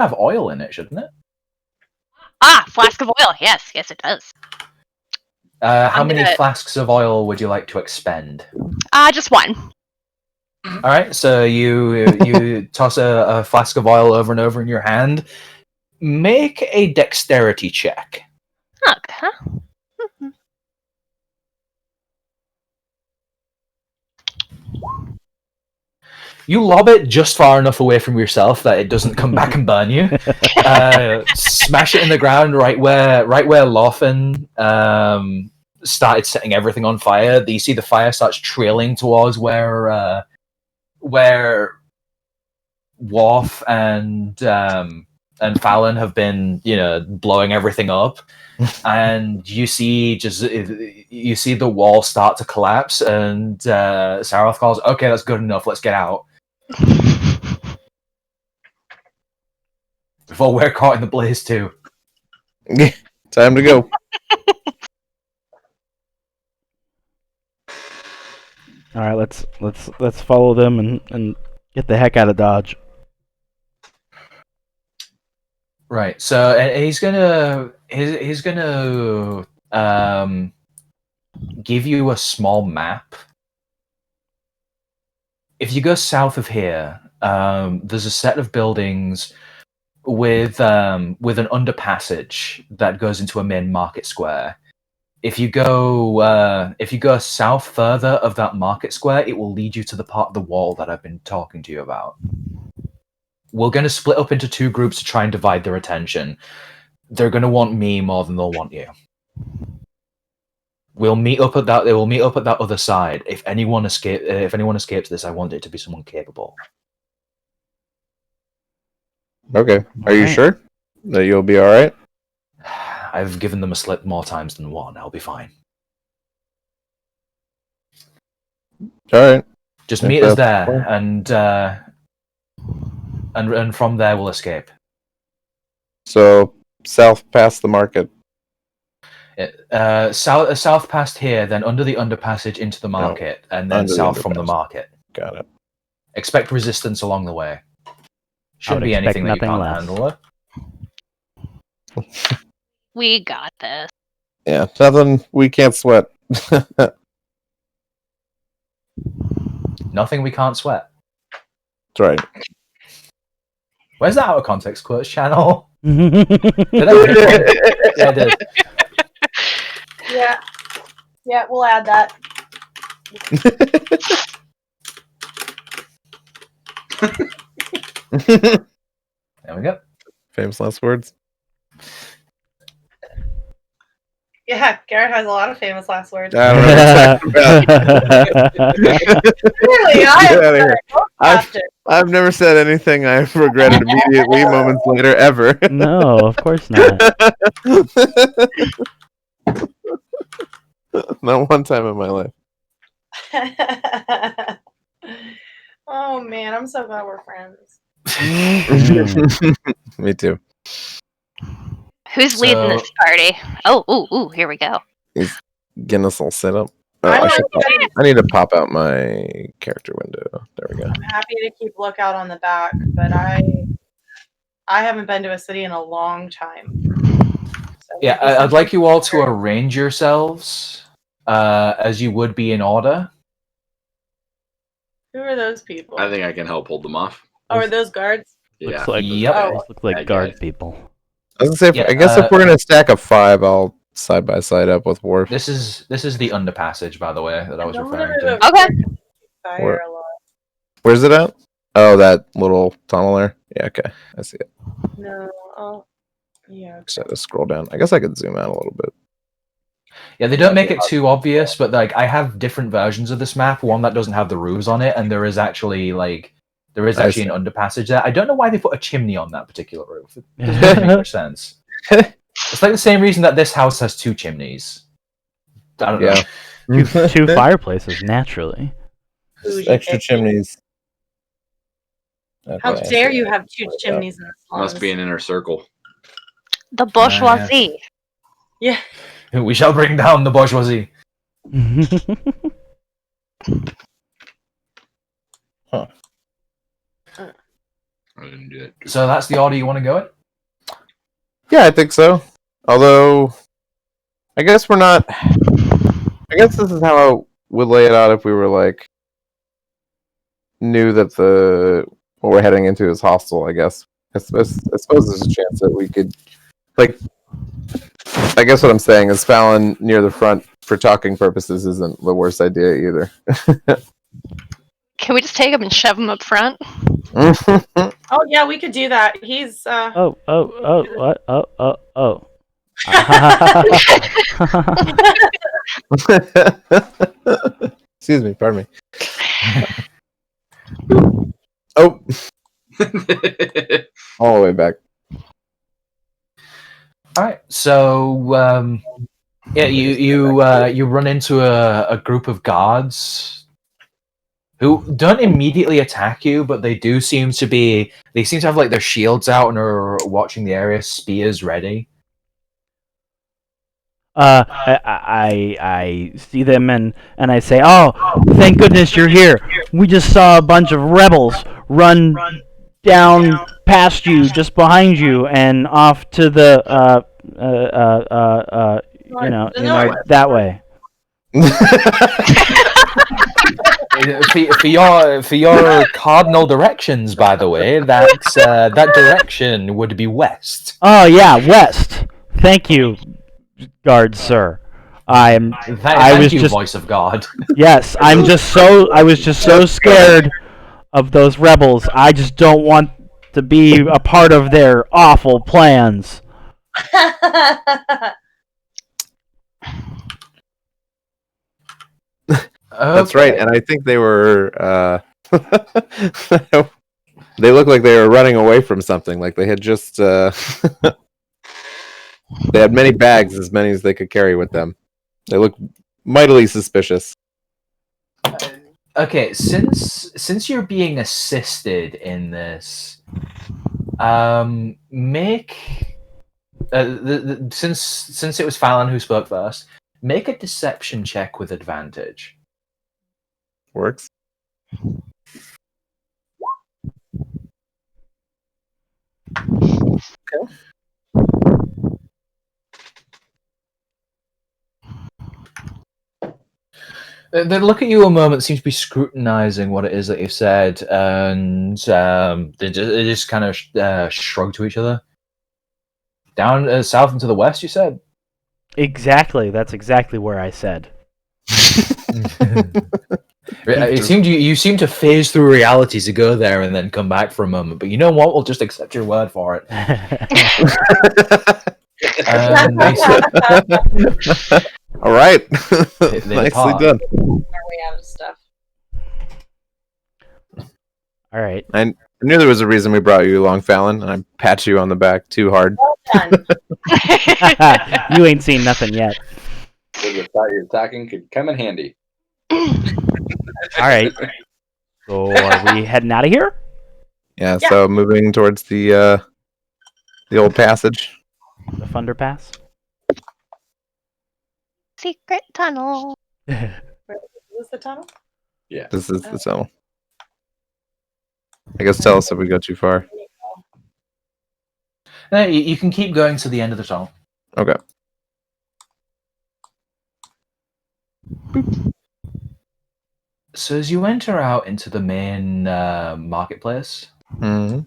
have oil in it, shouldn't it? Ah, flask of oil. Yes, it does. How many flasks of oil would you like to expend? Just one. All right, so you toss a flask of oil over and over in your hand. Make a dexterity check. Okay. You lob it just far enough away from yourself that it doesn't come back and burn you. Smash it in the ground right where Lawfen started setting everything on fire. You see the fire starts trailing towards where Worf and Fallon have been, blowing everything up. And you see the wall start to collapse, and Saroth calls, "Okay, that's good enough. Let's get out before we're caught in the blaze too." Time to go. All right, let's follow them and get the heck out of Dodge. Right. So he's gonna give you a small map. If you go south of here, there's a set of buildings with an underpassage that goes into a main market square. If you go south further of that market square, it will lead you to the part of the wall that I've been talking to you about. We're going to split up into two groups to try and divide their attention. They're going to want me more than they'll want you. We'll meet up at that. They will meet up at that other side. If anyone escapes this, I want it to be someone capable. Okay. Are you sure that you'll be all right? I've given them a slip more times than one. I'll be fine. All right. Just meet us there, and from there we'll escape. So south past the market. South past here, then under the underpassage into the market, and then south from the market. Got it. Expect resistance along the way. Shouldn't be anything that you can't handle. We got this. Yeah, nothing we can't sweat. Nothing we can't sweat. That's right. Where's that out of context quotes channel? Yeah, I did. Yeah, we'll add that. There we go. Famous last words. Yeah, Garrett has a lot of famous last words. I don't know what you're talking about. Really, I've never said anything I've regretted immediately moments later ever. No, of course not. Not one time in my life. Oh man, I'm so glad we're friends. Me too. Who's leading this party? Oh, here we go. Guinness will set up. I need to pop out my character window. There we go. I'm happy to keep lookout on the back, but I haven't been to a city in a long time. So Yeah, I'd like you all to arrange yourselves as you would be in order. Who are those people? I think I can help hold them off. Oh, are those guards? Looks Yeah. like Yep. look like guard people. I was gonna say, I guess if we're gonna stack a 5, I'll side by side up with Worf. This is the underpassage, by the way, that I was Don't referring remember to. Okay. Fire a lot. Where's it at? Oh, that little tunnel there. Yeah, okay, I see it. No. Oh. Yeah. Just had to scroll down. I guess I could zoom out a little bit. Yeah, they don't make it too obvious, but like I have different versions of this map. One that doesn't have the roofs on it, and there is actually an underpassage there. I don't know why they put a chimney on that particular roof. It doesn't make much sense. It's like the same reason that this house has 2 chimneys. I don't know. Two fireplaces, naturally. Extra chimneys. How Okay. dare you have 2 chimneys in the slums? Must be an inner circle. The bourgeoisie. Yeah. We shall bring down the bourgeoisie. I didn't do that. So that's the order you want to go in? Yeah, I think so. Although, I guess we're not. I guess this is how I would lay it out if we were like knew that what we're heading into is hostile. I guess. I suppose there's a chance that we could, like. I guess what I'm saying is Fallon near the front for talking purposes isn't the worst idea either. Can we just take him and shove him up front? Oh yeah, we could do that. He's Oh, what? Oh. Excuse me, pardon me. Oh, all the way back. All right. So yeah, you run into a group of guards who don't immediately attack you, but they seem to have like their shields out and are watching the area, spears ready. I see them and I say, "Oh, thank goodness you're here. We just saw a bunch of rebels run down past you, just behind you, and off to the that way." For your cardinal directions, by the way, that direction would be west. Oh yeah, west. Thank you, guard sir. Thank you, voice of God. Yes, I was just so scared of those rebels. I just don't want to be a part of their awful plans. That's right, and I think they were. They looked like they were running away from something. Like they had just. They had many bags, as many as they could carry with them. They look mightily suspicious. Okay, since you're being assisted in this, make since it was Fallon who spoke first, make a deception check with advantage. Works. Okay. They look at you a moment, seem to be scrutinizing what it is that you've said, and they just kind of shrug to each other. Down south and to the west, you said? Exactly. That's exactly where I said. It seemed you seem to phase through reality to go there and then come back for a moment, but you know what? We'll just accept your word for it. All right. They Nicely depart. done. Are we out of stuff? All right. I knew there was a reason we brought you along, Fallon, and I pat you on the back too hard. Well done. You ain't seen nothing yet. The side you're attacking could come in handy. All right. So are we heading out of here? Yeah, Yeah. so moving towards the old passage. The Thunder Pass? Secret tunnel. Is this the tunnel? Yeah. This is the tunnel. I guess tell us if we go too far. No, you can keep going to the end of the tunnel. Okay. So as you enter out into the main marketplace, Mhm.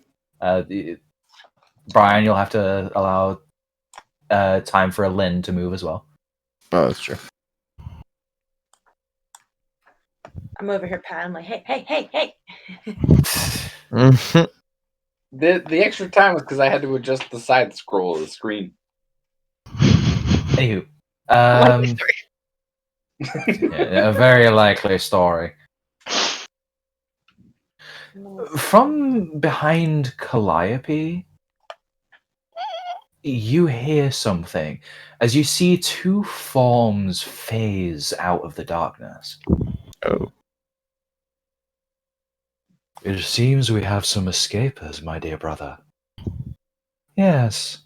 Brian, you'll have to allow time for a Lynn to move as well. Oh, that's true. I'm over here patting like, hey. Mhm. The extra time was because I had to adjust the side scroll of the screen. Anywho, Likely story. yeah, a very likely story. From behind Calliope, you hear something as you see two forms phase out of the darkness. Oh. It seems we have some escapers, my dear brother. Yes,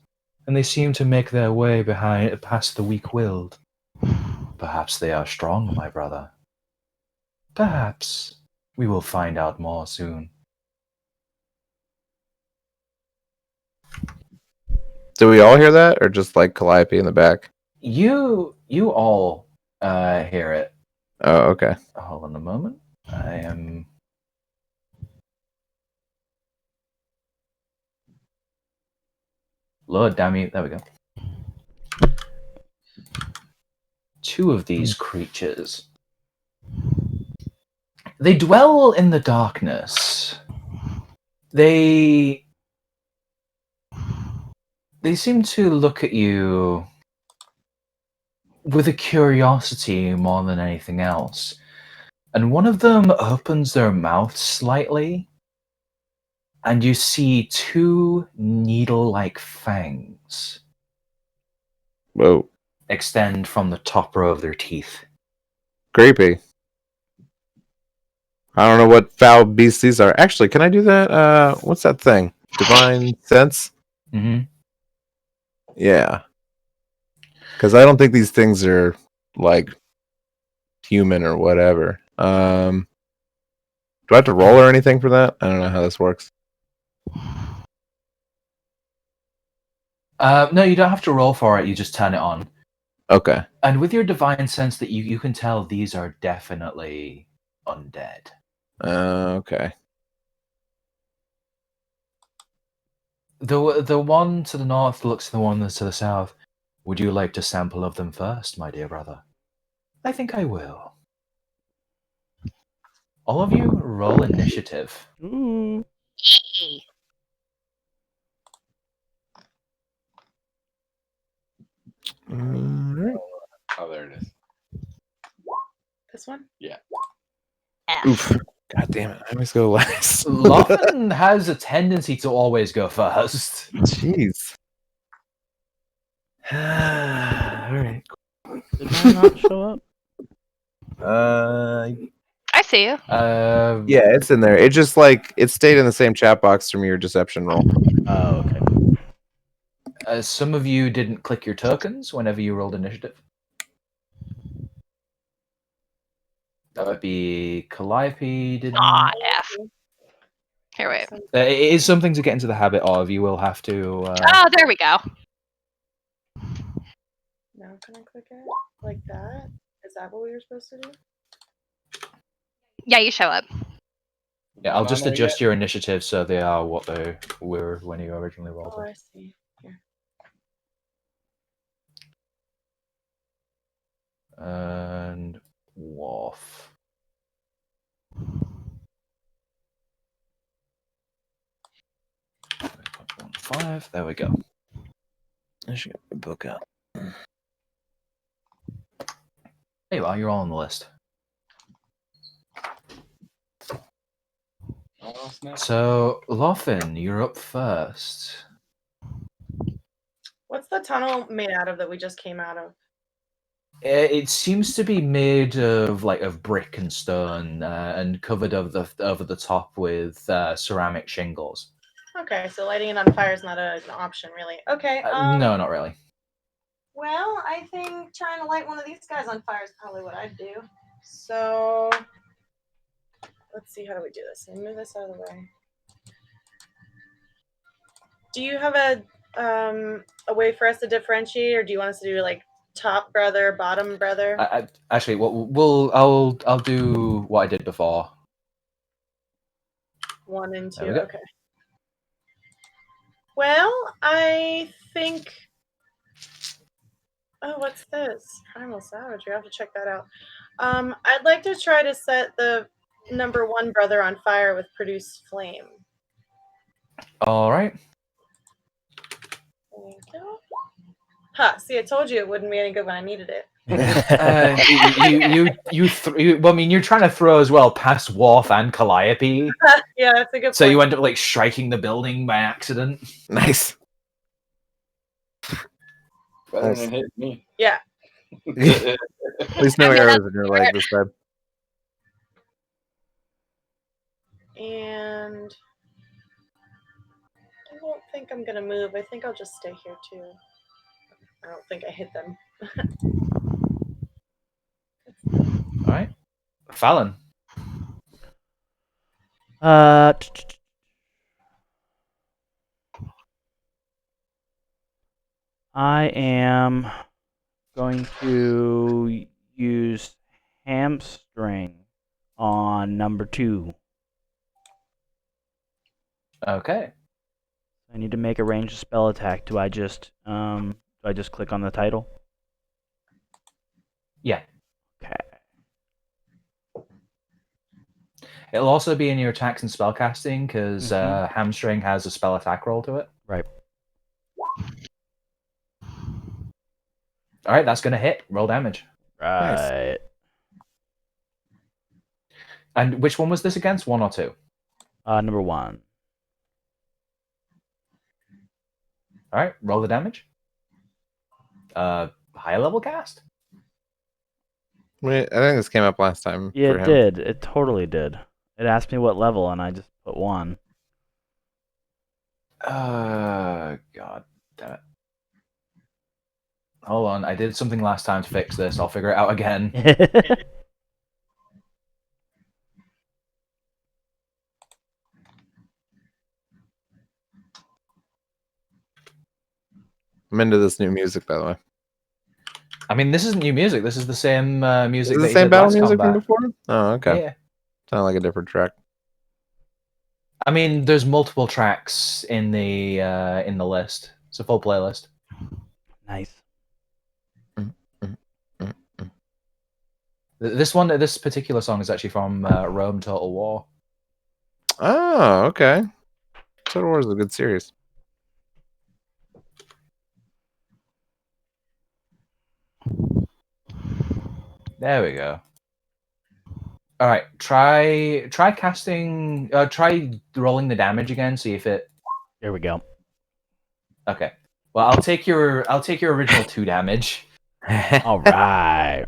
and they seem to make their way past the weak-willed. Perhaps they are strong, my brother. Perhaps we will find out more soon. Do we all hear that, or just like Calliope in the back? You all hear it. Oh, okay. Hold on a moment. I am. Lord damn you! There we go. Two of these creatures. They dwell in the darkness. They seem to look at you with a curiosity more than anything else. And one of them opens their mouth slightly, and you see two needle-like fangs Whoa, extend from the top row of their teeth. creepy. I don't know what foul beasts these are. Actually, can I do that? What's that thing? Divine sense? Mm-hmm. Yeah. Because I don't think these things are like human or whatever. Do I have to roll or anything for that? I don't know how this works. No, you don't have to roll for it. You just turn it on. Okay. And with your divine sense, that you can tell these are definitely undead. Okay. The one to the north looks at the one to the south. Would you like to sample of them first, my dear brother? I think I will. All of you roll initiative. Ooh. Yay. Alright. Oh, there it is. This one? F. Oof. God damn it. I always go last. Loffin has a tendency to always go first. Jeez. Alright. Did mine not show up? I see you. Yeah, it's in there. It just like it stayed in the same chat box from your deception roll. Oh, okay. Some of you didn't click your tokens whenever you rolled initiative. That would be Calliope didn't. Aw, F. Here, wait. It is something to get into the habit of. You will have to. Oh, there we go. Now can I click it? Like that? Is that what we were supposed to do? Yeah, you show up. Yeah, I'll Not just there adjust yet. your initiative so they are what they were when you originally rolled Oh, them. I see. Here. And Worf. Five. There we go. I should get my book out. There you are. You're all on the list. Oh, snap. So, Loffin, you're up first. What's the tunnel made out of that we just came out of? It seems to be made of brick and stone and covered over the top with ceramic shingles. Okay, so lighting it on fire is not an option, really. Okay. No, not really. Well, I think trying to light one of these guys on fire is probably what I'd do. So let's see, how do we do this? Let me move this out of the way. Do you have a way for us to differentiate, or do you want us to do like top brother, bottom brother? Actually, I'll do what I did before. 1 and 2. There we go. Okay. Well, I think. Oh, what's this? Primal Savagery. I have to check that out. I'd like to try to set the number 1 brother on fire with Produce Flame. All right. Thank you. Huh, see, I told you it wouldn't be any good when I needed it. Well, I mean, you're trying to throw as well past Worf and Calliope, Yeah, that's a good so point. you end up striking the building by accident. Nice. Better Nice. than hit me. Yeah. At least no I mean, arrows in your leg this time. And I don't think I'm going to move. I think I'll just stay here, too. I don't think I hit them. All right, Fallon. Uh, I am going to use hamstring on number 2. Okay. I need to make a ranged spell attack. Do I just click on the title? Yeah. Okay. It'll also be in your attacks and spellcasting because Mhm. hamstring has a spell attack roll to it. Right. All right, that's going to hit. Roll damage. Right. And which one was this against? 1 or 2? Number 1. All right, roll the damage. Higher level cast. Wait, I think this came up last time. Yeah, for it him. did. It totally did. It asked me what level, and I just put 1. God damn it. Hold on, I did something last time to fix this. I'll figure it out again. I'm into this new music, by the way. I mean, this isn't new music. This is the same music Is it that the you same did battle last music combat. from before? Oh, okay. Yeah. Sound like a different track. I mean, there's multiple tracks in the list. It's a full playlist. Nice. This particular song is actually from Rome Total War. Oh, okay. Total War is a good series. There we go. All right, try casting. Try rolling the damage again. See if it. There we go. Okay. Well, I'll take your original 2 damage. All right.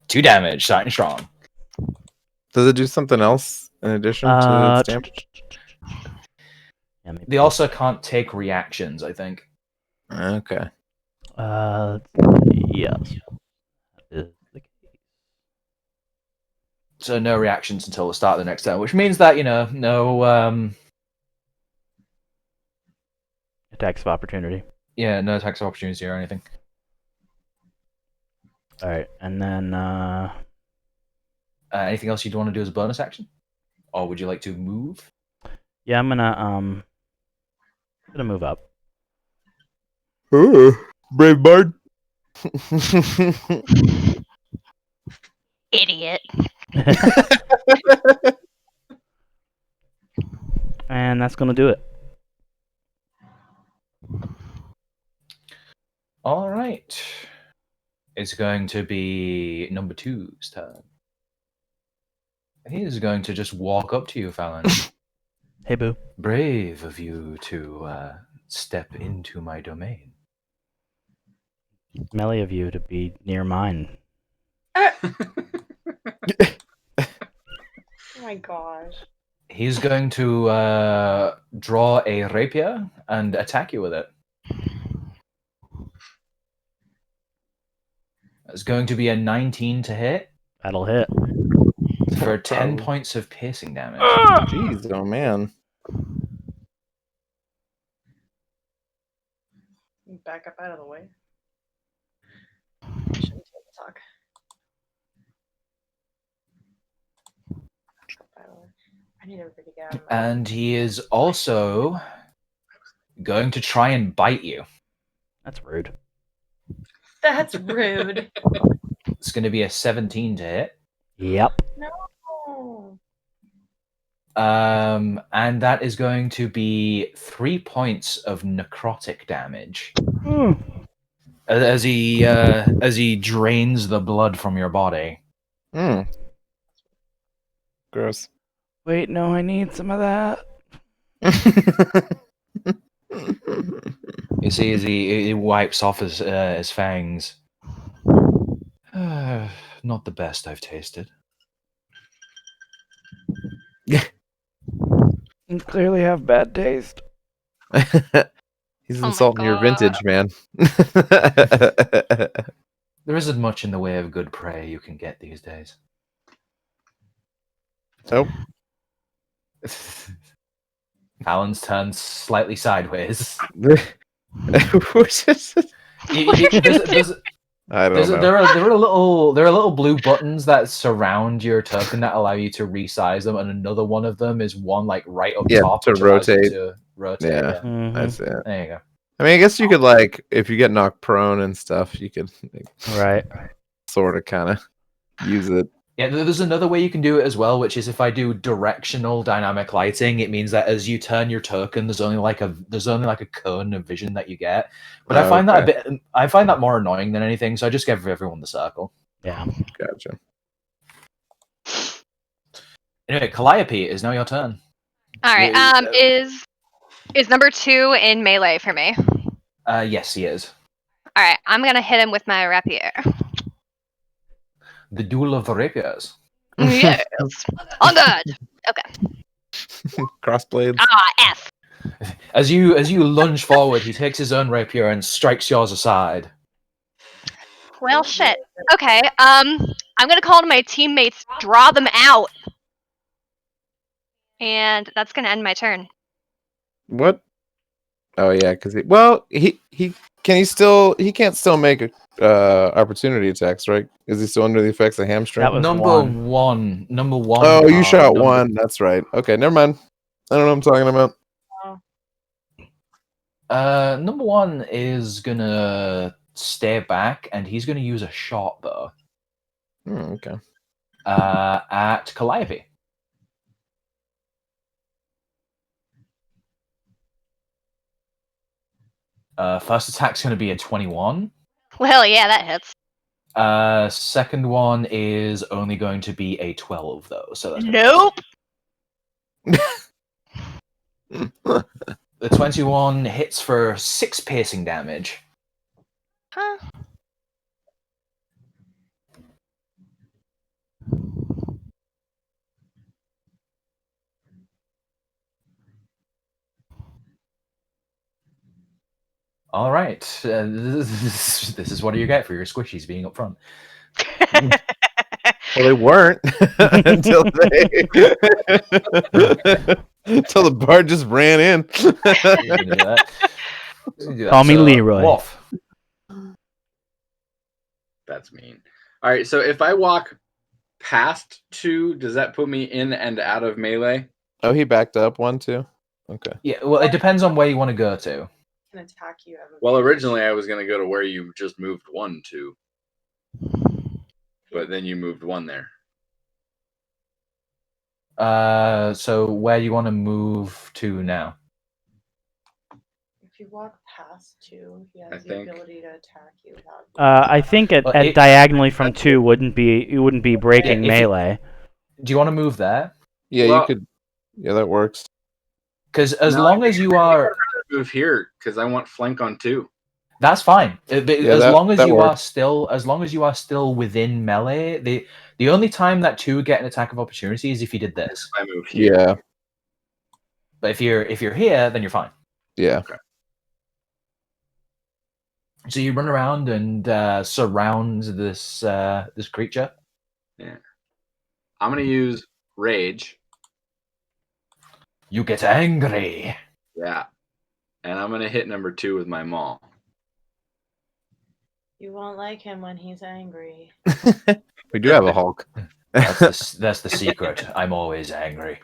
2 damage, starting strong. Does it do something else in addition to its damage? Yeah, maybe. They also can't take reactions, I think. Okay. Yes. That is the case. So no reactions until the start of the next turn, which means that no Attacks of opportunity. no attacks of opportunity or anything. All right, and then Anything else you'd want to do as a bonus action, or would you like to move? yeah, I'm gonna move up. Ooh, brave bard. Idiot. And that's gonna do it. All right. It's going to be number 2's turn. He is going to just walk up to you, Fallon. Hey, boo. Brave of you to step into my domain. Smelly of you to be near mine. Oh my gosh. He's going to draw a rapier and attack you with it. It's going to be a 19 to hit That'll hit. for 10 points of piercing damage. Jeez, oh man. Back up out of the way. I shouldn't talk. I need everybody to get out of my And he is also going to try and bite you. That's rude. That's rude. It's going to be a 17 to hit. Yep. No. And that is going to be 3 points of necrotic damage as he drains the blood from your body. Gross. Wait, no, I need some of that. You see, as he wipes off his fangs. Not the best I've tasted. You clearly have bad taste. He's my insulting your God. vintage, man. There isn't much in the way of good prey you can get these days. Nope. Fallon's turned slightly sideways. Which is, There's, I don't know. there are little blue buttons that surround your token that allow you to resize them, and another one of them is one like right up Yeah, top to which allows you rotate. to rotate. Yeah. Yeah. Mhm. That's it. There you go. I mean, I guess you could like if you get knocked prone and stuff, you could Right. sort of kind of use it. Yeah, there's another way you can do it as well, which is if I do directional dynamic lighting, it means that as you turn your token, there's only like a cone of vision that you get. But I find that more annoying than anything, so I just give everyone the circle. Yeah. Gotcha. Anyway, Calliope, it is now your turn. All right. Is number 2 in melee for me? Yes, he is. All right. I'm gonna hit him with my rapier. The Duel of the Rapiers. Yes. On guard. Crossblades. Ah, F. As you lunge forward, he takes his own rapier and strikes yours aside. Well, shit. Okay. I'm gonna call to my teammates. Draw them out. And that's gonna end my turn. What? Oh yeah, because he can't still make opportunity attacks, right? Is he still under the effects of hamstring? That was Number one. one. Oh, you shot one. That's right. Okay, never mind. I don't know what I'm talking about. Number 1 is gonna stay back, and he's gonna use a shot though. Okay. At Calliope. First attack's gonna be a 21. Well, yeah, that hits. Second one is only going to be a 12 though. So that's Nope. The 21 hits for 6 piercing damage. Huh. All right. This is what you get for your squishies being up front. Well, they weren't until until the bard just ran in. You can do that. You can do that. Call me So, Leroy. Wolf. That's mean. All right, so if I walk past 2, does that put me in and out of melee? Oh, he backed up 1 too. Okay. Yeah, well, it depends on where you want to go to. Can attack you. Well, originally I was going to go to where you just moved 1 to. But then you moved 1 there. So where do you want to move to now? If you walk past 2, he has I the think- ability to attack you without. I think at Well, diagonally from 2 you wouldn't be breaking Yeah, if you- melee. Do you want to move there? Yeah, Well- you could. Yeah, that works. Because as No, long as you are, Move here because I want flank on 2. that's fine. As that- long as that you works. are still within melee. The only time that 2 get an attack of opportunity is if you did this. I move here. Yeah, But if you're here, then you're fine. yeah. So you run around and surround this creature. I'm going to use rage. You get angry. Yeah. And I'm going to hit number 2 with my maul. You won't like him when he's angry. We do have a Hulk. That's the secret. I'm always angry.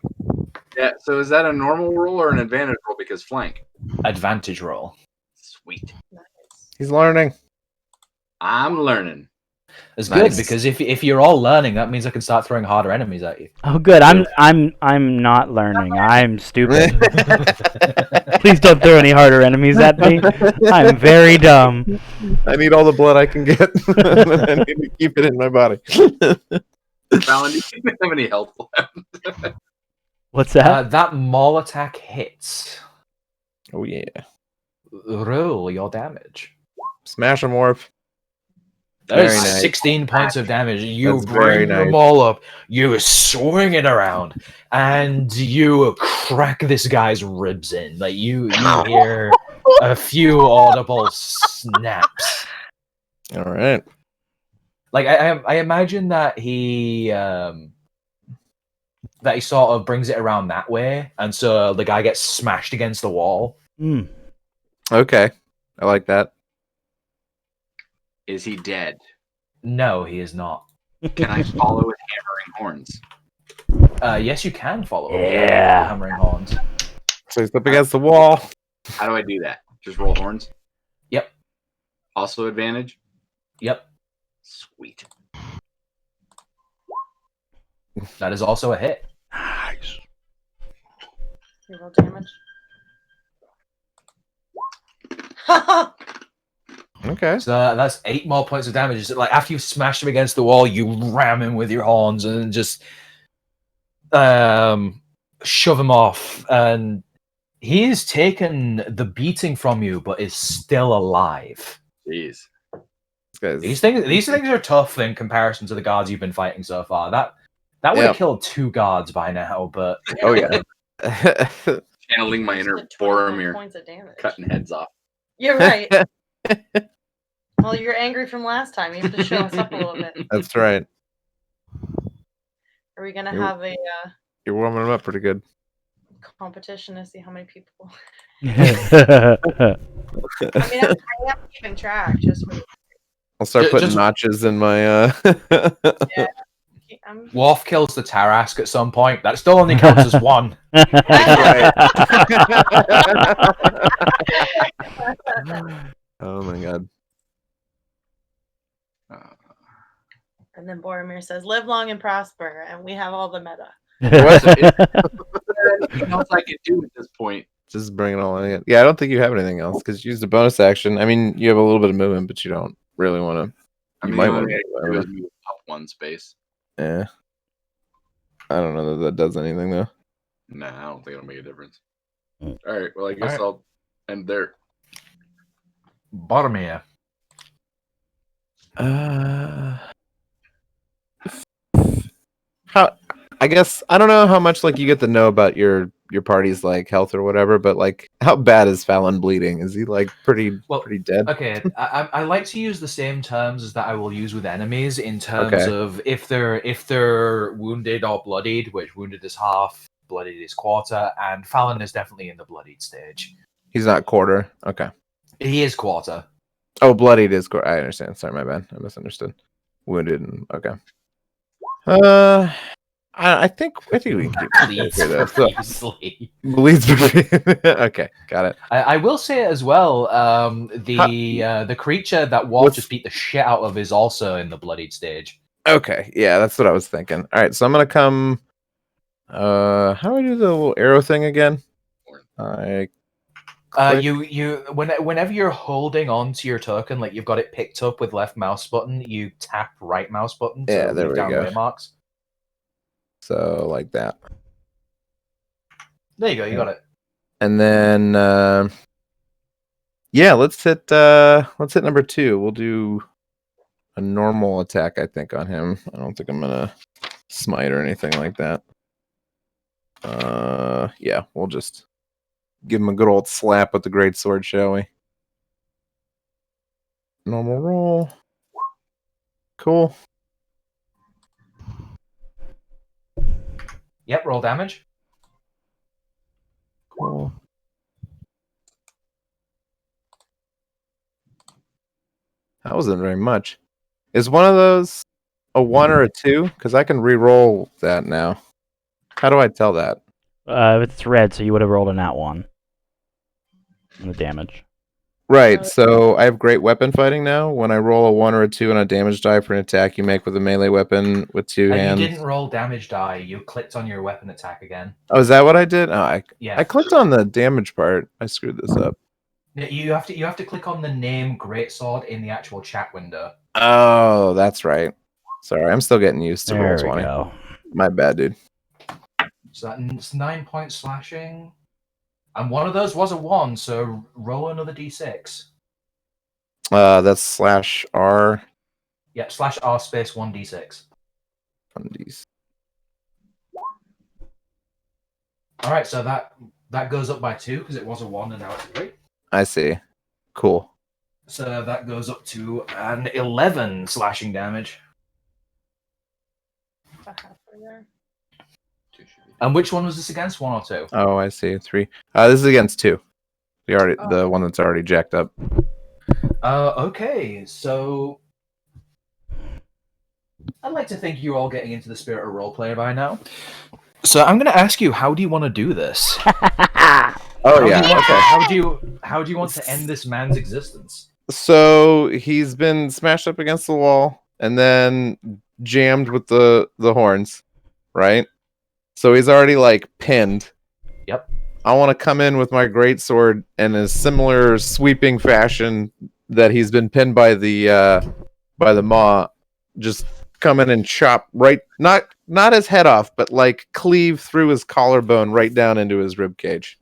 Yeah, so is that a normal roll or an advantage roll because flank? Advantage roll. Sweet. Nice. He's learning. I'm learning. It's Nice. good because if you're all learning, that means I can start throwing harder enemies at you. Oh, good. I'm not learning. I'm stupid. Please don't throw any harder enemies at me. I'm very dumb. I need all the blood I can get. I need to keep it in my body. Fallon, do you have any health left? What's that? That maul attack hits. Oh yeah. Roll your damage. Smash him, Warp. That is Very nice. 16 points of damage. You That's very bring them nice. all up. You swing it around, and you crack this guy's ribs in. Like you hear a few audible snaps. All right. Like I imagine that he sort of brings it around that way, and so the guy gets smashed against the wall. Hmm. Okay. I like that. Is he dead? No, he is not. Can I follow with hammering horns? Yes, you can follow him. Yeah. Hammering horns. So he's up against the wall. How do I do that? Just roll horns? Yep. Also advantage? Yep. Sweet. That is also a hit. Nice. You roll damage. Okay. So that's 8 more points of damage. It's like after you've smashed him against the wall, you ram him with your horns and just shove him off. And he has taken the beating from you, but is still alive. Jeez. These These things are tough in comparison to the guards you've been fighting so far. That would have killed 2 guards by now, but Oh yeah. Channeling my inner Just 21 Boromir, points of damage. cutting heads off. You're right. Well, you're angry from last time. You have to show us up a little bit. That's right. Are we gonna You're- have a You're warming him up pretty good. competition to see how many people? Yeah. I mean, I am keeping track. Just for, I'll start putting Just- notches in my. I'm Worf kills the Tarask at some point. That still only counts as 1. Oh my god. And then Boromir says, "Live long and prosper," and we have all the meta. Anything else I can do at this point? Just bring it all in. Yeah, I don't think you have anything else because you used a bonus action. I mean, you have a little bit of movement, but you don't really want to. I You mean, might the wanna only thing I can do do is move up 1 space. Yeah. I don't know that does anything though. Nah, I don't think it'll make a difference. Mm. All right, well, I guess All right. I'll end there. Boromir. How? I guess I don't know how much like you get to know about your party's like health or whatever, but like how bad is Fallon bleeding? Is he like pretty dead? Okay, I like to use the same terms as that I will use with enemies in terms of if they're wounded or bloodied, which wounded is half, bloodied is quarter, and Fallon is definitely in the bloodied stage. He's not quarter. Okay. He is quarter. Oh, bloodied is quarter. I understand. Sorry, my bad. I misunderstood. Wounded. Okay. I think we can keep Bleeds okay, though. So, profusely. bleeds. Okay, got it. I will say as well, the creature that Wolf What's- just beat the shit out of is also in the bloodied stage. Okay, yeah, that's what I was thinking. All right, so I'm gonna come. How do I do the little arrow thing again? I click. Whenever you're holding on to your token, like you've got it picked up with left mouse button, you tap right mouse button to Yeah, there move we down go. waymarks. So like that, There you go, you got it. and then yeah, let's hit number 2. We'll do a normal attack, I think, on him. I don't think I'm gonna smite or anything like that. Yeah, we'll just give him a good old slap with the great sword, shall we? Normal roll. Cool. Yep, roll damage. Cool. That wasn't very much. Is one of those a 1 or a 2? Because I can re-roll that now. How do I tell that? It's red, so you would have rolled a nat 1 on the damage. Right, so I have great weapon fighting now. When I roll a 1 or a 2 on a damage die for an attack you make with a melee weapon with 2 hands. You didn't roll damage die, you clicked on your weapon attack again. Oh, is that what I did? Oh, Yeah. I clicked on the damage part. I screwed this up. You have to click on the name Greatsword in the actual chat window. Oh, that's right. Sorry, I'm still getting used to There roll we 20. go. My bad, dude. So that's 9 points slashing. And one of those was a 1, so roll another d6. That's /R. Yep, /R space 1d6. On these. Alright, so that goes up by 2 because it was a 1 and now it's a 3. I see. Cool. So that goes up to an 11 slashing damage. And which one was this against? 1 or 2? Oh, I see. 3. This is against 2. The one that's already jacked up. Okay, so I'd like to think you're all getting into the spirit of roleplay by now. So I'm going to ask you, how do you want to do this? Oh How yeah. do you want Okay. how do you want to end this man's existence? So he's been smashed up against the wall and then jammed with the horns, right? So he's already like pinned. Yep. I want to come in with my great sword in a similar sweeping fashion that he's been pinned by the maw. Just come in and chop right, not his head off, but like cleave through his collarbone right down into his rib cage.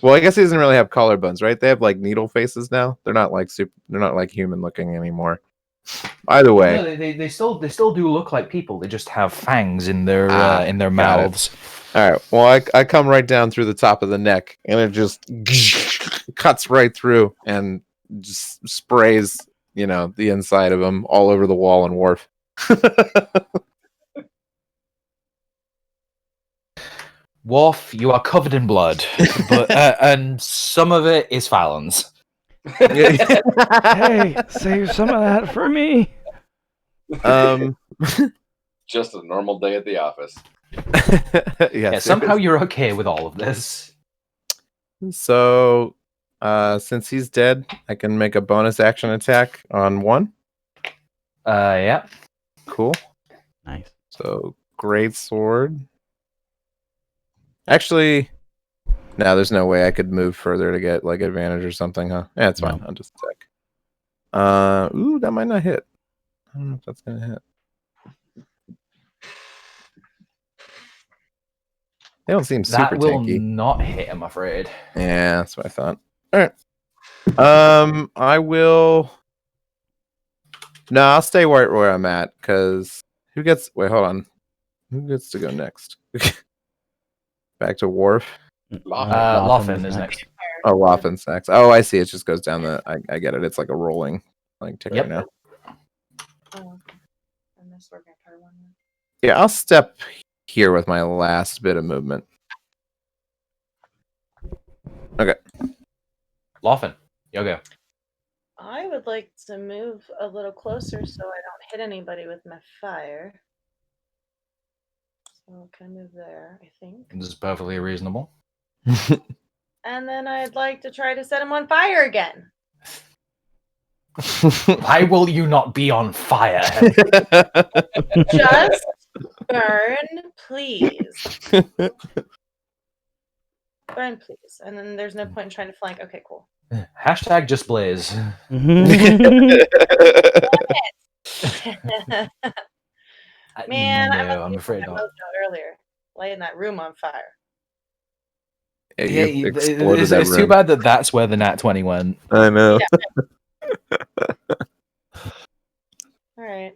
Well, I guess he doesn't really have collarbones, right? They have like needle faces now. They're not like they're not like human looking anymore. Either way. No, they still do look like people. They just have fangs in their got it. mouths. All right. Well, I come right down through the top of the neck, and it just cuts right through and just sprays, the inside of him all over the wall and Wharf. Worf, you are covered in blood, but and some of it is Fallon's. Hey, save some of that for me. Just a normal day at the office. Yeah, somehow you're okay with all of this. So, since he's dead, I can make a bonus action attack on one. Yeah. Cool. Nice. So, great sword. Actually, no, there's no way I could move further to get like advantage or something, huh? Yeah, it's fine. No. I'll just attack. Ooh, that might not hit. I don't know if that's gonna hit. They don't seem super That will tanky. not hit, I'm afraid. Yeah, that's what I thought. All right. I will. No, I'll stay where I'm at because who gets? Wait, hold on. Who gets to go next? Back to Wharf. Loffen is next. Oh, Loffin's next. Oh, I see. It just goes down the. I get it. It's like a rolling like ticker Yep. now. Oh, I missed where vampire one went. Yeah, I'll step here with my last bit of movement. Okay. Loffen, you go. I would like to move a little closer so I don't hit anybody with my fire. So can I move there, I think. This is perfectly reasonable. And then I'd like to try to set him on fire again. Why will you not be on fire? Just burn, please. Burn, please. And then there's no point in trying to flank. Okay, cool. Hashtag just blaze. Man, I no, must I'm have afraid used my not. mojo earlier, lighting that room on fire. Yeah, you exploded it's that too room. bad that that's where the nat 20 went. I know. All right.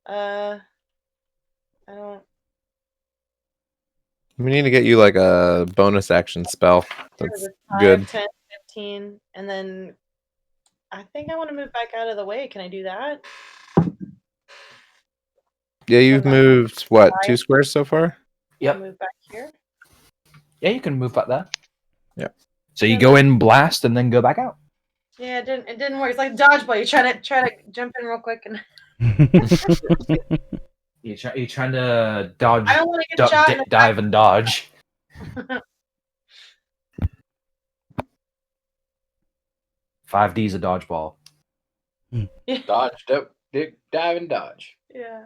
I don't. We need to get you like a bonus action spell. There That's was a 5, good. 10, 15, and then I think I want to move back out of the way. Can I do that? Yeah, you've Then moved what, 2 5. squares so far? Yep. Move back here. Yeah, you can move back there. Yeah. So you go in, blast, and then go back out. Yeah, it didn't work. It's like dodgeball. You try to jump in real quick, and You're trying to dodge, I don't want to get shot. in the dive, and dodge. 5D's a dodgeball. Dodge, dig, dive, and dodge. Yeah.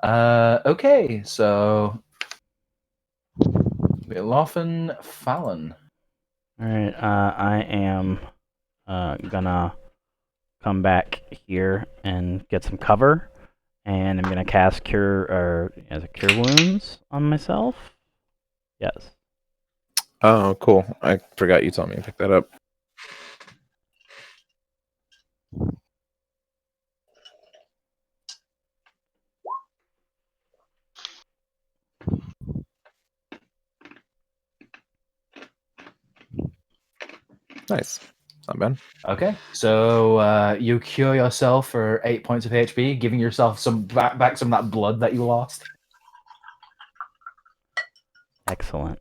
Okay, so Loffen, Fallon. All right, I am gonna come back here and get some cover, and I'm gonna cast cure wounds on myself. Yes. Oh, cool. I forgot you told me to pick that up. Nice. Not bad. Okay, so you cure yourself for 8 points of HP, giving yourself some back some of that blood that you lost. Excellent.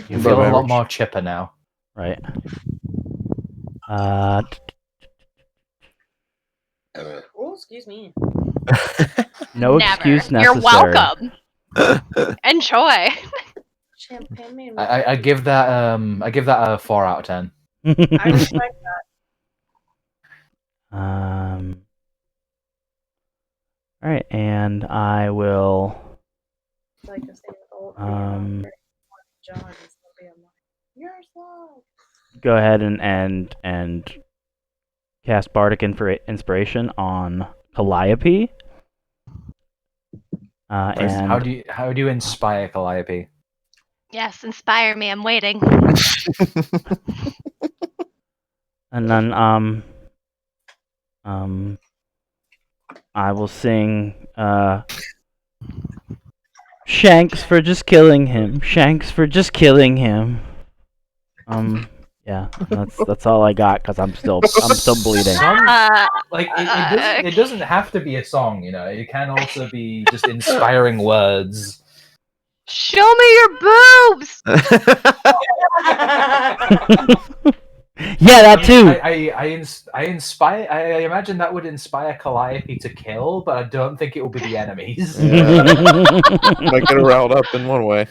You Above feel a lot average. more chipper now. Right. Oh, excuse me. No Never. excuse You're necessary. welcome. Enjoy. Champagne made me. I give that a 4 out of 10. I respect All right, and I will. like the same old John is gonna be a you're slow. Go ahead and cast Bardic Inspiration on Calliope. And How do you inspire Calliope? Yes, inspire me. I'm waiting. and then I will sing Shanks for just killing him. Shanks for just killing him. Yeah, that's all I got because I'm still bleeding. Like it doesn't have to be a song, you know. It can also be just inspiring words. Show me your boobs. Yeah, that too. I imagine that would inspire Calliope to kill, but I don't think it will be the enemies. Might get her riled up in one way.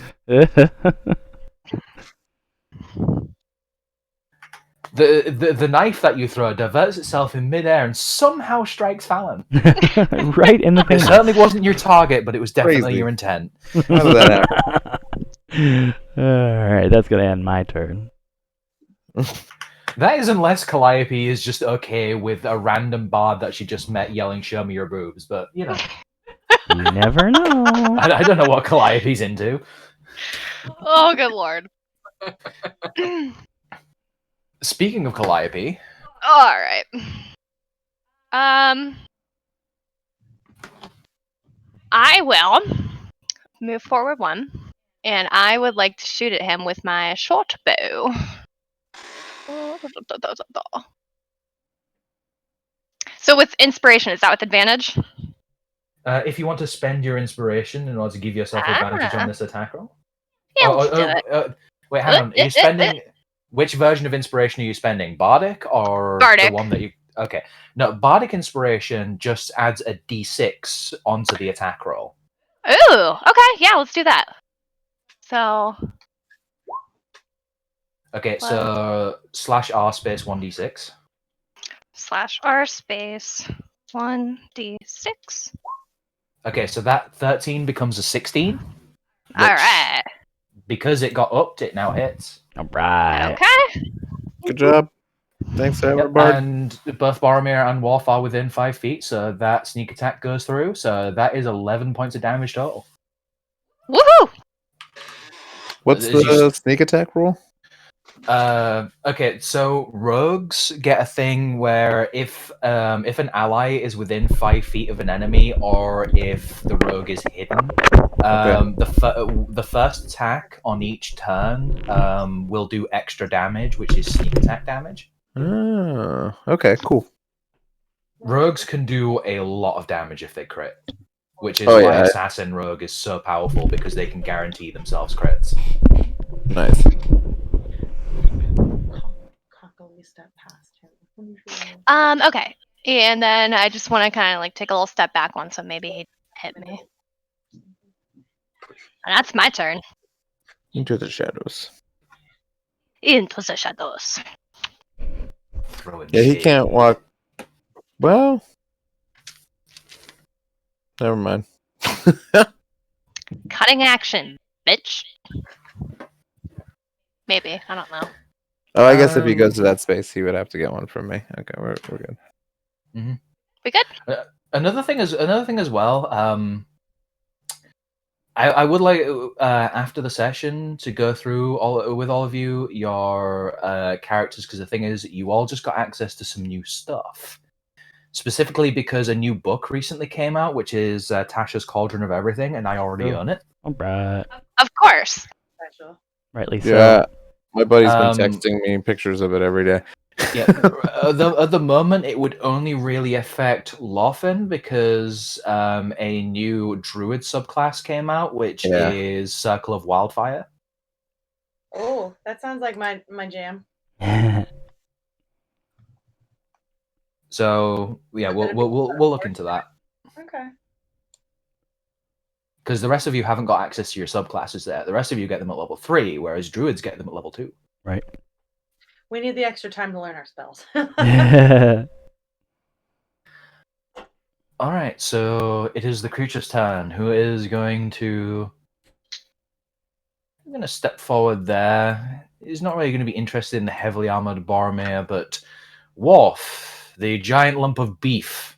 The knife that you throw diverts itself in midair and somehow strikes Fallon. Right in the It penis. certainly wasn't your target, but it was definitely Crazy. your intent. How did that happen? Alright, that's gonna end my turn. That is unless Calliope is just okay with a random bard that she just met yelling, "Show me your boobs," but you know. You never know. I don't know what Calliope's into. Oh, good lord. Speaking of Calliope, All right. I will move forward one, and I would like to shoot at him with my short bow. So with inspiration, is that with advantage? if you want to spend your inspiration in order to give yourself advantage on this attack roll. Yeah, let's do it. Wait, hang on. Are you spending? Which version of inspiration are you spending? Bardic or Bardic. the one that you? Okay, no. Bardic inspiration just adds a d6 onto the attack roll. Ooh, okay, yeah, let's do that. So Okay, so /r space 1d6. /r space 1d6. Okay, so that 13 becomes a 16. All right. Because it got upped, it now hits. Alright. Okay. Good job. Thanks, Yep, everybody. and both Boromir and Worf are within 5 feet, so that sneak attack goes through. So that is 11 points of damage total. Woohoo! What's the sneak attack rule? Okay, so rogues get a thing where if an ally is within 5 feet of an enemy, or if the rogue is hidden, the first attack on each turn will do extra damage, which is sneak attack damage. Oh, okay, cool. Rogues can do a lot of damage if they crit, which is Oh, why yeah. Assassin Rogue is so powerful, because they can guarantee themselves crits. Nice. Cockily step past him. Okay. And then I just want to kind of like take a little step back one, so maybe he'd hit me. And that's my turn. Into the shadows. Into the shadows. Throwing Yeah, he shade. can't walk. Well, never mind. Cutting action, bitch. Maybe. I don't know. Oh, I guess if he goes to that space, he would have to get one from me. Okay, we're good. We good? Another thing as well. I would like after the session to go through with all of you your characters, because the thing is, you all just got access to some new stuff. Specifically because a new book recently came out, which is Tasha's Cauldron of Everything, and I already own it. Alright. Of course. Special. Rightly so. Yeah, my buddy's been Um, texting me pictures of it every day. Yeah, at the moment, it would only really affect Lothan because a new druid subclass came out, which Yeah. is Circle of Wildfire. Oh, that sounds like my jam. So yeah, we'll look into that Okay. because the rest of you haven't got access to your subclasses there. The rest of you get them at level 3, whereas druids get them at level 2. Right. We need the extra time to learn our spells. All right, so it is the creature's turn. Who is going to? I'm going to step forward there. He's not really going to be interested in the heavily armored Boromir, but Worf, the giant lump of beef.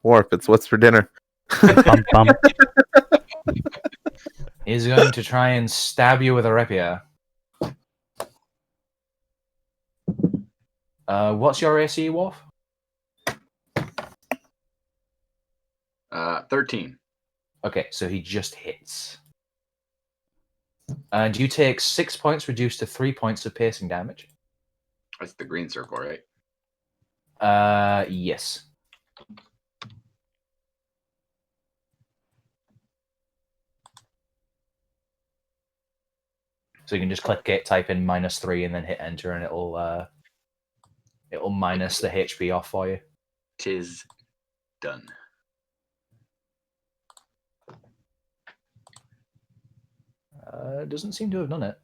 Warp, it's what's for dinner. Bum, bum. He's going to try and stab you with a rapier. What's your AC, Worf? 13. Okay, so he just hits. And you take 6 points reduced to 3 points of piercing damage. That's the green circle, right? Yes. So you can just click it, type in -3, and then hit enter, and it'll minus the HP off for you. Tis done. It doesn't seem to have done it.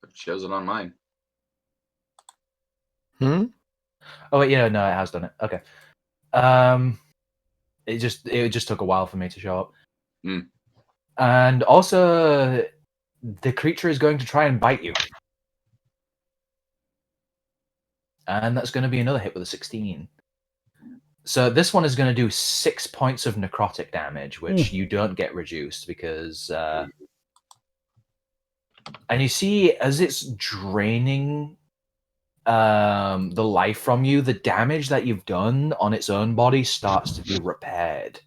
It shows it on mine. Hmm? Oh wait, yeah, no, it has done it. Okay. It just took a while for me to show up. Hmm. And also, the creature is going to try and bite you. And that's going to be another hit with a 16. So this one is going to do 6 points of necrotic damage, which you don't get reduced because... and you see, as it's draining the life from you, the damage that you've done on its own body starts to be repaired.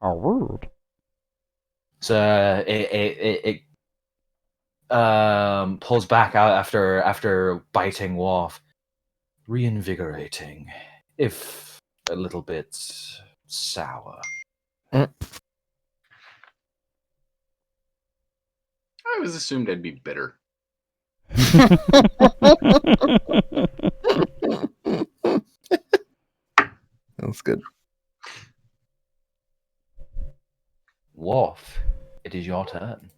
Oh, rude. So it pulls back out after biting Worf. Reinvigorating, if a little bit sour. I was assumed I'd be bitter. That's good. Worf, it is your turn.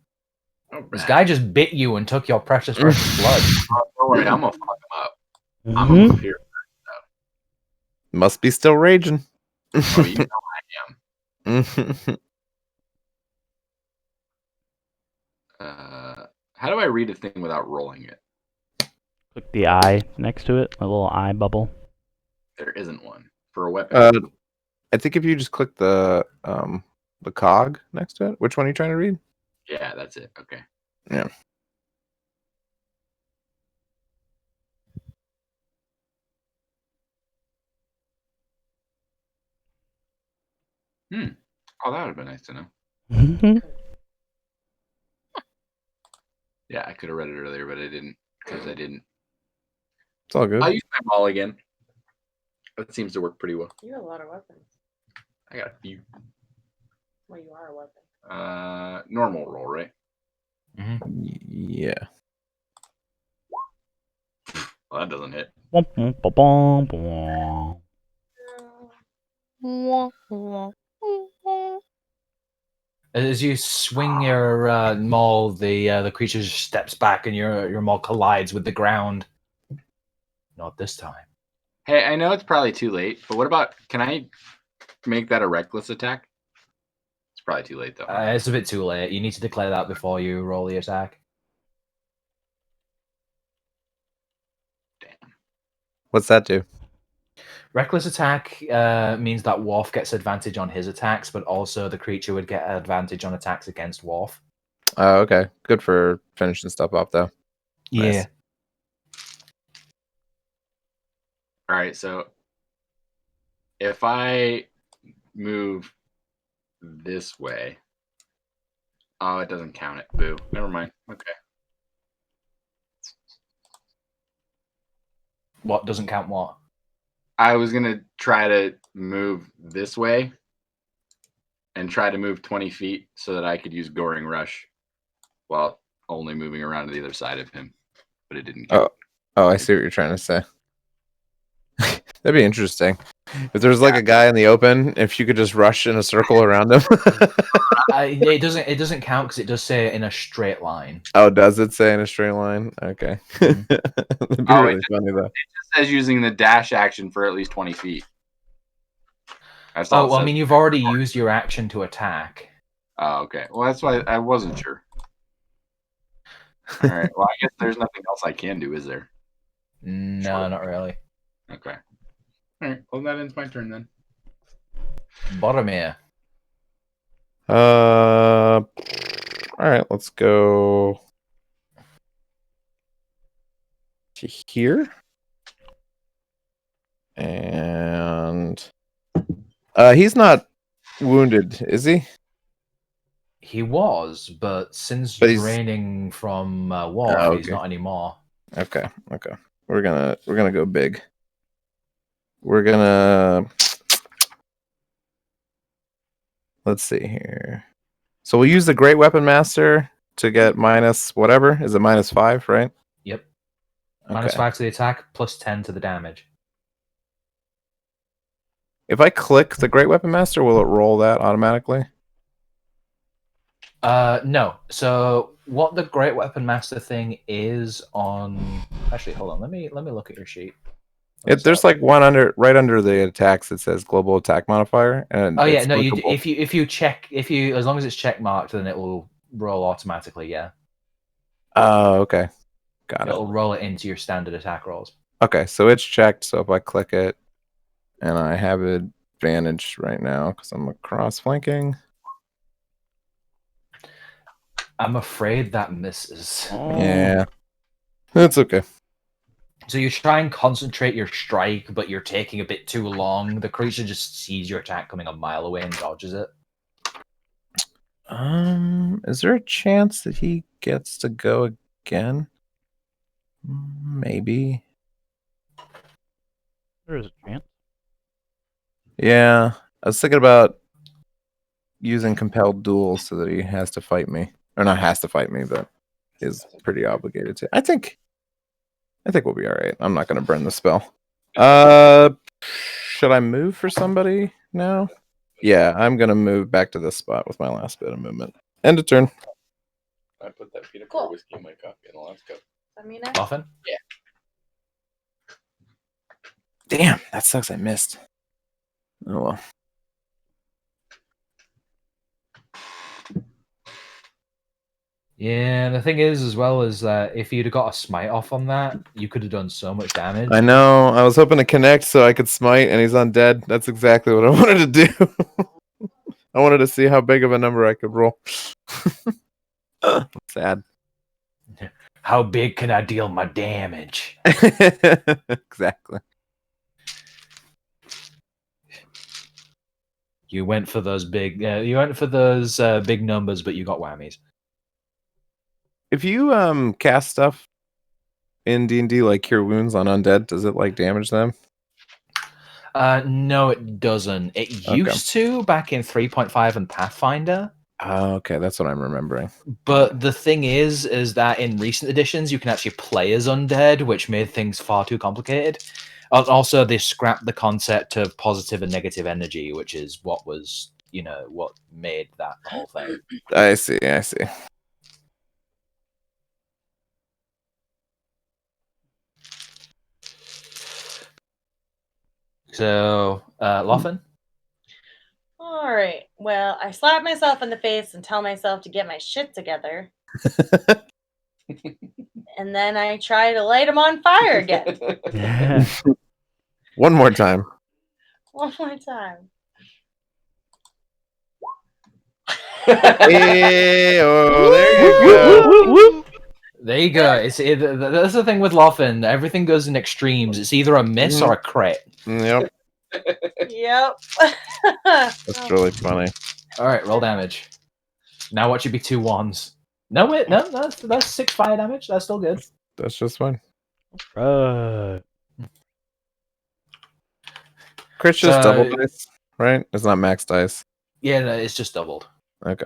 Oh, This guy just bit you and took your precious blood. Don't worry, I'm gonna fuck him up. I'm Mhm. gonna move here. Must be still raging. Oh, you know I am. How do I read a thing without rolling it? Click the eye next to it, a little eye bubble. There isn't one for a weapon. I think if you just click the cog next to it. Which one are you trying to read? Yeah, that's it. Okay. Yeah. Oh, that would have been nice to know. Mhm. Yeah, I could have read it earlier, but I didn't because I didn't. It's all good. I'll use my ball again. That seems to work pretty well. You have a lot of weapons. I got a few. Well, you are a weapon. Normal roll, right? Yeah. Well, that doesn't hit. Bum, bum, bum, bum, bum. As you swing your maul, the creature just steps back and your maul collides with the ground. Not this time. Hey, I know it's probably too late, but what about? Can I make that a reckless attack? It's probably too late though. It's a bit too late. You need to declare that before you roll the attack. Damn. What's that do? Reckless attack means that Worf gets advantage on his attacks, but also the creature would get advantage on attacks against Worf. Oh, okay. Good for finishing stuff off, though. Nice. All right, so if I move this way, Oh, it doesn't count it. Boo. Never mind. Okay. What doesn't count? What? I was gonna try to move this way and try to move 20 feet so that I could use Goring Rush while only moving around to the other side of him. But it didn't count. Oh, I see what you're trying to say. That'd be interesting. If there's like a guy in the open, if you could just rush in a circle around him. It doesn't count because it does say in a straight line. Oh, does it say in a straight line? Okay. That'd be really funny though. It just says using the dash action for at least 20 feet. That's Oh all it well, I says. mean, you've already used your action to attack. Oh, okay. Well, that's why I wasn't sure. All right. Well, I guess there's nothing else I can do, is there? No, Sure. not really. Okay. All right. Well, that ends my turn then. Boromir. All right, let's go to here. And he's not wounded, is he? He was, but since But he's- draining from Wolf, Oh, he's okay. not anymore. Okay. We're gonna go big. We're gonna let's see here. So we'll use the Great Weapon Master to get minus whatever. Is it -5, right? Yep. Okay. -5 to the attack, +10 to the damage. If I click the Great Weapon Master, will it roll that automatically? No. So what the Great Weapon Master thing is on? Actually, hold on. Let me look at your sheet. There's like one right under the attacks that says global attack modifier, and Oh yeah, it's no. clickable. If you check as long as it's check marked, then it will roll automatically. Yeah, Oh, okay, got it. it'll roll it into your standard attack rolls. Okay, so it's checked. So if I click it, and I have advantage right now because I'm cross flanking. I'm afraid that misses. Oh. Yeah, that's okay. So you try and concentrate your strike, but you're taking a bit too long. The creature just sees your attack coming a mile away and dodges it. Is there a chance that he gets to go again? Maybe. There is a chance. Yeah, I was thinking about using compelled duel so that he has to fight me, or not has to fight me, but is pretty obligated to. I think we'll be all right. I'm not going to burn the spell. Should I move for somebody now? Yeah, I'm going to move back to this spot with my last bit of movement. End of turn. I put that peanut Cool. butter whiskey in my coffee in the last cup. I mean, Often? Damn, that sucks. I missed. Oh well. Yeah, the thing is, as well, is that if you'd have got a smite off on that, you could have done so much damage. I know. I was hoping to connect so I could smite, and he's undead. That's exactly what I wanted to do. I wanted to see how big of a number I could roll. Sad. How big can I deal my damage? Exactly. You went for those big. You went for those big numbers, but you got whammies. If you cast stuff in D&D like Cure Wounds on undead, does it like damage them? No, it doesn't. It used to back in 3.5 and Pathfinder. Oh, okay, that's what I'm remembering. But the thing is that in recent editions, you can actually play as undead, which made things far too complicated. Also, they scrapped the concept of positive and negative energy, which is what was, what made that whole thing. I see. So, Loffen? all right. Well, I slap myself in the face and tell myself to get my shit together. And then I try to light him on fire again. One more time. One more time. Hey, oh, there you go. There you go. That's the thing with Loffen. Everything goes in extremes. It's either a miss or a crit. Yep, Yep. that's really funny. All right, roll damage. Now what should be 2 wands? No, wait, no, that's 6 fire damage. That's still good. That's just fine. Right. Crit's just So- double dice, right? It's not max dice. Yeah, no, it's just doubled. Okay.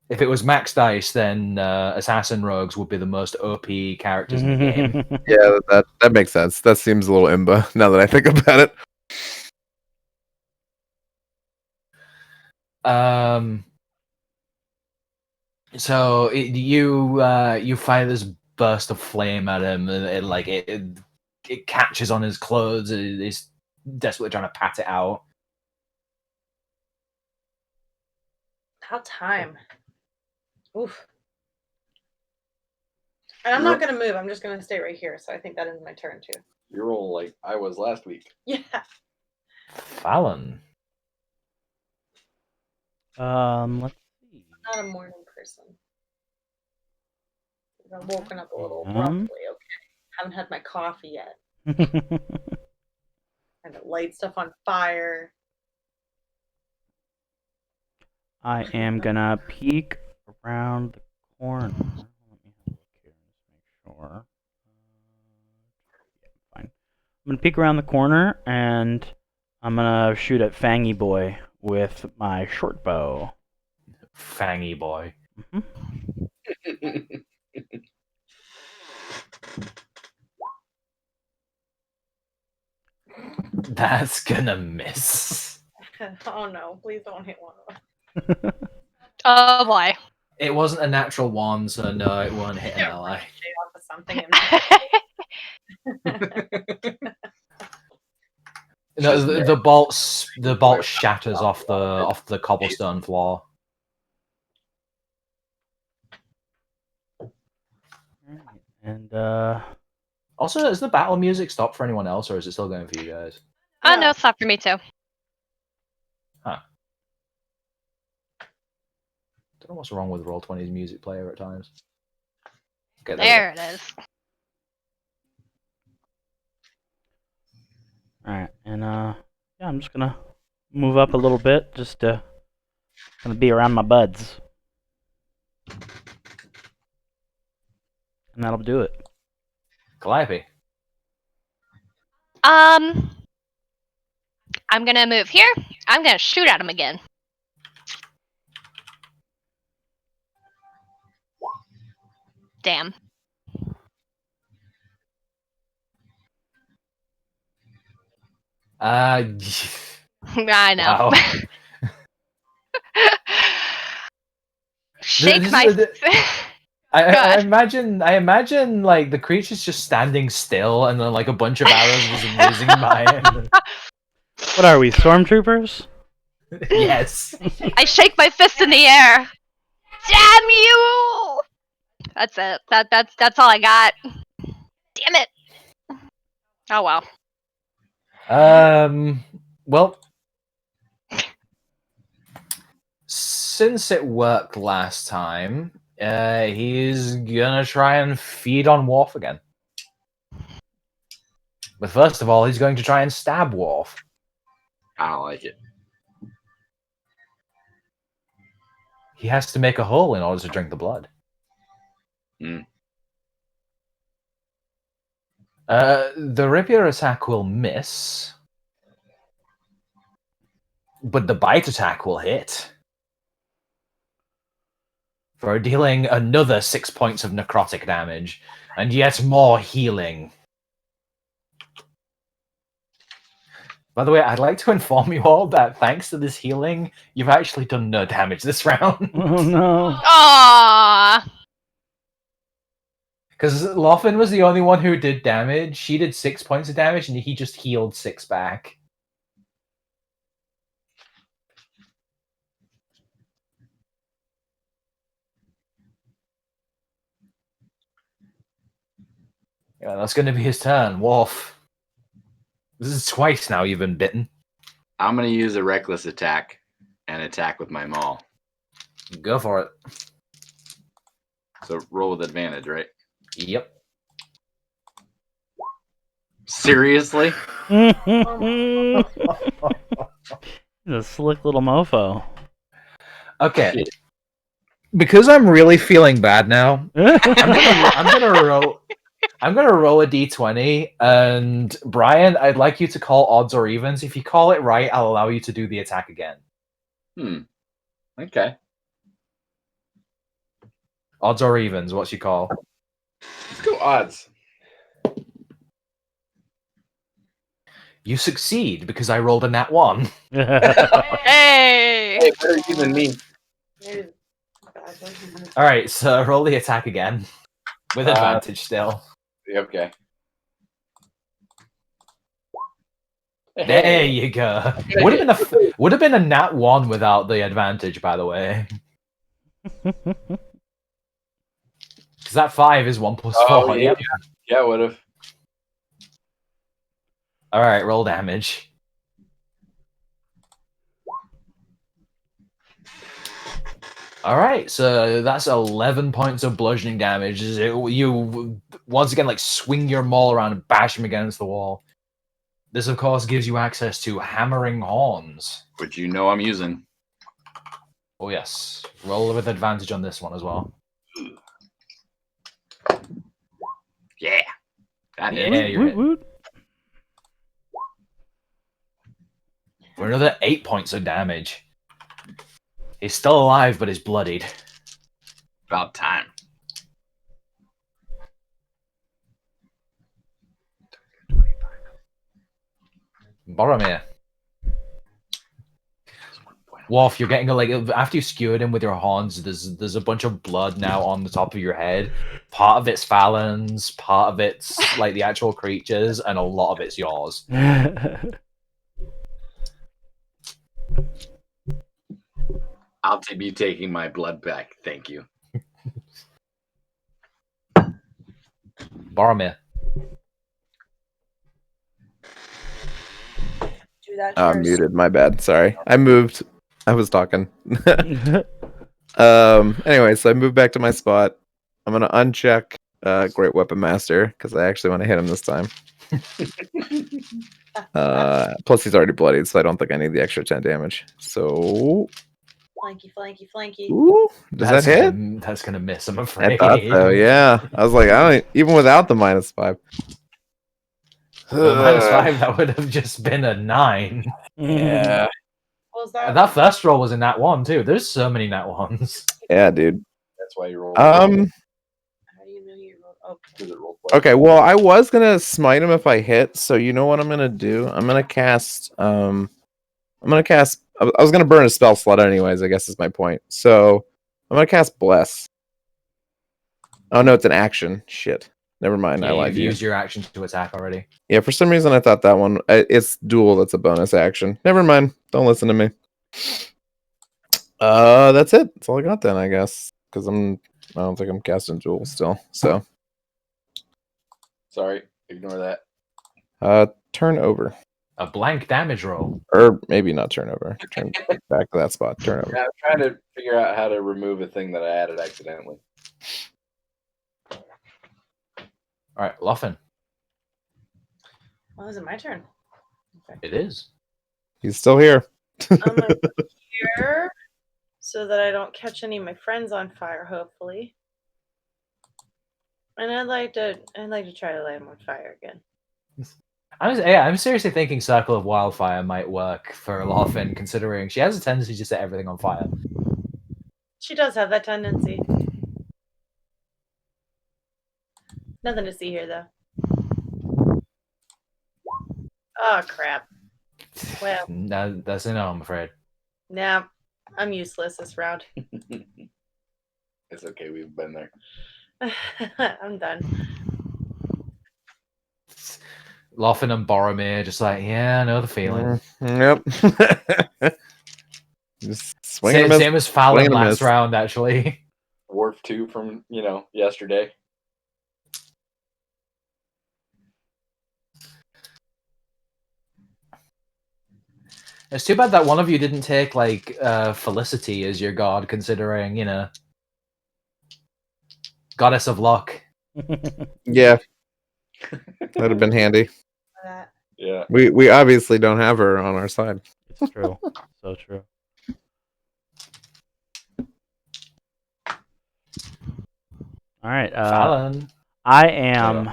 If it was max dice, then assassin rogues would be the most OP characters in the game. Yeah, that makes sense. That seems a little imba now that I think about it. So you fire this burst of flame at him, and it catches on his clothes. And he's desperately trying to pat it out. About time. Oof. And I'm not gonna move. I'm just gonna stay right here. So I think that ends my turn too. You roll like I was last week. Yeah. Fallon. Let's see. Not a morning person. I've woken up a little Um. abruptly. Okay. Haven't had my coffee yet. Had to light stuff on fire. I am gonna peek around the corner. Let me have a look here and just make sure. Yeah, fine. I'm gonna peek around the corner and I'm gonna shoot at Fangy Boy with my short bow. Fangy boy. That's gonna miss. Oh no! Please don't hit one of them. Oh boy. It wasn't a natural 1, so no, it won't hit an ally. Shade off of something. No, Just the bolt shatters off the cobblestone floor. And Also, has the battle music stopped for anyone else, or is it still going for you guys? Oh no, it's not for me too. Don't know what's wrong with Roll20's music player at times. Okay, There it is. alright, and yeah, I'm just gonna move up a little bit just to kind of be around my buds. And that'll do it. Calliope. I'm gonna move here. I'm gonna shoot at him again. Damn. I know. Wow. Shake This my. is I God. imagine like the creature's just standing still, and then like a bunch of arrows just whizzing by him. What are we, stormtroopers? Yes. I shake my fist in the air. Damn you! That's it. That's all I got. Damn it. Oh well. Well, since it worked last time, he's gonna try and feed on Worf again. But first of all, he's going to try and stab Worf. I don't like it. He has to make a hole in order to drink the blood. Mm. The rapier attack will miss, but the bite attack will hit. For dealing another 6 points of necrotic damage, and yet more healing. By the way, I'd like to inform you all that thanks to this healing, you've actually done no damage this round. Oh no. Aww. Because Loffin was the only one who did damage. She did 6 points of damage, and he just healed 6 back. Yeah, that's going to be his turn. Worf. This is twice now you've been bitten. I'm gonna use a reckless attack and attack with my maul. Go for it. So roll with advantage, right? Yep. Seriously? He's a slick little mofo. Okay. Shit. because I'm really feeling bad now. I'm gonna roll a d20, and Brian, I'd like you to call odds or evens. If you call it right, I'll allow you to do the attack again. Okay. Odds or evens, what's your call? Let's go odds. You succeed because I rolled a nat 1. Hey! Hey, better you than me. There's bad one. All right, so roll the attack again with advantage still. Okay. There you go. Would have been a nat 1 without the advantage, by the way. Because that 5 is 1 plus 4. Oh, yeah. Yep. Yeah, would have. All right, roll damage. All right, so that's 11 points of bludgeoning damage. You once again like swing your maul around and bash him against the wall. This, of course, gives you access to hammering horns. Which you know I'm using. Oh yes, roll with advantage on this one as well. Yeah. That Yeah, hit. you're Woot, in. woot. For another 8 points of damage. He's still alive, but he's bloodied. About time. Boromir. Wolf, you're getting like after you skewered him with your horns, there's a bunch of blood now on the top of your head. Part of it's Fallon's, part of it's like the actual creatures, and a lot of it's yours. I'll be taking my blood back. Thank you. Boromir. Do that I'm first. muted. My bad. Sorry. I moved. I was talking. Anyway, so I moved back to my spot. I'm gonna uncheck Great Weapon Master because I actually want to hit him this time. Plus he's already bloodied, so I don't think I need the extra 10 damage. So, Flanky, flanky, flanky. ooh, does that hit? That's gonna miss, I'm I afraid. thought so. Yeah, I was like, I don't even without the -5. Well, -5, that would have just been a 9. Yeah, What was And that? that first roll was a nat 1 too. There's so many nat 1s. yeah, dude. That's why you roll. How do you know you rolled? Oh, Does it roll Okay, well, I was gonna smite him if I hit, so you know what I'm gonna do? I'm gonna cast. I was gonna burn a spell slot anyways. I guess is my point. So I'm gonna cast Bless. Oh no, it's an action. Shit. Never mind. I Yeah, lied you've to you. used your action to attack already. Yeah, for some reason I thought that one. It's duel. That's a bonus action. Never mind. Don't listen to me. That's it. That's all I got then, I guess. Because I don't think I'm casting duel still. So, Sorry, ignore that. turn over, A blank damage roll. or maybe not turn over. Turn back to that spot. Turn over. Yeah, I'm trying to figure out how to remove a thing that I added accidentally. All right, Loffen. oh, is it my turn? It is. He's still here. I'm gonna put here so that I don't catch any of my friends on fire. Hopefully, and I'd like to try to light them on fire again. I'm seriously thinking Circle of Wildfire might work for Loffen, considering she has a tendency to set everything on fire. She does have that tendency. Nothing to see here though. Oh crap. Well, No, that's a no, I'm afraid. nah, I'm useless this round. It's okay, we've been there. I'm done. Loffen and Boromir just like, yeah, I know the feeling. Yep. Just swinging Same, him. same as Fallon swing and a last miss. round, actually. Wharf 2 from, yesterday. It's too bad that one of you didn't take like Felicity as your god, considering goddess of luck. Yeah, that'd have been handy. That. Yeah. We obviously don't have her on our side. It's true. So true. All right. Fallon. I am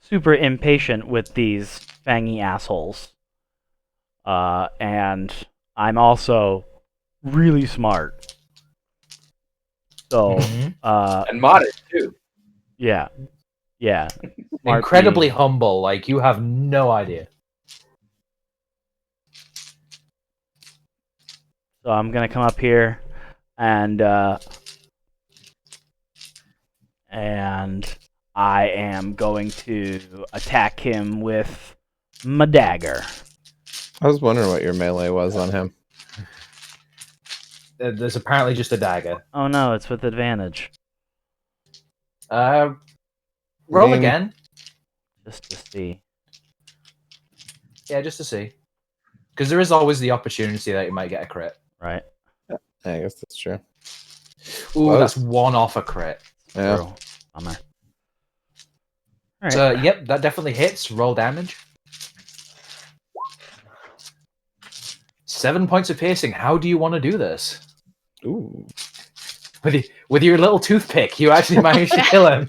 super impatient with these fangy assholes. And I'm also really smart. So, Mhm. And modest too. yeah. Yeah. Smart Incredibly being- humble, like you have no idea. So I'm gonna come up here and I am going to attack him with my dagger. I was wondering what your melee was on him. There's apparently just a dagger. Oh no, it's with advantage. Roll mean- again. Just to see. Yeah, just to see. Because there is always the opportunity that you might get a crit. Right. I guess that's true. Ooh, Close. that's one off a crit. Yeah. True. Bummer. Alright. So, yep, that definitely hits. Roll damage. 7 points of piercing. How do you want to do this? Ooh. With your little toothpick, you actually managed to kill him.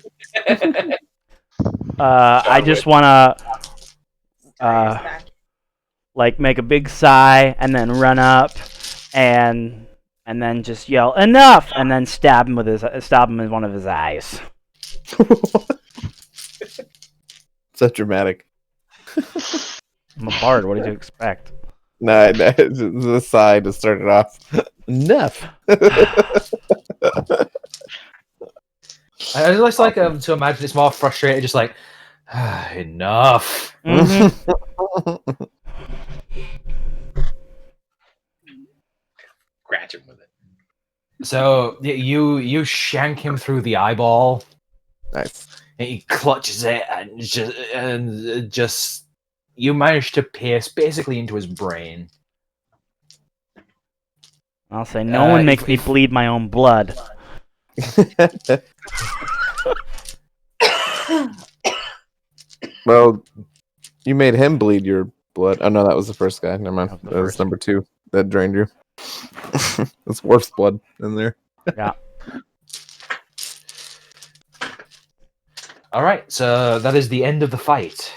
I just wanna like make a big sigh and then run up and then just yell enough and then stab him in one of his eyes. So dramatic. I'm a bard. What did you expect? No, the side to start it off. Enough. I just like to imagine it's more frustrated, just like, enough. Mhm. Scratch him with it. So you shank him through the eyeball, Nice. and he clutches it, and just you manage to pierce basically into his brain. I'll say no one makes if- me bleed my own blood. Well, you made him bleed your blood. Oh no, that was the first guy. Never mind. That was the That was first. number 2 that drained you. That's Worf's blood in there. Yeah. All right, so that is the end of the fight.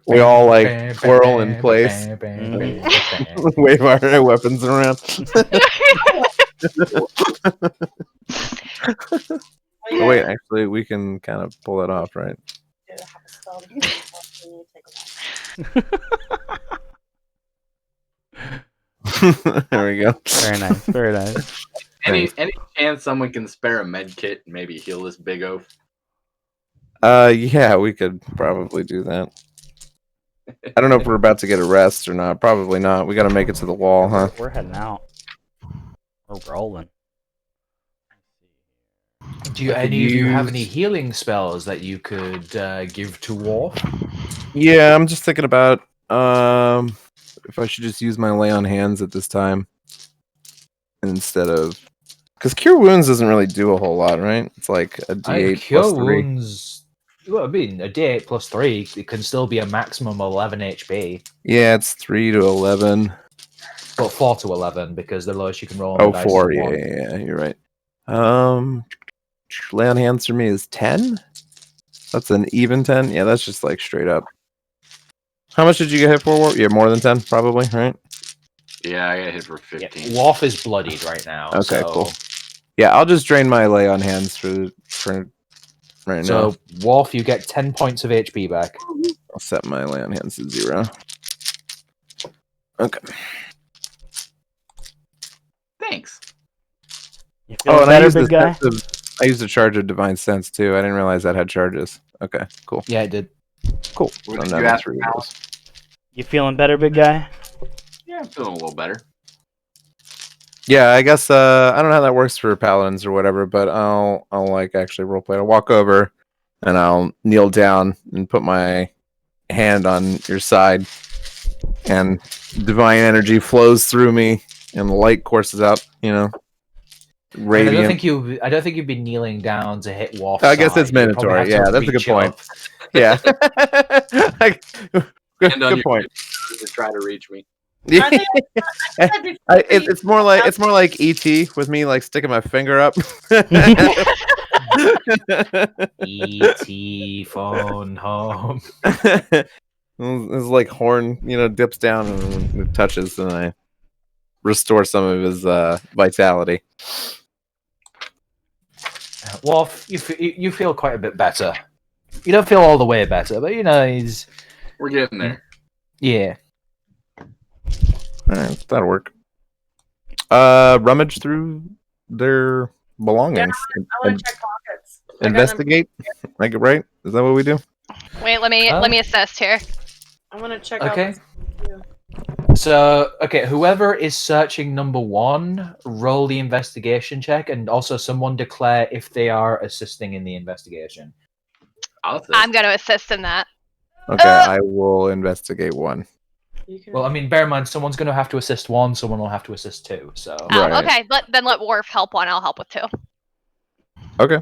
We all, like, twirl in place. Wave our weapons around. Oh wait, actually, we can kind of pull that off, right? There we go. Very nice. Very nice. Any chance someone can spare a med kit and maybe heal this big oaf? Yeah, we could probably do that. I don't know if we're about to get a rest or not. Probably not. We got to make it to the wall, huh? We're heading out. We're rolling. Do you, I could any of you have use- any healing spells that you could give to Worf? Yeah, I'm just thinking about if I should just use my lay on hands at this time instead of because cure wounds doesn't really do a whole lot, right? It's like a D8 Cure plus 3. wounds. Well, I mean, a D8 plus 3, it can still be a maximum of 11 HP, Yeah, it's 3 to 11. but 4 to 11 because the lowest you can roll on Oh, the dice is 4. Yeah, 1. yeah, you're right. Lay on hands for me is 10. That's an even 10. Yeah, that's just like straight up. How much did you get hit for? Warp? Yeah, more than 10, probably, right? Yeah, I got hit for Yeah, 15. Worf is bloodied right now. Okay, so, cool. Yeah, I'll just drain my lay on hands for right now. So, Worf, you get 10 points of HP back. I'll set my lay on hands to 0. Okay. Thanks. You feeling Oh, and better, big guy? I used a charge of divine sense too. I didn't realize that had charges. Okay, cool. Yeah, it did. Cool. What So did now you that's ask really for, nice. You feeling better, big guy? Yeah, I'm feeling a little better. Yeah, I guess I don't know how that works for paladins or whatever, but I'll like actually roleplay. I'll walk over and I'll kneel down and put my hand on your side, and divine energy flows through me, and the light courses out. You know, And radiant. I don't think you'd be kneeling down to hit Worf. I guess it's mandatory. Yeah, that's a good point. Yeah. Good And on your point. to try to reach me. I think I'd be It's more like ET with me like sticking my finger up. E.T. phone home. His like horn, dips down and it touches, and I restore some of his vitality. Worf, you feel quite a bit better. You don't feel all the way better, but he's We're getting there. yeah. All right, that'll work. Rummage through their belongings. I want to check pockets. Investigate. Like right? Is that what we do? Wait, let me assist here. I want to check Okay. out. So, whoever is searching number 1, roll the investigation check, and also someone declare if they are assisting in the investigation. I'll assist. I'm going to assist in that. Okay, I will investigate one. You can Well, I mean, bear in mind, someone's going to have to assist 1, someone will have to assist 2. So, Oh, Right. okay. Let Worf help one. I'll help with 2. Okay.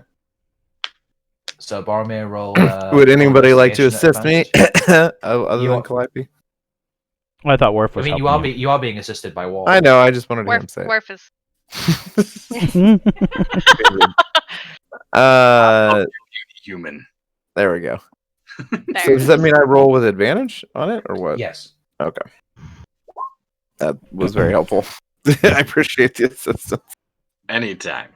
so Boromir roll. Would anybody like to investigation assist at me advantage. other You than are- Calliope? I thought Worf I was mean, helping you are being assisted by Wall. I know. I just wanted to hear him Worf, say Worf is. it. Human. There we go. There. So does that mean I roll with advantage on it, or what? Yes. Okay. That was very helpful. I appreciate the assistance. Anytime.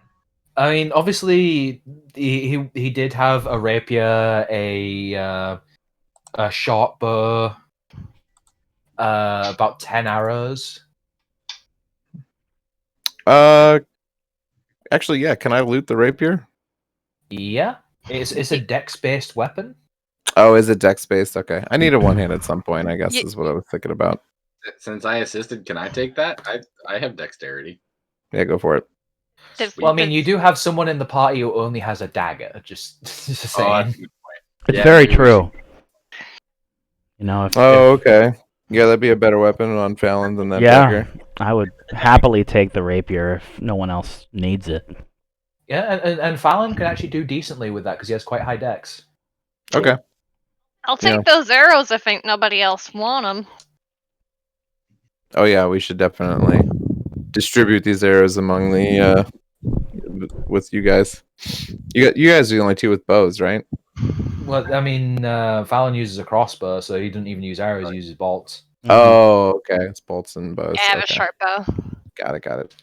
I mean, obviously, he did have a rapier, a short bow, about 10 arrows. Actually, yeah. Can I loot the rapier? Yeah, it's a dex-based weapon. Oh, is it dex based? Okay. I need a one hand at some point, I guess, Ye- is what I was thinking about. Since I assisted, can I take that? I have dexterity. Yeah, go for it. Does- Well, I mean, does- you do have someone in the party who only has a dagger. Just Oh, saying. that's a good point. It's Yeah, very maybe we true. If Oh, okay. Yeah, that'd be a better weapon on Fallon than that Yeah. dagger. I would happily take the rapier if no one else needs it. Yeah, and Fallon can actually do decently with that because he has quite high dex. Okay. I'll take Yeah. those arrows if ain't nobody else want them. Oh yeah, we should definitely distribute these arrows among the with you guys. You guys are the only two with bows, right? Well, I mean, Fallon uses a crossbow, so he doesn't even use arrows; he uses bolts. Oh, okay. It's bolts and bows. Yeah, I have a Okay. sharp bow. Got it.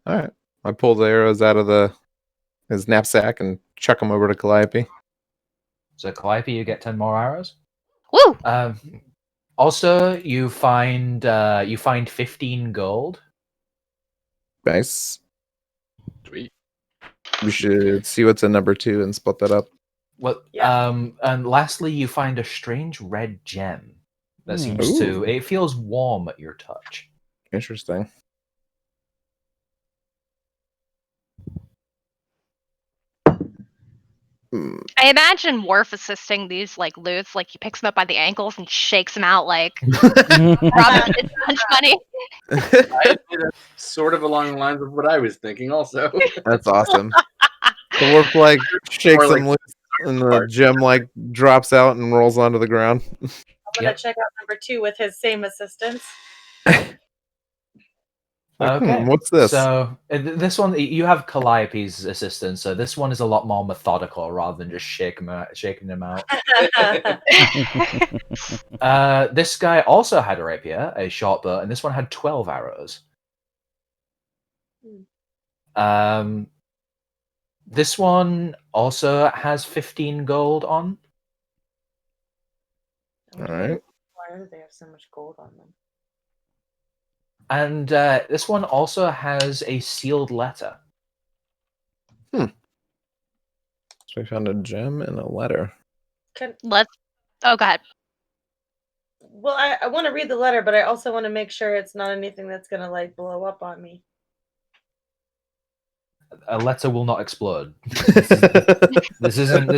All right. I pull the arrows out of his knapsack and chuck them over to Calliope. So, Calliope, you get 10 more arrows. Woo! Also, you find 15 gold. Nice. Sweet. We should see what's in number 2 and split that up. Well, Yeah. and lastly, you find a strange red gem that seems Ooh. it feels warm at your touch. Interesting. Hmm. I imagine Worf assisting these like loots, like he picks them up by the ankles and shakes them out like Robin Hood's lunch money. That's sort of along the lines of what I was thinking, also. That's awesome. The wolf like shakes More like him loose, and the gem like drops out and rolls onto the ground. I'm gonna Yep. check out number 2 with his same assistance. Like, Okay. what's this? So this one, you have Calliope's assistance. So this one is a lot more methodical rather than just shaking them out. This guy also had a rapier, a short bow, and this one had 12 arrows. This one also has 15 gold on. All right. Why do they have so much gold on them? And this one also has a sealed letter. So we found a gem and a letter. Let's. Oh, go ahead. Well, I want to read the letter, but I also want to make sure it's not anything that's gonna like blow up on me. A letter will not explode. This isn't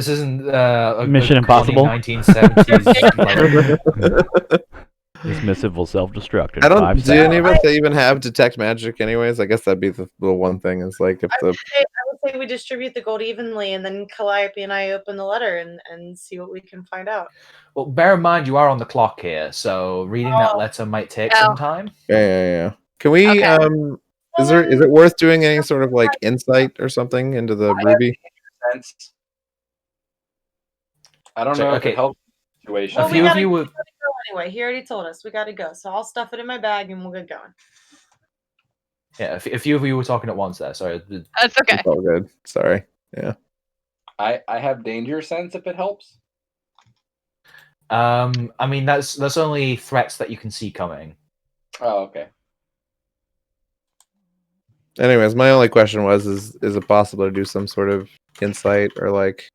a Mission corny Impossible? 1970s. This missive will self-destruct in I don't. 5 Do seconds. any of us even have detect magic? Anyways, I guess that'd be the one thing. Is like if the I would say we distribute the gold evenly, and then Calliope and I open the letter and see what we can find out. Well, bear in mind you are on the clock here, so reading that Oh. letter might take Oh. some time. yeah. Can we? Okay. Is it worth doing any sort of like insight or something into the ruby? Sense. I don't So, know if okay. it helps the situation. Well, A we few of gotta you would. go anyway. He already told us we got to go, so I'll stuff it in my bag and we'll get going. Yeah, a few of you were talking at once there. Sorry. That's okay. It's all good. Sorry. I have danger sense if it helps. I mean that's only threats that you can see coming. Oh, okay. Anyways, my only question is it possible to do some sort of insight or like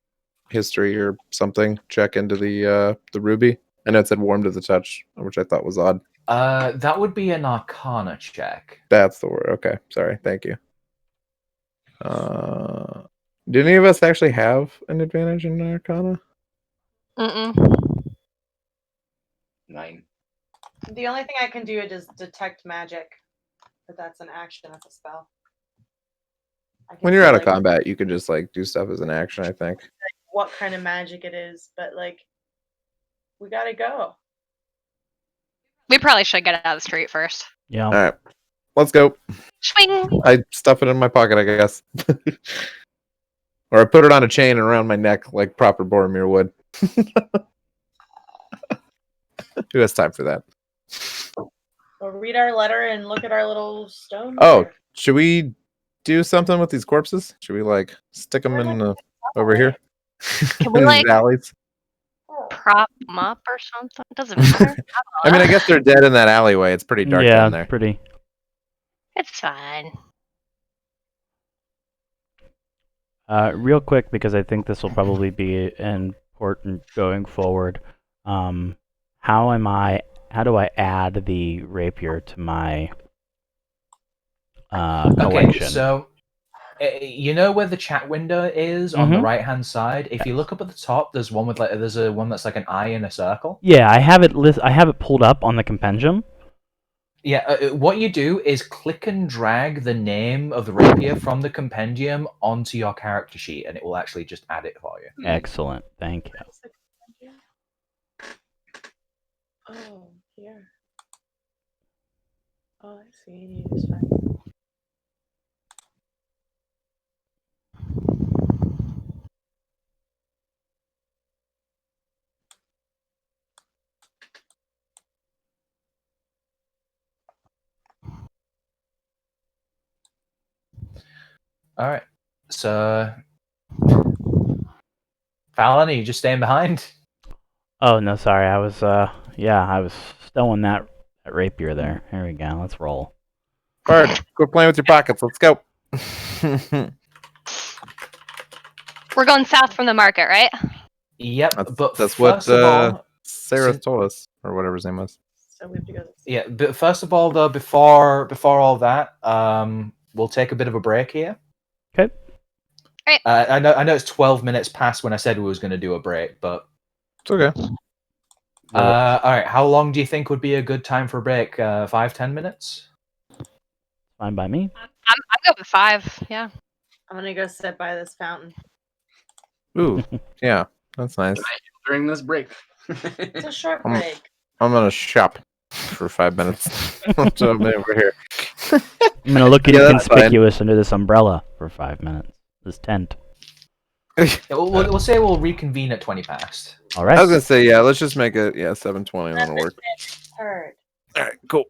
history or something check into the ruby? I know it said warm to the touch, which I thought was odd. That would be an Arcana check. That's the word. Okay, sorry. Thank you. Do any of us actually have an advantage in Arcana? Mm-mm. 9. The only thing I can do is detect magic, but that's an action. That's a spell. I can When you're see, out of like, combat, you can just like do stuff as an action, I think. what kind of magic it is, but like, we gotta go. We probably should get out of the street first. Yeah. All right, let's go. Swing. I stuff it in my pocket, I guess. Or I put it on a chain around my neck like proper Boromir would. Who has time for that? We'll read our letter and look at our little stone. Oh, there. should we do something with these corpses? Should we like stick them in over here? Can we, In these like- alleys? Prop them up or something. Doesn't matter. I mean, I guess they're dead in that alleyway. It's pretty dark yeah, down there. pretty. It's fine. Real quick, because I think this will probably be important going forward. How do I add the rapier to my collection? Okay, so you know where the chat window is on the Mhm. right hand side. If you look up at the top, there's one with like there's a one that's like an eye in a circle. Yeah, I have it I have it pulled up on the compendium. Yeah, what you do is click and drag the name of the rapier from the compendium onto your character sheet, and it will actually just add it for you. Excellent, thank you. Oh, here. Oh, I see. You just find. All right, so Fallon, are you just staying behind? Oh no, sorry, I was I was stowing that rapier there. Here we go. Let's roll. Bard, quit playing with your pockets. Let's go. We're going south from the market, right? Yep, but That's what first of all, Sarah sin- told us, or whatever his name was. So we have to go. yeah, but first of all, though, before all that, we'll take a bit of a break here. Okay. Right. I know it's 12 minutes past when I said we was going to do a break, but It's okay. all right. How long do you think would be a good time for a break? 5-10 minutes? Fine by me. I'm good with 5. Yeah. I'm gonna go sit by this fountain. Ooh, yeah, that's nice. During this break. It's a short Um, break. I'm gonna shop for 5 minutes. So I'm over here. I'm gonna look Yeah, that's fine. inconspicuous under this umbrella for 5 minutes. This tent. Yeah, we'll say we'll reconvene at 20 past. All right. I was gonna say, yeah, let's just make it 7:20 that'll work. Heard. All right, cool.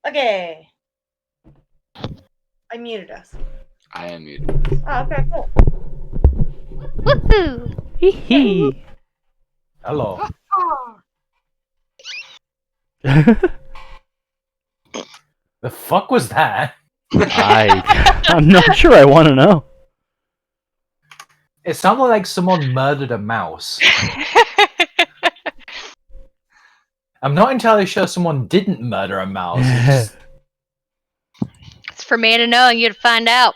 Okay. I muted us. I am muted. Oh, okay, cool. Woohoo! Hee hee. Hello. The fuck was that? I'm not sure I want to know. It sounded like someone murdered a mouse. I'm not entirely sure someone didn't murder a mouse. It's just- It's for me to know and you to find out.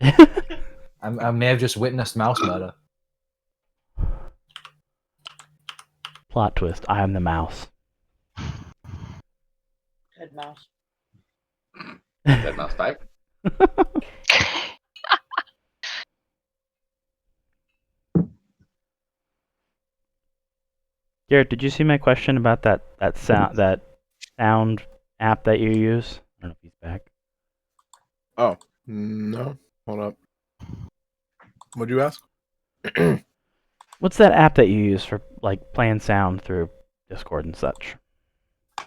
I may have just witnessed mouse murder. Plot twist, I am the mouse. Good mouse. Dead mouse 5. Garrett, did you see my question about that sound app that you use? I don't know if he's back. Oh, no. Hold up. What'd you ask? What's that app that you use for like playing sound through Discord and such?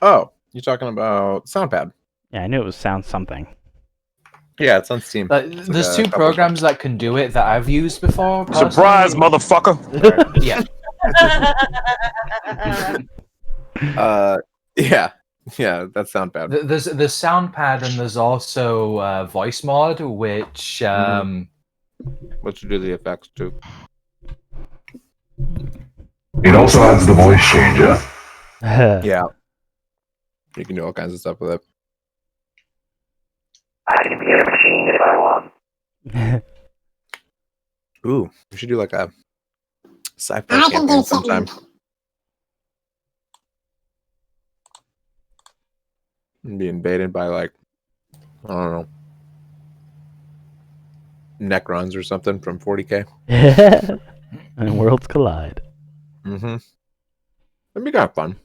Oh, you're talking about SoundPad. Yeah, I knew it was sound something. Yeah, it's on Steam. There's a two couple programs that can do it that I've used before. Surprise, personally. motherfucker! Yeah. Yeah. Yeah, that sound bad. There's SoundPad and there's also VoiceMod, which What you do the effects too. It also has the voice changer. Yeah. You can do all kinds of stuff with it. I can be a machine if I want. Ooh, we should do like a sci-fi campaign sometime. And be invaded by like, I don't know, Necrons or something from 40k. And worlds collide. Mm-hmm. That'd be kind of fun.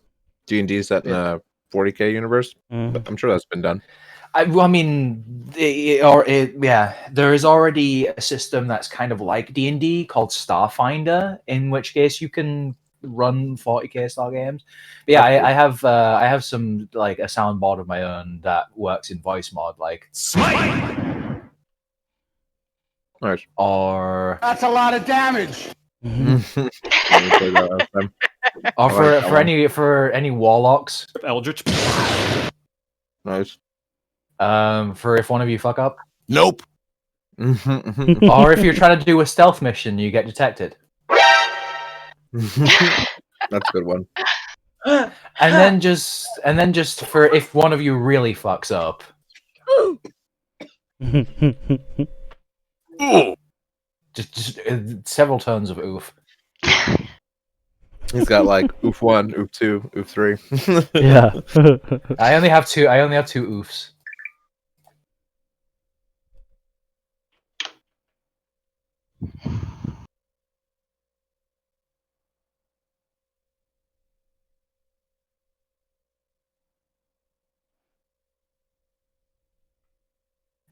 D&D set in a 40k universe. Mhm. I'm sure that's been done. I mean, yeah, there is already a system that's kind of like D&D called Starfinder, in which case you can run 40k style games. But yeah, I have some like a soundboard of my own that works in voice mod, like Nice. or That's a lot of damage. Mhm. Let me play that last time. or I like that for any warlocks, Eldritch. Nice. for if one of you fuck up, Nope. or if you're trying to do a stealth mission, you get detected. That's a good one. And then just for if one of you really fucks up, just several tones of oof. He's got like oof 1, oof 2, oof 3. Yeah. I only have two oofs.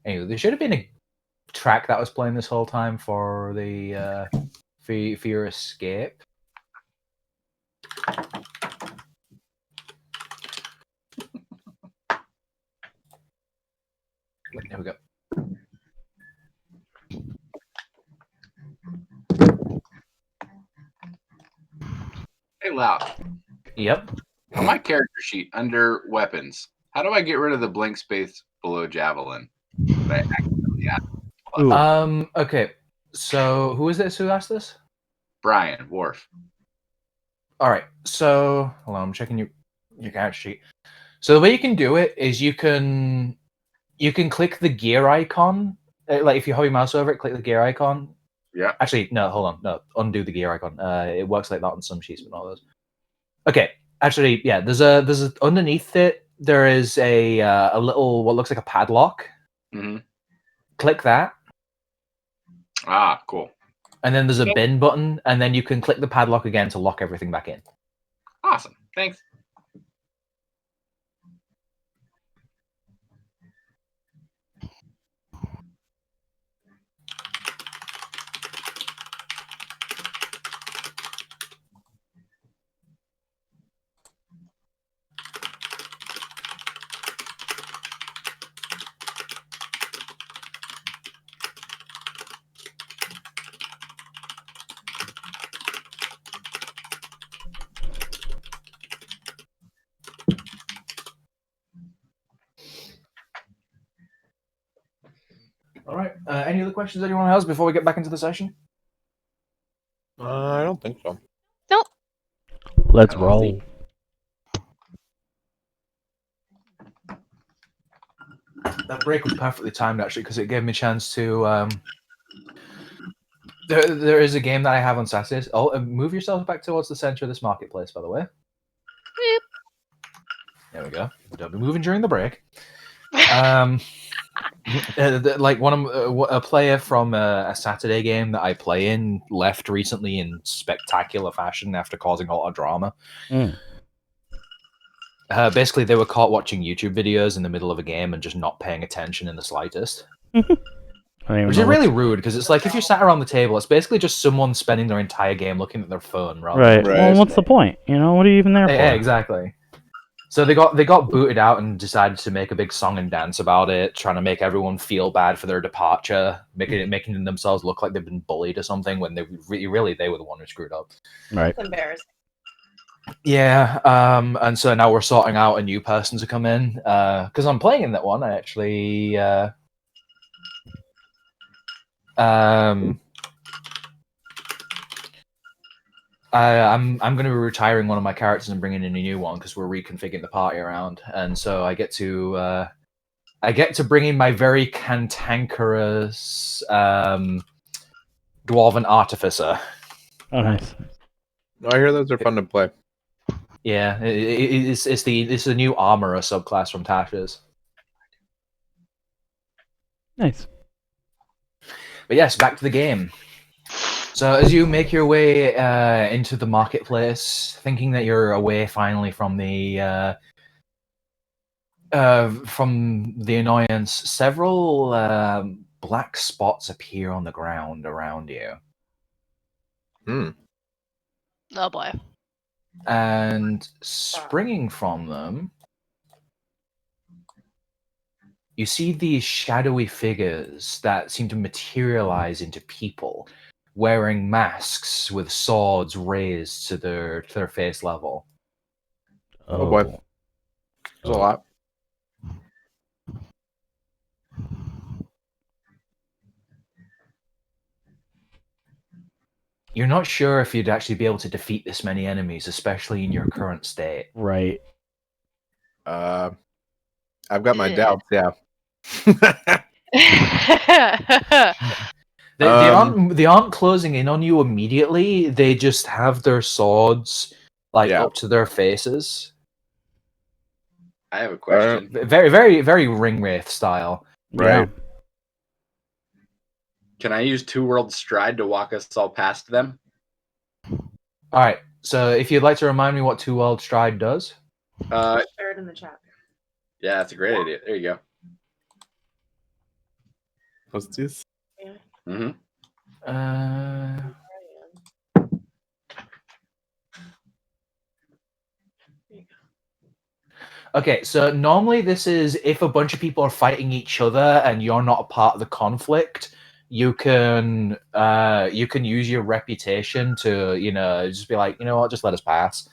Anyway, there should have been a track that was playing this whole time for the for your escape. There we go. Hey, Loud. Yep. On my character sheet under weapons, how do I get rid of the blank space below javelin? That I accidentally added? Ooh. Okay. So who is this? Who asked this? Brian Worf. All right. So hold on. I'm checking your character sheet. So the way you can do it is you can click the gear icon. Like if you hover your mouse over it, click the gear icon. Yeah. Actually, no. Hold on. No, undo the gear icon. It works like that on some sheets, but not others. Okay, actually, yeah. There's a underneath it. There is a little what looks like a padlock. Hmm. Click that, Ah, cool. and then there's a bin button, and then you can click the padlock again to lock everything back in. Awesome. Thanks. All right. Any other questions anyone has before we get back into the session? I don't think so. Let's I don't roll. think- That break was perfectly timed actually because it gave me a chance to. There is a game that I have on Saturdays. Oh, move yourself back towards the center of this marketplace, by the way. Beep. There we go. Don't be moving during the break. Like a player from a Saturday game that I play in left recently in spectacular fashion after causing a lot of drama. Mm. Basically, they were caught watching YouTube videos in the middle of a game and just not paying attention in the slightest. I don't even Which know is really rude because it's like if you're sat around the table, it's basically just someone spending their entire game looking at their phone. Rather right. than Well, what's the point? You know, what are you even there for? Yeah, exactly. So they got booted out and decided to make a big song and dance about it, trying to make everyone feel bad for their departure, making themselves look like they've been bullied or something when they really they were the one who screwed up. Right. It's embarrassing. Yeah, and so now we're sorting out a new person to come in because I'm playing in that one. I actually I'm going to be retiring one of my characters and bringing in a new one because we're reconfiguring the party around, and so I get to bring in my very cantankerous dwarven artificer. Oh, nice. No, I hear those are fun to play. Yeah, it's the new armorer subclass from Tasha's. Nice. But yes, back to the game. So as you make your way into the marketplace, thinking that you're away finally from the annoyance, several black spots appear on the ground around you. Oh boy. And springing from them, you see these shadowy figures that seem to materialize into people, wearing masks with swords raised to their face level. Oh, boy. There's a lot. You're not sure if you'd actually be able to defeat this many enemies, especially in your current state. Right. I've got my Yeah. doubts. Yeah. They aren't closing in on you immediately. They just have their swords up to their faces. I have a question. Very, very, very Ring Wraith style. Right. Can I use Two World Stride to walk us all past them? All right. So if you'd like to remind me what Two World Stride does. Share it in the chat. Yeah, that's a great idea. There you go. What's this? Yeah. Mm-hmm. Okay, so normally this is if a bunch of people are fighting each other and you're not a part of the conflict, you can use your reputation to, just be like, you know what, just let us pass.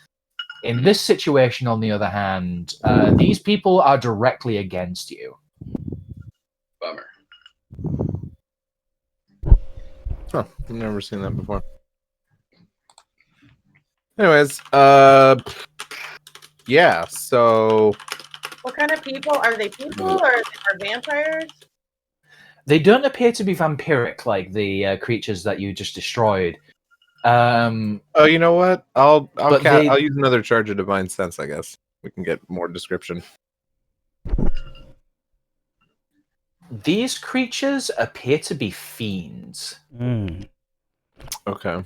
In this situation, on the other hand, these people are directly against you. Bummer. Huh. I've never seen that before. Anyways, yeah, so What kind of people are they? People or are they vampires? They don't appear to be vampiric like the creatures that you just destroyed. Oh, you know what? But they- I'll use another charge of divine sense. I guess we can get more description. These creatures appear to be fiends. Mm. Okay.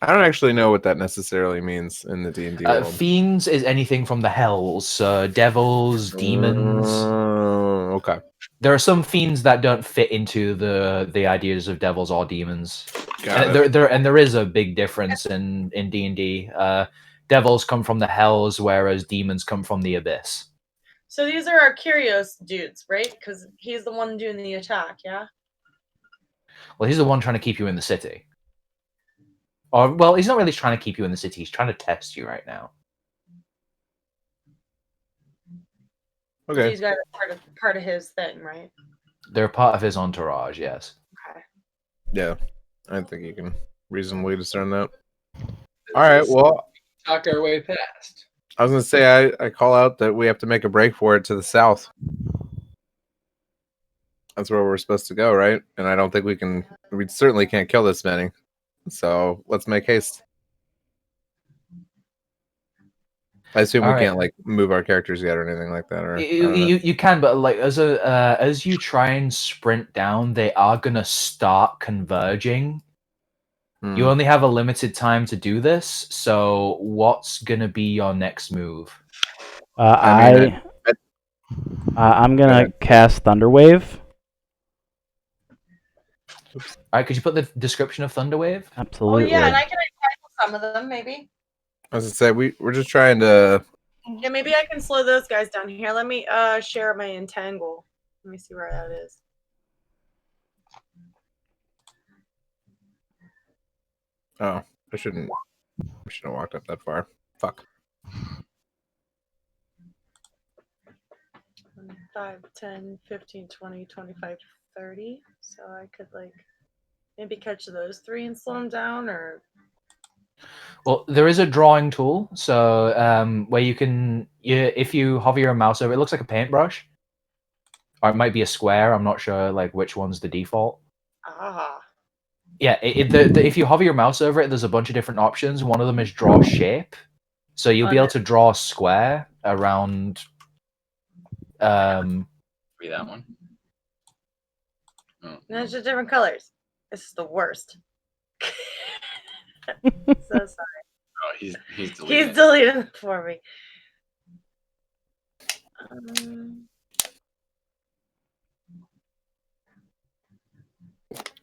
I don't actually know what that necessarily means in the D&D world. Fiends is anything from the hells, devils, demons. Okay. There are some fiends that don't fit into the ideas of devils or demons. Got And it. there is a big difference in D&D. Devils come from the hells, whereas demons come from the abyss. So these are our Curios dudes, right? Because he's the one doing the attack, yeah? Well, he's the one trying to keep you in the city. Or, well, he's not really trying to keep you in the city. He's trying to test you right now. So Okay. these guys are part of his thing, right? They're part of his entourage, yes. Okay. Yeah. I think you can reasonably discern that. All right. Well, Talk our way past. I was gonna say I call out that we have to make a break for it to the south. That's where we're supposed to go, right? And I don't think we can. We certainly can't kill this many. So let's make haste. I assume All we right. can't like move our characters yet or anything like that. Or I don't know. You can, but like as you try and sprint down, they are gonna start converging. Hmm. You only have a limited time to do this, so what's gonna be your next move? I mean, I'm Go gonna ahead. cast Thunderwave. All right, could you put the description of Thunderwave? Oh Absolutely. yeah, and I can entangle some of them, maybe. I was gonna say we're just trying to. Yeah, maybe I can slow those guys down here. Let me share my entangle. Let me see where that is. Oh, I shouldn't. We shouldn't have walked up that far. Fuck. 5, 10, 15, 20, 25, 30. So I could like maybe catch those 3 and slow them down, or Well, there is a drawing tool, so where you can, if you hover your mouse over, it looks like a paintbrush, or it might be a square. I'm not sure like which one's the default. Yeah, if you hover your mouse over it, there's a bunch of different options. One of them is draw shape, so you'll be able to draw a square around. Be that one. Oh. and there's just different colors. This is the worst. So sorry. Oh, he's deleting He's it. deleting it for me.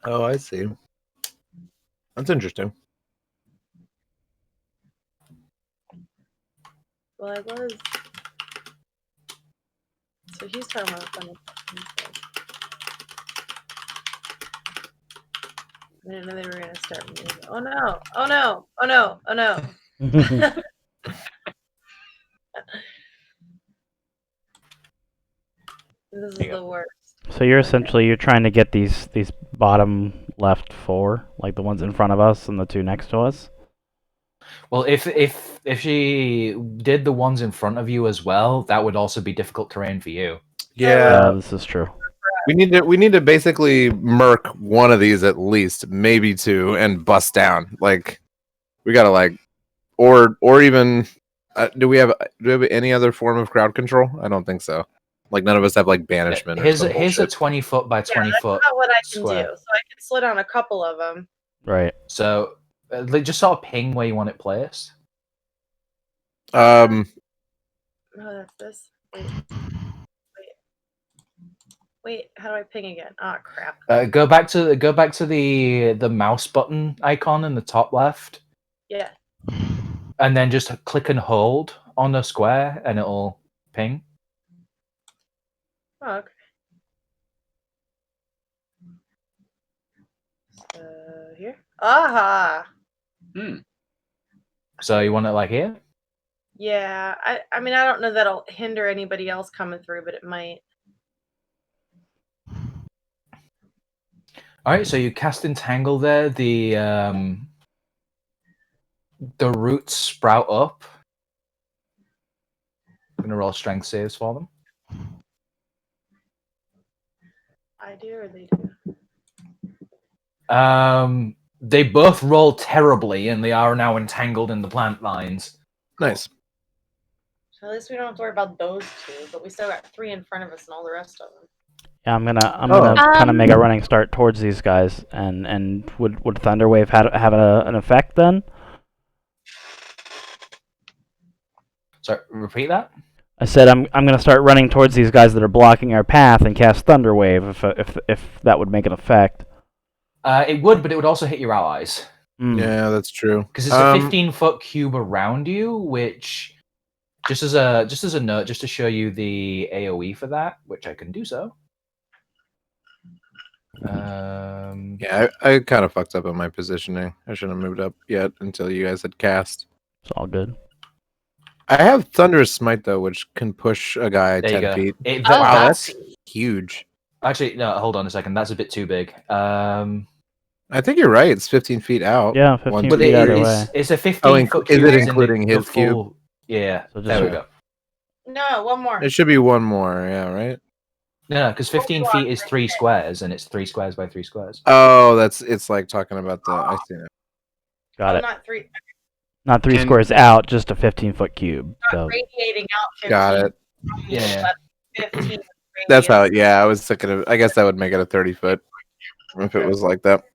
Oh, I see. That's interesting. Well, I was. So he's talking about funny. I didn't know they were gonna start moving. Oh no! Oh no! Oh no! Oh no! This is the worst. So you're trying to get these bottom left 4, like the ones in front of us and the 2 next to us. Well, if she did the ones in front of you as well, that would also be difficult terrain for you. Yeah, This is true. we need to basically murk one of these at least, maybe 2, and bust down. Like we gotta like, or even do we have any other form of crowd control? I don't think so. Like none of us have like banishment. Here's or a some 20 foot by 20 that's foot not what I can square. do. So I can slow down a couple of them. Right. So like, just sort of ping where you want it placed. bullshit. Oh, that's this. Wait. How do I ping again? Oh crap. Go back to the mouse button icon in the top left, Yeah. and then just click and hold on the square, and it'll ping. Oh, okay. So here. Aha. So you want it like here? Yeah. I mean I don't know that'll hinder anybody else coming through, but it might. All right. So you cast entangle there. The roots sprout up. I'm gonna roll strength saves for them. I do or they do? They both roll terribly, and they are now entangled in the plant lines. Nice. So at least we don't have to worry about those two, but we still got 3 in front of us and all the rest of them. Yeah, I'm Oh. gonna kind of make a running start towards these guys, and would Thunderwave have an effect then? Sorry, repeat that. I said I'm gonna start running towards these guys that are blocking our path and cast Thunderwave if that would make an effect. It would, but it would also hit your allies. Mm. Yeah, that's true. Because it's a 15-foot cube around you, which just as a note, just to show you the AOE for that, which I can do so. Yeah, I kind of fucked up on my positioning. I shouldn't have moved up yet until you guys had cast. It's all good. I have Thunderous Smite though, which can push a guy There you 10 go. feet. Oh, Wow, That's that's huge. actually no. Hold on a second. That's a bit too big. I think you're right. It's 15 feet out. Yeah, 15 But feet either way. it's a 15-foot is cube. it in including the his cube? full- Yeah. So just there we a- go. No, one more. It should be one more. Yeah, right. No, because 15 feet is 3 squares, and it's 3 squares by 3 squares. Oh, it's like talking about the. I see it. Got Oh, it. not 3. Not 3 Can- squares out, just a 15-foot cube. Not So radiating out 15. Got it. Yeah. 15 That's how. radius. Yeah, I was thinking of. I guess that would make it a 30-foot if it was like that.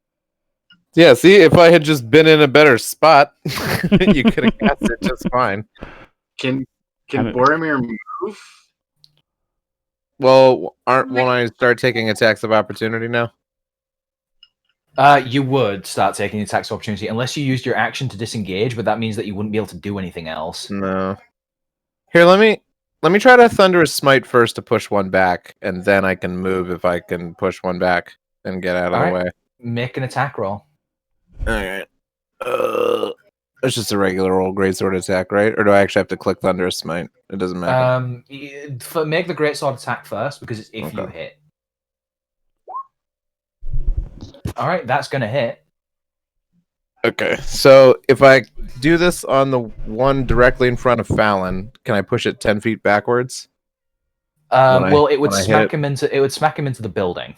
Yeah. See, if I had just been in a better spot, you could have cast it just fine. Can I mean- Boromir move? Well, won't I start taking attacks of opportunity now? You would start taking the attacks of opportunity unless you used your action to disengage, but that means that you wouldn't be able to do anything else. No. Here, let me try to Thunderous Smite first to push one back, and then I can move if I can push one back and get out of the Alright. way. Make an attack roll. Alright. It's just a regular old greatsword attack, right? Or do I actually have to click Thunderous Smite? It doesn't matter. Make the greatsword attack first because it's if you Okay. hit. All right, that's gonna hit. Okay, so if I do this on the one directly in front of Fallon, can I push it 10 feet backwards? Well, it would when I hit smack it? him into. It would smack him into the building.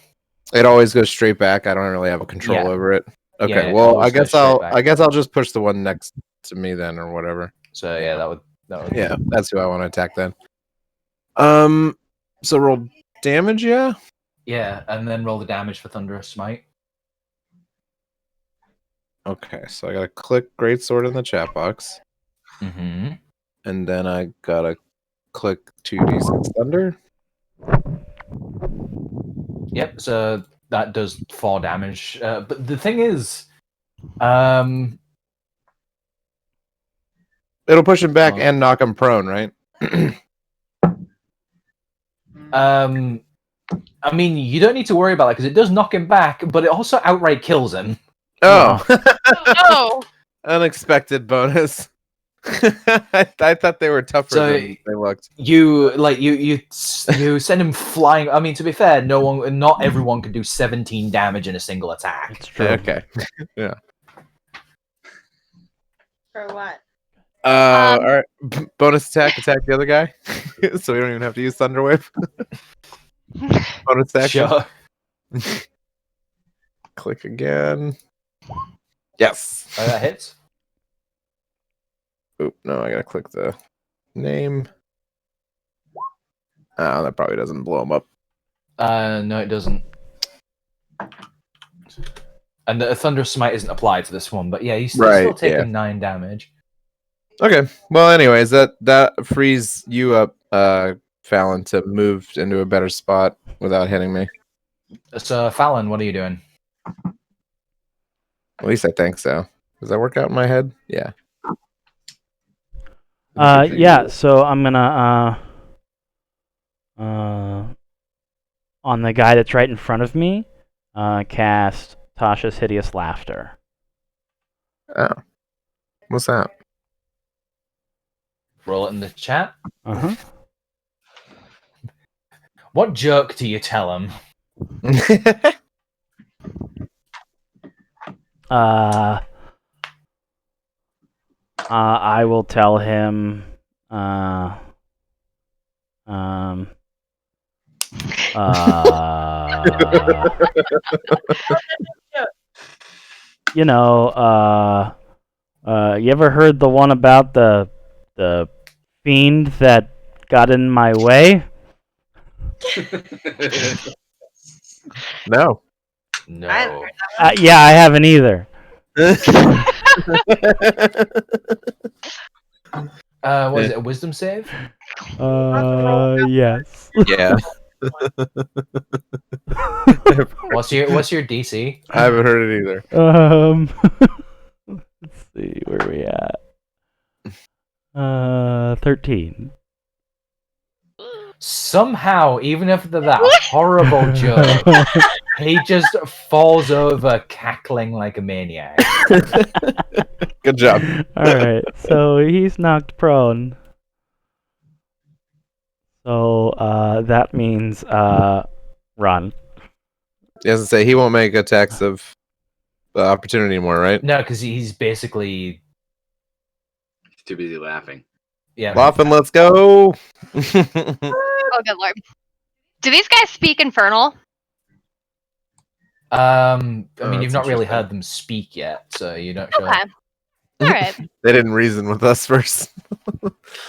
It always goes straight back. I don't really have a control Yeah. over it. Okay, Yeah, it well, always goes straight back. I guess I'll just push the one next to me then, or whatever. So yeah, that would. Yeah, that's who I want to attack then. So roll damage, yeah. Yeah, and then roll the damage for Thunderous Smite. Okay, so I gotta click Greatsword in the chat box, Mm-hmm. and then I gotta click 2d6 Thunder. Yep. So that does 4 damage. But the thing is, It'll push him back Oh. and knock him prone, right? I mean, you don't need to worry about it because it does knock him back, but it also outright kills him. Oh, Oh, unexpected bonus. I thought they were tougher So- than they looked. You send him flying. I mean, to be fair, not everyone can do 17 damage in a single attack. it's true. Okay. For what? All right. Bonus attack the other guy, so we don't even have to use Thunderwave. Bonus action. Sure. Click again. Yes. That hits. Oop, no, I gotta click the name. Oh, that probably doesn't blow him up. No, it doesn't. And the Thunderous Smite isn't applied to this one, but yeah, he's still Right, taking yeah. 9 damage. Okay. Well, anyways, that frees you up, Fallon, to move into a better spot without hitting me. So, Fallon, what are you doing? At least I think so. Does that work out in my head? Yeah. Yeah, so I'm gonna on the guy that's right in front of me, cast Tasha's Hideous Laughter. Oh. What's that? Roll it in the chat. Uh-huh. What joke do you tell him? I will tell him you ever heard the one about the fiend that got in my way? No. No. Yeah, I haven't either. Was it a wisdom save? Yes. Yeah. What's your DC? I haven't heard it either. Let's see where we at. 13. Somehow, even after that horrible joke, he just falls over cackling like a maniac. Good job. All right, so he's knocked prone. So that means run. He doesn't say he won't make attacks of opportunity anymore, right? No, because he's basically He's too busy laughing. Laughing, let's go. Oh, good lord. Do these guys speak Infernal? I mean, that's you've not really interesting. heard them speak yet, so you're not sure. Okay. All right. They didn't reason with us first.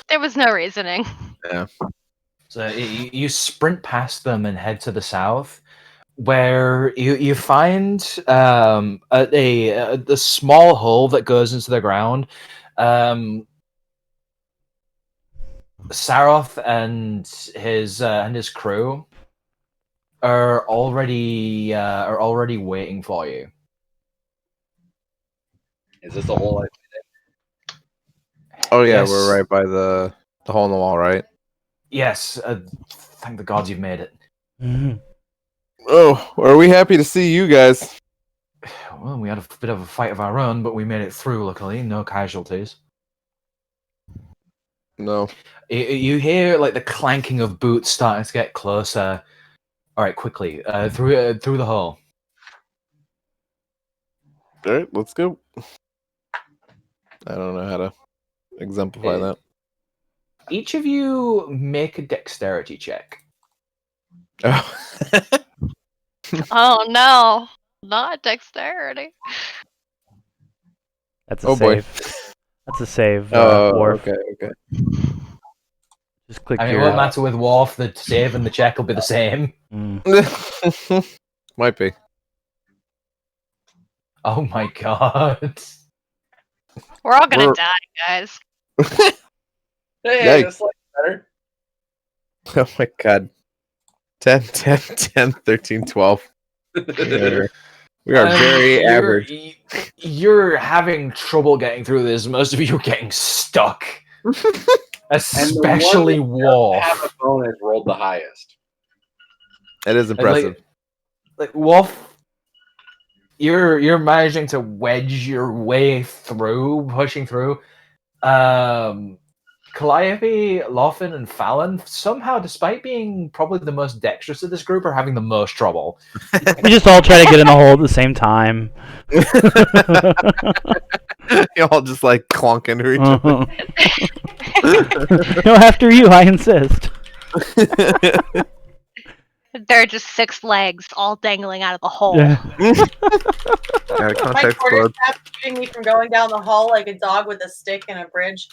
There was no reasoning. So you sprint past them and head to the south, where you find the small hole that goes into the ground. Saroth and his crew are already waiting for you. Is this a whole? Oh yeah, Yes. we're right by the hole in the wall, right? Yes, thank the gods you've made it. Mhm. Oh, are we happy to see you guys? Well, we had a bit of a fight of our own, but we made it through. Luckily, no casualties. No. You hear like the clanking of boots starting to get closer. All right, quickly through the hole. All right, let's go. I don't know how to exemplify that. Each of you make a dexterity check. Oh. Oh no, not dexterity. That's a Oh, boy. save. That's a save. Oh, Worf. okay. Just click I mean, it your. won't matter with Worf. The save and the check will be the same. Mm. Might be. Oh my god! We're all gonna We're- die, guys. Hey, Yikes. that's like better. Oh my god. 10, 10, 10, 13, 12. We are very You're- average. You're having trouble getting through this. Most of you are getting stuck, especially Half Worf. opponent rolled the highest. It is impressive. Like Wolf, you're managing to wedge your way through, pushing through. Calliope, Lothar, and Fallon, somehow, despite being probably the most dexterous of this group, are having the most trouble. We just all try to get in the hole at the same time. You all just like clonk into each other. No, after you, I insist. There are just 6 legs all dangling out of the hole. Yeah. Yeah, My contact quarterstaff explode. keeping me from going down the hall like a dog with a stick in a bridge.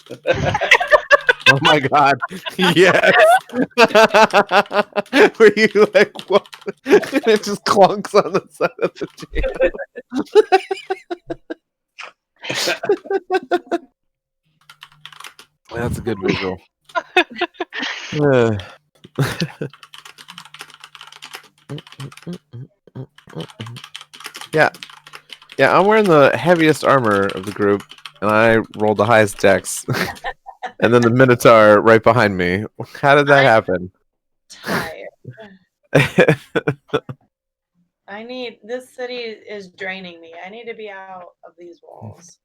Oh my god. Yes. Were you like, what? It just clunks on the side of the chair. That's a good visual. Yeah. Yeah, I'm wearing the heaviest armor of the group, and I rolled the highest dex. And then the Minotaur right behind me. How did that happen? Tired. This city is draining me. I need to be out of these walls.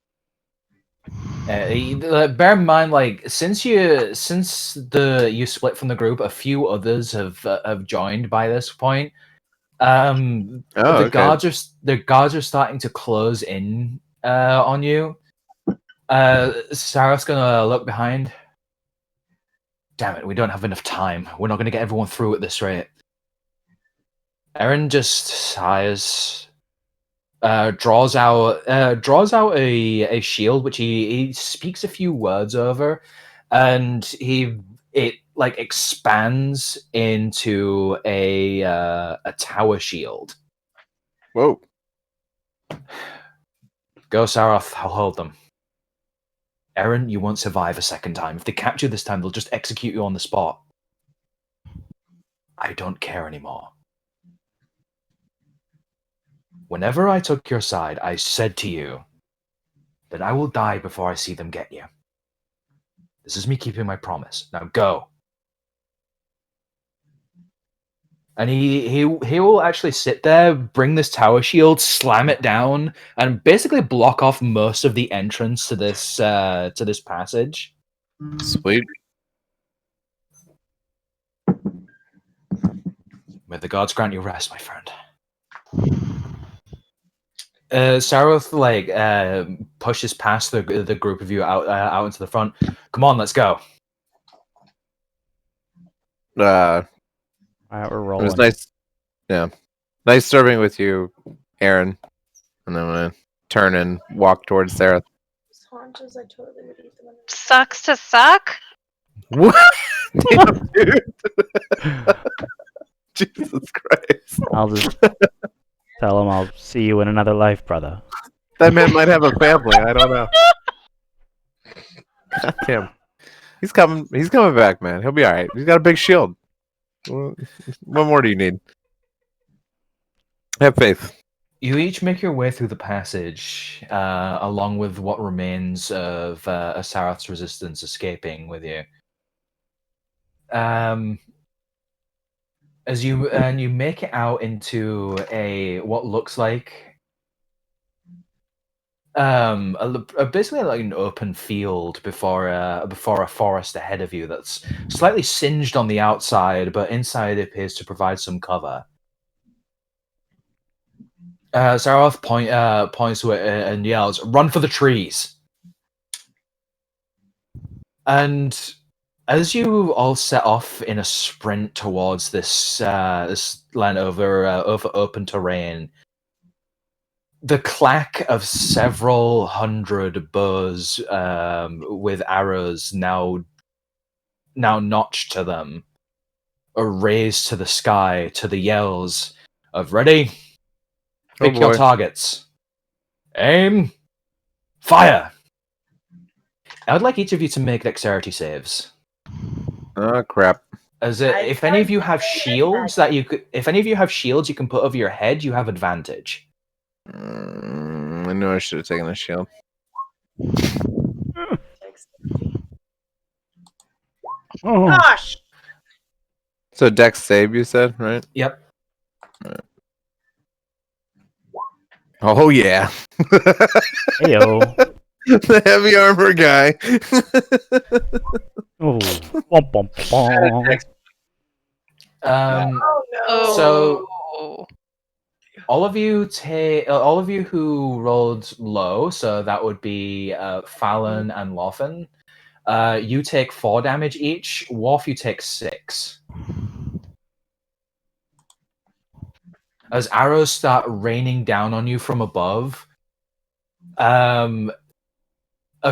Bear in mind, like since you split from the group, a few others have joined by this point. The guards are starting to close in on you. Sarah's gonna look behind. Damn it, we don't have enough time. We're not gonna get everyone through at this rate. Erin just sighs. draws out a shield which he speaks a few words over, and it like expands into a tower shield. Whoa. Go, Saroth. I'll hold them. Eren, you won't survive a second time. If they capture you this time, they'll just execute you on the spot. I don't care anymore. Whenever I took your side, I said to you that I will die before I see them get you. This is me keeping my promise. Now go. And he will actually sit there, bring this tower shield, slam it down, and basically block off most of the entrance to this passage. Sweet. May the gods grant you rest, my friend. Saroth pushes past the group of you out into the front. Come on, let's go. All right, we're It rolling. was nice. Yeah. Nice serving with you, Aaron. And then I'm going to turn and walk towards Sarah. These haunches, I totally would eat them. Sucks to suck. What? Damn, dude. Jesus Christ. I'll just tell him I'll see you in another life, brother. That man might have a family. I don't know. God damn. He's coming back, man. He'll be all right. He's got a big shield. What more do you need? Have faith. You each make your way through the passage, along with what remains of Saroth's resistance escaping with you. As you make it out into what looks like basically like an open field before a forest ahead of you that's slightly singed on the outside, but inside it appears to provide some cover. Saroth points to it and yells, "Run for the trees!" And as you all set off in a sprint towards this land over open terrain, the clack of several hundred bows with arrows now notched to them are raised to the sky to the yells of "Ready? Pick your targets. Aim. Fire!" I would like each of you to make dexterity saves. Oh crap! If any of you have shields you can put over your head, you have advantage. I knew I should have taken a shield. Oh, Gosh! So Dex save, you said, right? Yep. Oh yeah. heyo. The heavy armor guy. Oh, bum, bum, bum. Oh no! So all of you who rolled low, so that would be Fallon and Lawfen. You take 4 damage each. Worf, you take 6. As arrows start raining down on you from above, a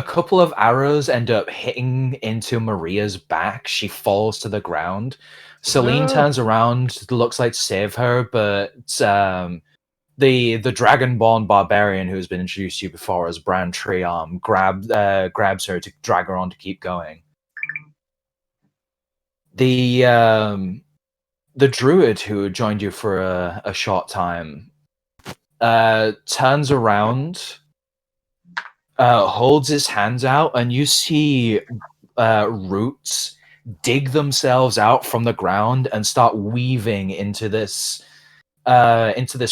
couple of arrows end up hitting into Maria's back. She falls to the ground. Celine turns around, looks like to save her, but the Dragonborn barbarian who's been introduced to you before as Bran Treearm grabs her to drag her on to keep going. The druid who had joined you for a short time turns around, holds his hands out, and you see roots dig themselves out from the ground and start weaving into this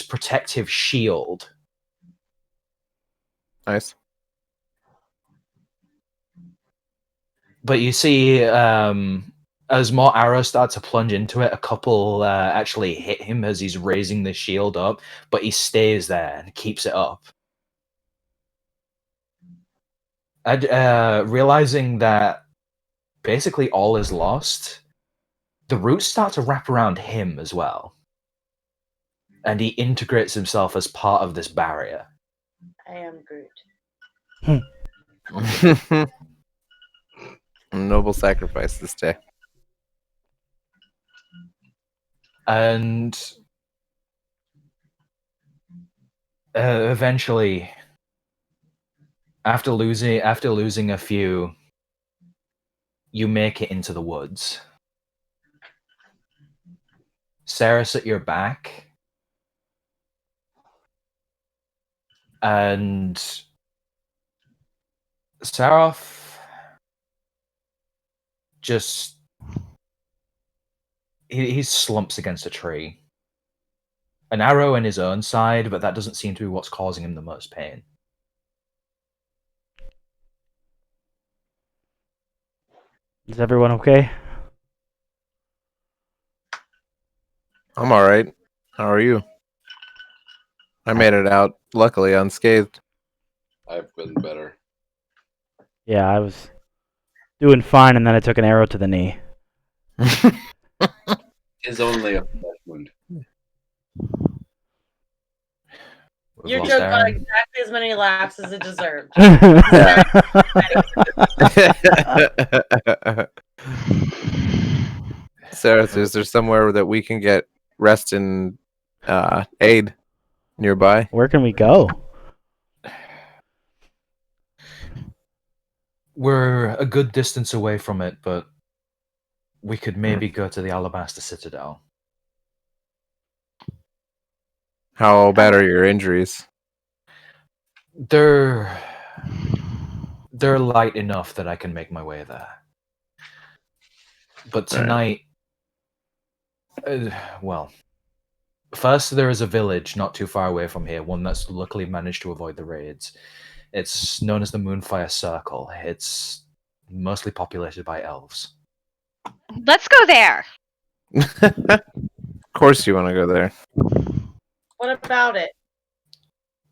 protective shield. Nice. But you see, as more arrows start to plunge into it, a couple actually hit him as he's raising the shield up, but he stays there and keeps it up. And realizing that basically all is lost, the roots start to wrap around him as well. and he integrates himself as part of this barrier. I am Groot. Noble sacrifice this day. And eventually, after losing a few, you make it into the woods. Sarah's at your back, and Sarah just he slumps against a tree. An arrow in his own side, but that doesn't seem to be what's causing him the most pain. Is everyone okay? I'm all right. How are you? I made it out, luckily unscathed. I've been better. Yeah, I was doing fine, and then I took an arrow to the knee. Is only a flesh wound. Your Lost joke got Aaron. exactly as many laughs as it deserved. Sarah, is there somewhere that we can get rest and aid nearby? Where can we go? We're a good distance away from it, but we could maybe go to the Alabaster Citadel. How bad are your injuries? They're light enough that I can make my way there. But tonight, well, first there is a village not too far away from here, one that's luckily managed to avoid the raids. It's known as the Moonfire Circle. It's mostly populated by elves. Let's go there. Of course you want to go there. What about it?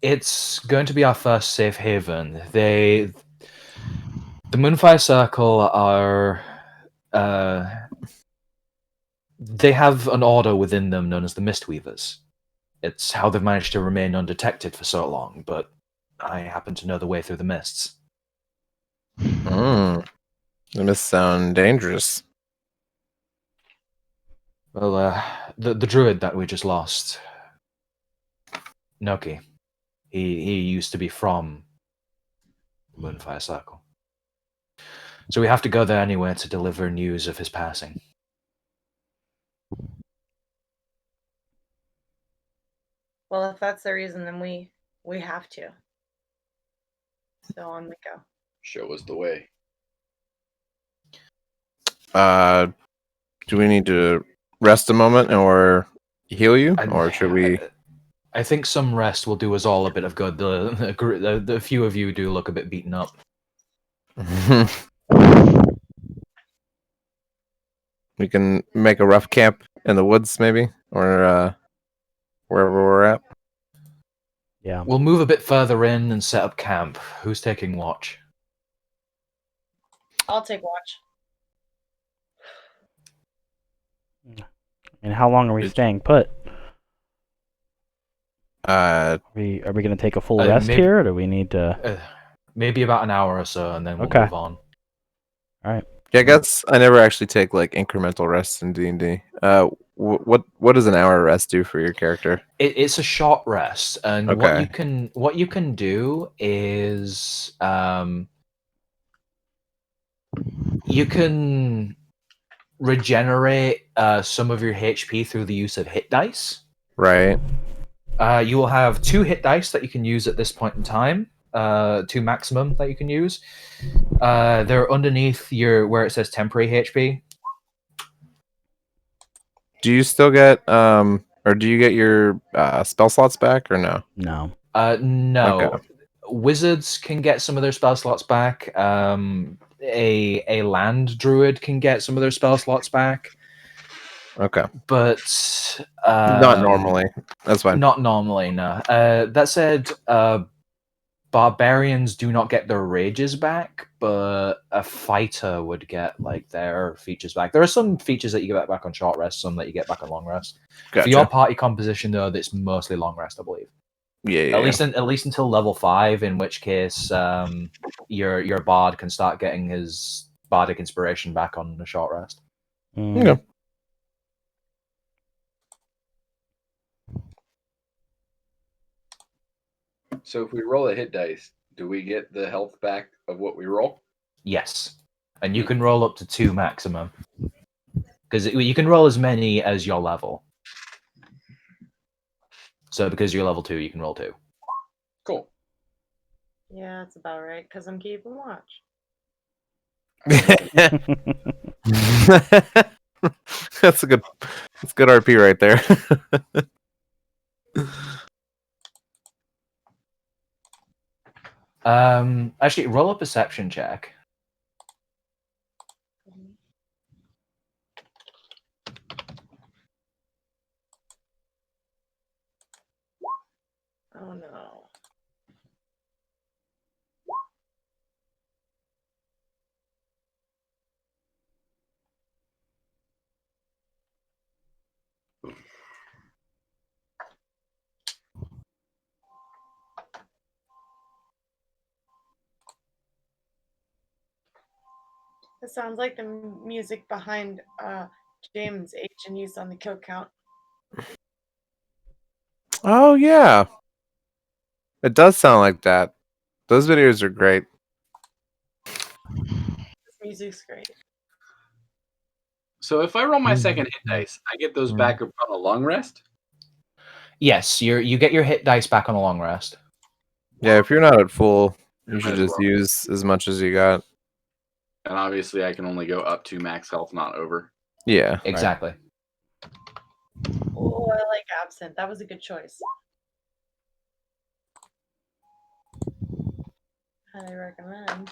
It's going to be our first safe haven. The Moonfire Circle are they have an order within them known as the Mistweavers. It's how they've managed to remain undetected for so long, but I happen to know the way through the mists. The mists sound dangerous. Well, the druid that we just lost, Noki, he used to be from Moonfire Circle. So we have to go there anyway to deliver news of his passing. Well, if that's the reason, then we have to. So on we go. Show us the way. Do we need to rest a moment or heal you, or should we? I think some rest will do us all a bit of good. The few of you do look a bit beaten up. We can make a rough camp in the woods, maybe, or wherever we're at. Yeah. We'll move a bit further in and set up camp. Who's taking watch? I'll take watch. And how long are we staying put? Uh, Are we going to take a full Uh, rest maybe- here, or do we need to? Maybe about an hour or so, and then we'll Okay. move on. yeah, I guess I never actually take like incremental rests in D&D. What does an hour rest do for your character? It's a short rest, and Okay. what you can do is you can regenerate some of your HP through the use of hit dice. Right. You will have 2 hit dice that you can use at this point in time. 2 maximum that you can use. They're underneath where it says temporary HP. Do you still get or do you get your spell slots back or no? No. No. Okay. Wizards can get some of their spell slots back. A land druid can get some of their spell slots back, Okay. but Not normally. That's fine. Not normally, no. That said, barbarians do not get their rages back, but a fighter would get like their features back. There are some features that you get back on short rest, some that you get back on long rest. Gotcha. For your party composition, though, that's mostly long rest, I believe. Yeah. At least until level 5, in which case your bard can start getting his bardic inspiration back on the short rest. Okay. So if we roll a hit dice, do we get the health back of what we roll? Yes, and you can roll up to 2 maximum, because you can roll as many as your level. So because you're level 2, you can roll 2. Cool. Yeah, that's about right, because I'm keeping watch. That's good RP right there. Actually, roll a perception check. Oh no. It sounds like the music behind James H&U's on the kill count. Oh yeah, it does sound like that. Those videos are great. This music's great. So if I roll my second hit dice, I get those back up on a long rest? Yes, you get your hit dice back on a long rest. Yeah, if you're not at full, you Might should as just well. use as much as you got. And obviously I can only go up to max health, not over. Yeah. Exactly. Oh, I like Absinthe. That was a good choice. Highly recommend. I'm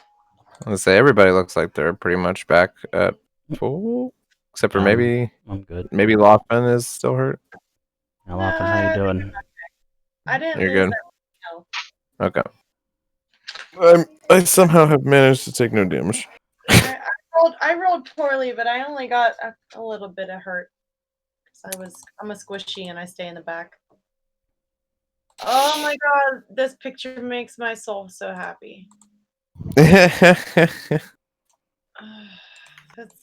gonna say everybody looks like they're pretty much back at full, except for maybe I'm good. Lockman is still hurt. Now, Lachlan, how you doing? I didn't You're lose good. that Okay. I somehow have managed to take no damage. I rolled poorly, but I only got a little bit of hurt. I'm a squishy and I stay in the back. Oh my god, this picture makes my soul so happy. The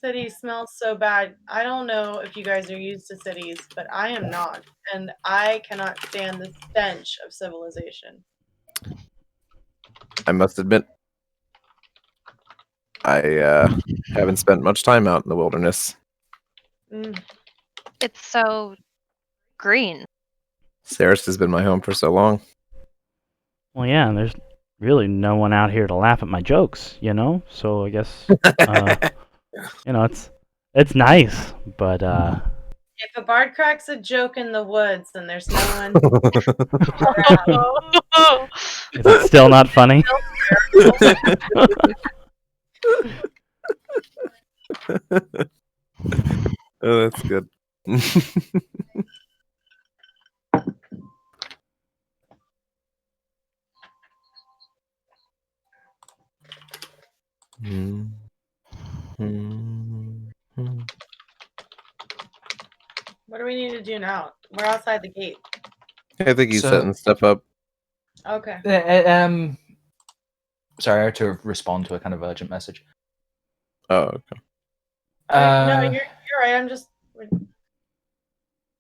city smells so bad. I don't know if you guys are used to cities, but I am not. And I cannot stand the stench of civilization. I must admit, I haven't spent much time out in the wilderness. Mm. It's so green. Ceres has been my home for so long. Well, yeah, and there's really no one out here to laugh at my jokes, you know? So I guess, you know, it's nice, but If a bard cracks a joke in the woods, then there's no one. is it still not funny? Oh, that's good. What do we need to do now? We're outside the gate. I think he's So- setting stuff up. Okay. Sorry, I had to respond to a kind of urgent message. Oh, okay. No, you're right. I'm just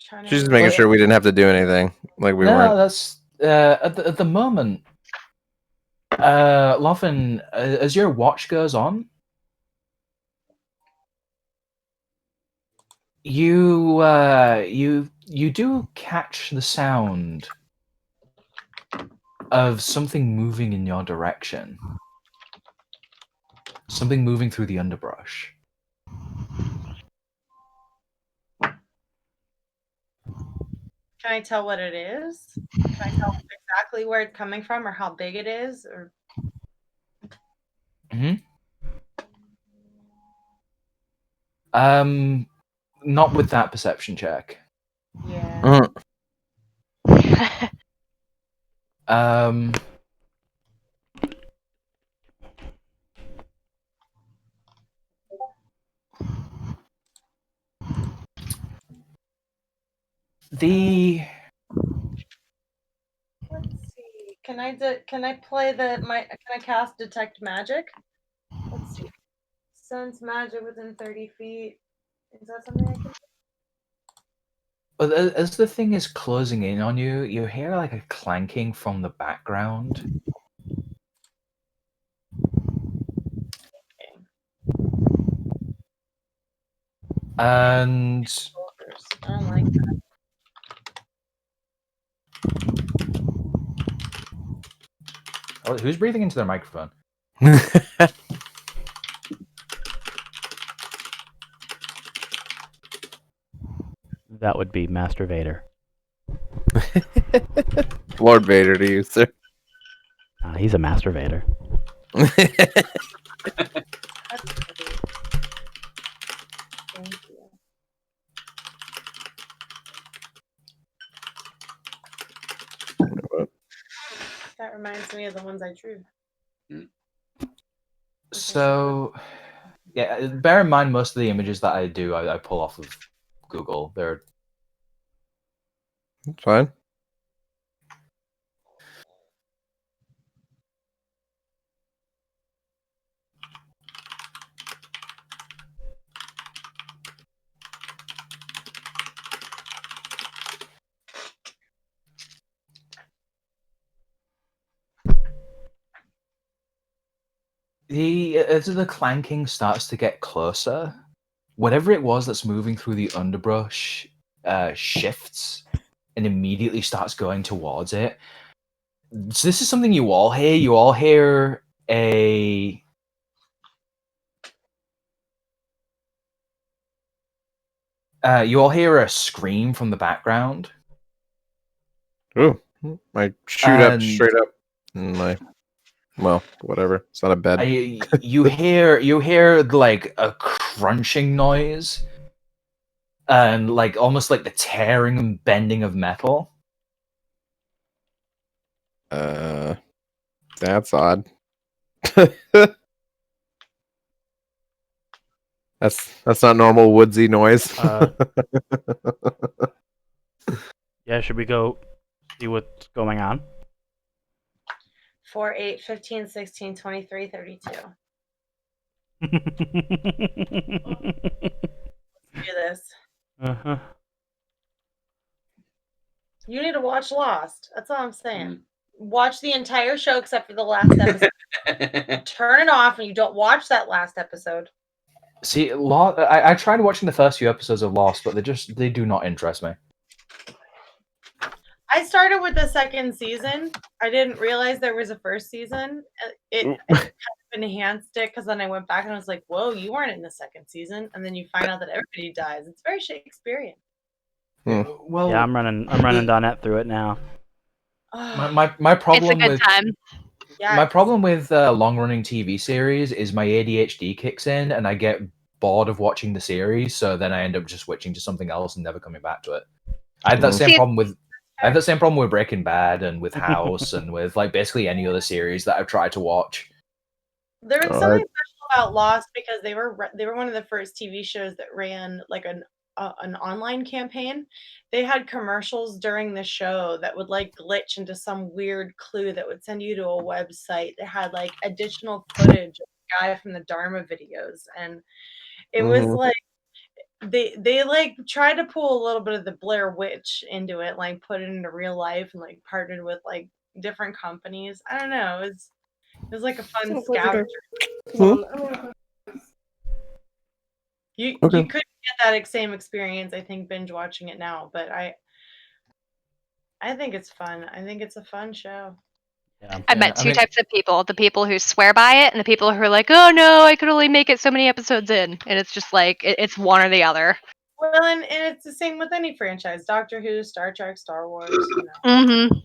trying to. She's just making sure we didn't have to do anything. Like we no, weren't. that's at the moment. Loffin, as your watch goes on, you do catch the sound of something moving in your direction. Something moving through the underbrush. Can I tell what it is? Can I tell exactly where it's coming from or how big it is? Or Not with that perception check. yeah. Um, The Let's see. Can I play Can I cast detect magic? Let's see. Sense magic within 30 feet. Is that something I can? But as the thing is closing in on you, you hear like a clanking from the background. And I don't like that. oh, who's breathing into their microphone? That would be Master Vader. Lord Vader to you, sir. He's a Master Vader. That's pretty. Thank you. That reminds me of the ones I drew. So, yeah, bear in mind most of the images that I do, I pull off of Google. They're Fine. as the clanking starts to get closer, whatever it was that's moving through the underbrush shifts and immediately starts going towards it. So this is something you all hear. You all hear a scream from the background. Ooh, I shoot up And- straight up. In my, well, whatever. It's not a bed. You hear like a crunching noise, and like almost like the tearing and bending of metal. That's odd. That's not normal woodsy noise. Yeah, should we go see what's going on? 4, 8, 15, 16, 23, 32. Do this. Uh-huh. You need to watch Lost. That's all I'm saying. Mm. Watch the entire show except for the last episode. Turn it off and you don't watch that last episode. See, I tried watching the first few episodes of Lost, but they do not interest me. I started with the second season. I didn't realize there was a first season. It kind of enhanced it because then I went back and I was like, whoa, you weren't in the second season. And then you find out that everybody dies. It's very Shakespearean. Well, Yeah, I'm running Donette through it now. my It's problem a good with time. my problem with long-running TV series is my ADHD kicks in and I get bored of watching the series, so then I end up just switching to something else and never coming back to it. I had that same See- problem with Breaking Bad and with House and with like basically any other series that I've tried to watch. There was Oh, something special about Lost because they were one of the first TV shows that ran like an online campaign. They had commercials during the show that would like glitch into some weird clue that would send you to a website that had like additional footage of the guy from the Dharma videos, and it was Mhm. like they like tried to pull a little bit of the Blair Witch into it, like put it into real life and like partnered with like different companies. I don't know. It was like a fun scavenger. You Okay. you could get that same experience, I think, binge watching it now, but I think it's fun. I think it's a fun show. Yeah. I met I two mean- types of people: the people who swear by it, and the people who are like, "Oh no, I could only make it so many episodes in," and it's just like it's one or the other. Well, and it's the same with any franchise: Doctor Who, Star Trek, Star Wars. You know. Mm-hmm.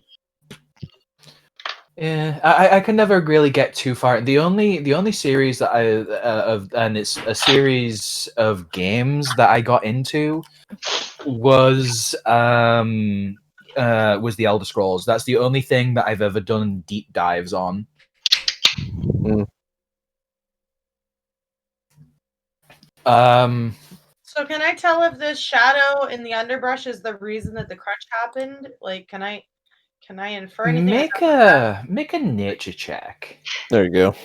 Yeah, I can never really get too far. The only series that and it's a series of games that I got into was the Elder Scrolls. That's the only thing that I've ever done deep dives on. Mm. So can I tell if this shadow in the underbrush is the reason that the crunch happened? Like, can I infer anything? Make a nature check. There you go.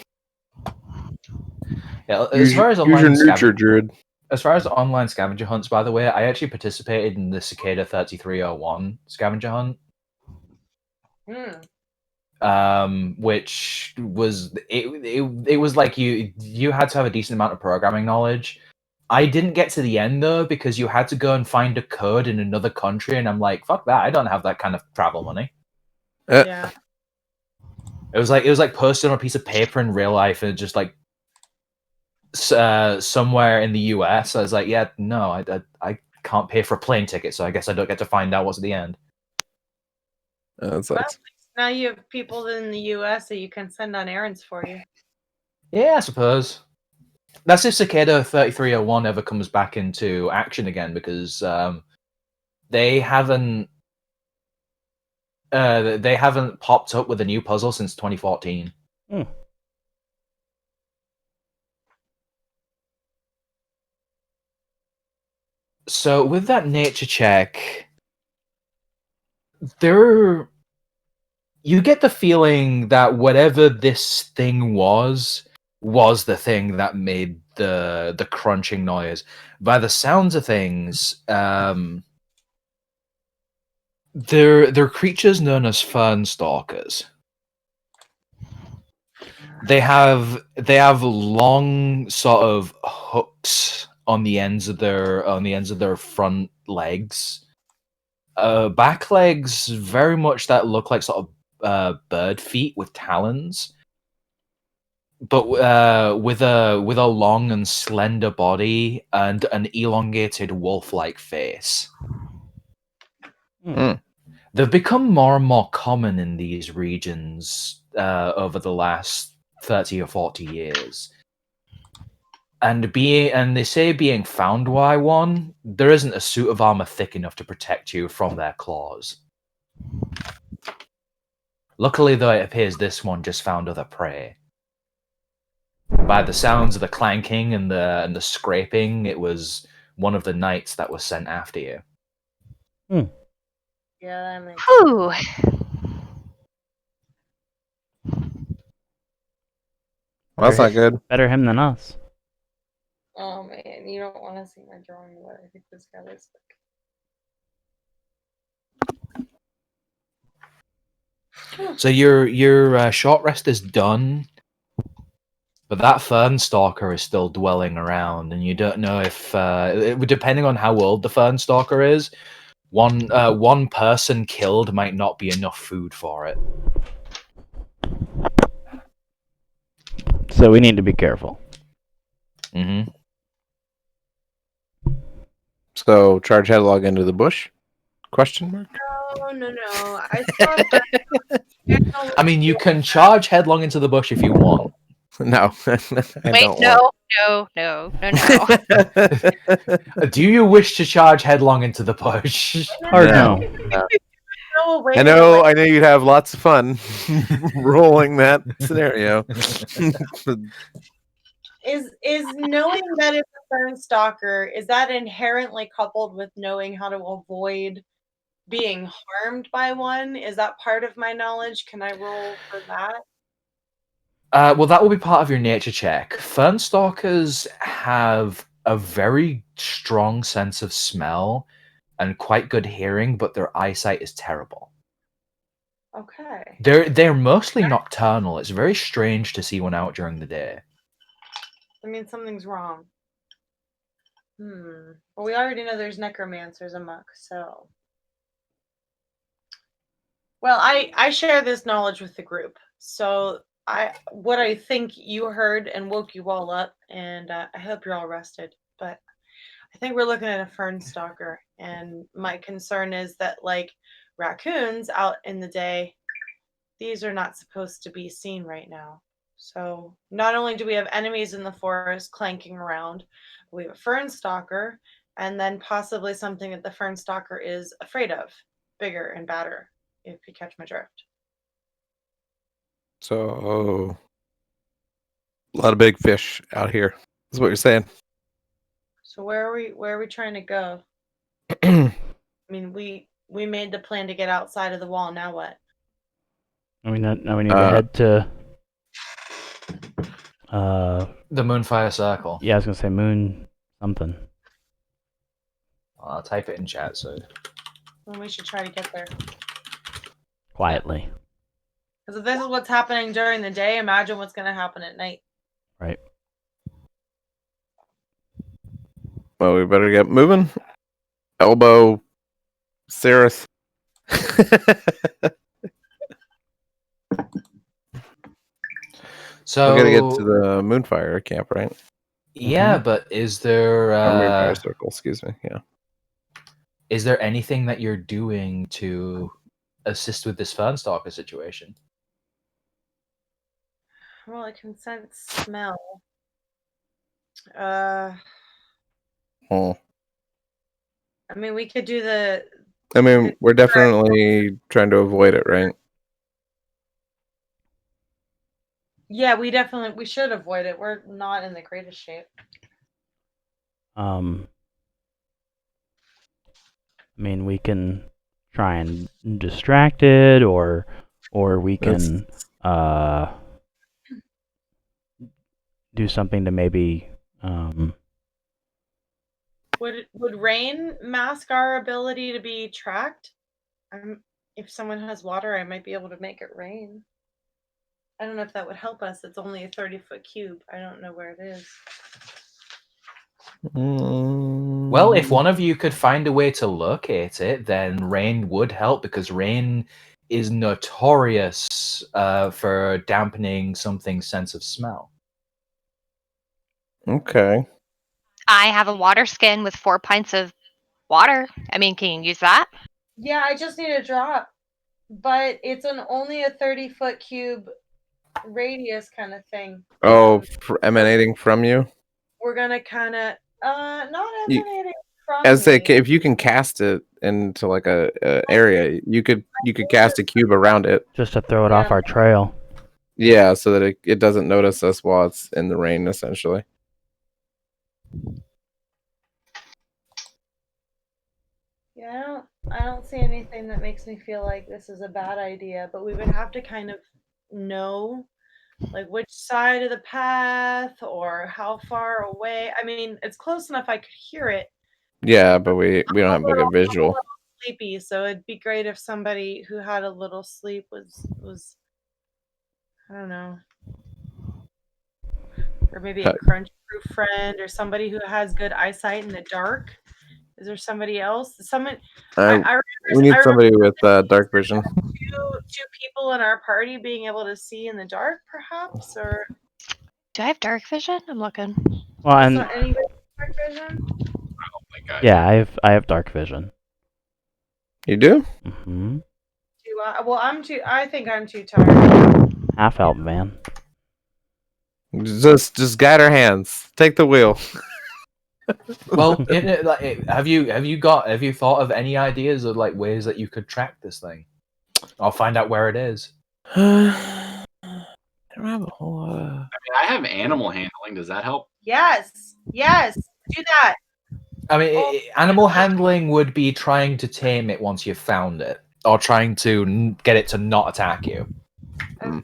Yeah, as far as Use online your nurture scavenger, druid. as far as online scavenger hunts, by the way, I actually participated in the Cicada 3301 scavenger hunt. Which was it was like you had to have a decent amount of programming knowledge. I didn't get to the end though because you had to go and find a code in another country, and I'm like, fuck that! I don't have that kind of travel money. Yeah. It was like posted on a piece of paper in real life, and just like somewhere in the US. I was like, yeah, no, I can't pay for a plane ticket, so I guess I don't get to find out what's at the end. That's Well, now you have people in the US that you can send on errands for you. Yeah, I suppose. That's if Cicada 3301 ever comes back into action again, because they haven't popped up with a new puzzle since 2014. So with that nature check, you get the feeling that whatever this thing was the thing that made the crunching noise. By the sounds of things, they're creatures known as fern stalkers. They have long sort of hooks on the ends of their front legs. Back legs very much that look like sort of bird feet with talons, but with a long and slender body and an elongated wolf-like face. They've become more and more common in these regions over the last 30 or 40 years. And they say being found by one, there isn't a suit of armor thick enough to protect you from their claws. Luckily, though, it appears this one just found other prey. By the sounds of the clanking and the scraping, it was one of the knights that was sent after you. Yeah, that makes Whew. Well, that's not good. Better him than us. Oh man, you don't want to see my drawing, but I think this guy looks like. So your short rest is done, but that fern stalker is still dwelling around, and you don't know if, depending on how old the fern stalker is, one person killed might not be enough food for it. So we need to be careful. Mm-hmm. So charge headlong into the bush? Question mark. No. I saw. I mean, you can charge headlong into the bush if you want. No. Wait, no. Do you wish to charge headlong into the bush? Or No. no. I know you'd have lots of fun rolling that scenario. Is knowing that it's a fern stalker, is that inherently coupled with knowing how to avoid being harmed by one? Is that part of my knowledge? Can I roll for that? Well, that will be part of your nature check. Fern stalkers have a very strong sense of smell and quite good hearing, but their eyesight is terrible. Okay. They're mostly nocturnal. It's very strange to see one out during the day. I mean, something's wrong. Well, we already know there's necromancers amok, so. Well, I share this knowledge with the group. So what I think you heard and woke you all up, and I hope you're all rested. But I think we're looking at a fern stalker, and my concern is that, like raccoons out in the day, these are not supposed to be seen right now. So not only do we have enemies in the forest clanking around, we have a fern stalker, and then possibly something that the fern stalker is afraid of, bigger and badder, if you catch my drift. So, a lot of big fish out here. Is what you're saying. So where are we trying to go? I mean, we made the plan to get outside of the wall. Now what? Now we need to head to. The Moonfire Circle. Yeah, I was gonna say moon something. I'll type it in chat. So Well, we should try to get there. Quietly. Because if this is what's happening during the day, imagine what's going to happen at night. Right. Well, we better get moving. Elbow, Cirrus. so We're gonna get to the Moonfire camp, right? yeah, but is there Or Moonfire Circle, excuse me. Yeah. is there anything that you're doing to assist with this Fernstalker situation? Well, I can sense smell. Oh. I mean, we could do the. I mean, we're definitely trying to avoid it, right? Yeah, we should avoid it. We're not in the greatest shape. I mean, we can try and distract it, or we can do something to maybe. Would rain mask our ability to be tracked? If someone has water, I might be able to make it rain. I don't know if that would help us. It's only a 30-foot cube. I don't know where it is. Well, if one of you could find a way to locate it, then rain would help, because rain is notorious for dampening something's sense of smell. Okay. I have a water skin with 4 pints of water. I mean, can you use that? Yeah, I just need a drop. But it's only a 30-foot cube radius kind of thing. Oh, emanating from you? We're gonna kind of not You- emanating from As say, me. if you can cast it into like a area, you could cast a cube around it. Just to throw it off Yeah. our trail. Yeah, so that it doesn't notice us while it's in the rain, essentially. Yeah, I don't see anything that makes me feel like this is a bad idea, but we would have to kind of know like which side of the path or how far away. I mean, it's close enough I could hear it. Yeah, but we don't have like a visual. I'm a little sleepy, so it'd be great if somebody who had a little sleep was I don't know. Or maybe a crunch proof friend or somebody who has good eyesight in the dark. Is there somebody else? We need somebody with dark vision. Two people in our party being able to see in the dark, perhaps, or Do I have dark vision? I'm looking. Well, and not anybody with dark vision. Oh my god. yeah, I have dark vision. You do? Mm-hmm. Well, I think I'm too tired. Half elf, man. Just guide our hands. Take the wheel. Well, have you thought of any ideas of like ways that you could track this thing? I'll find out where it is. I don't have a whole lot of... I mean, I have animal handling. Does that help? Yes, do that. I mean, animal handling would be trying to tame it once you've found it, or trying to get it to not attack you. Hmm.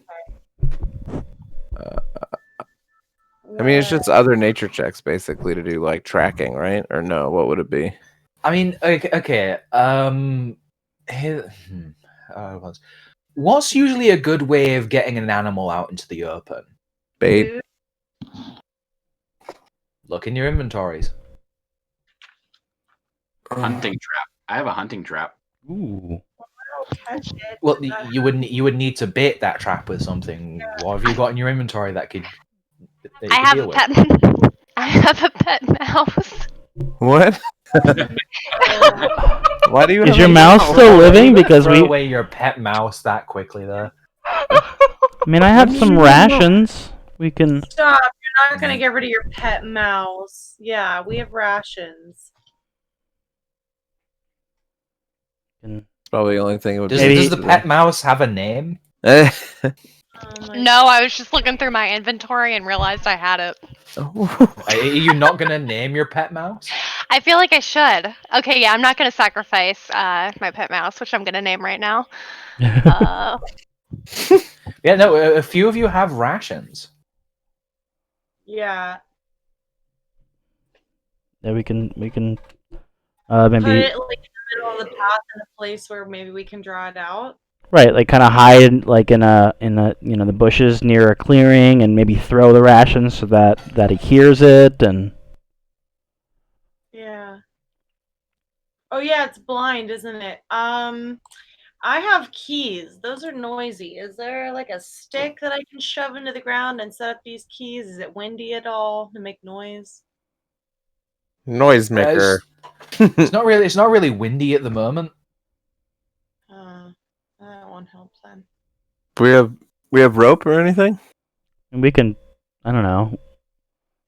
I mean, it's just other nature checks basically to do like tracking, right? Or no? What would it be? I mean, okay. What's usually a good way of getting an animal out into the open? Bait. Look in your inventories. Hunting trap. I have a hunting trap. Ooh. Touch it. Well, you would need to bait that trap with something. What have you got in your inventory that could? That you I could have deal a with? pet. I have a pet mouse. What? Why do you? Is have your a mouse still living? Because Throw we. away your pet mouse that quickly there. I mean, I have some rations. We can. Stop! You're not gonna get rid of your pet mouse. Yeah, we have rations. It's probably the only thing it would Does, be. does the pet mouse have a name? Oh my No, I was just looking through my inventory and realized I had it. Are you not gonna name your pet mouse? I feel like I should. Okay, yeah, I'm not gonna sacrifice my pet mouse, which I'm gonna name right now. Yeah, no. A few of you have rations. Yeah. Yeah, we can Put maybe it like in the middle of the path in a place where maybe we can draw it out. right, like kind of hide like in a the bushes near a clearing, and maybe throw the rations so that he hears it. And Yeah. Oh yeah, it's blind, isn't it? I have keys. Those are noisy. Is there like a stick that I can shove into the ground and set up these keys? Is it windy at all to make noise? Noisemaker. It's not really. It's not really windy at the moment. That won't help then. We have rope or anything? we can, I don't know,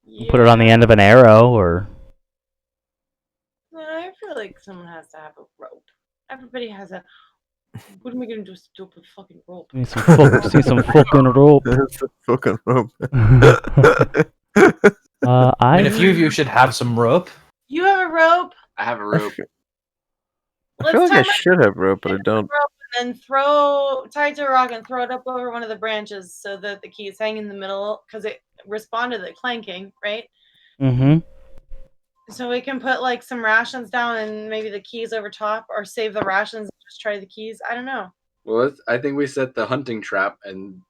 Yeah. put it on the end of an arrow or. I feel like someone has to have a rope. Everybody has a. What am I gonna do with stupid fucking rope? See some fucking rope. Fucking rope. I mean, a few of you should have some rope. You have a rope. I have a rope. I feel like I tie should have rope, but I don't. rope and then tie it to a rock and throw it up over one of the branches so that the keys hang in the middle because it responded to the clanking, right? Mm-hmm. So we can put like some rations down and maybe the keys over top, or save the rations and just try the keys. I don't know. Well, I think we set the hunting trap and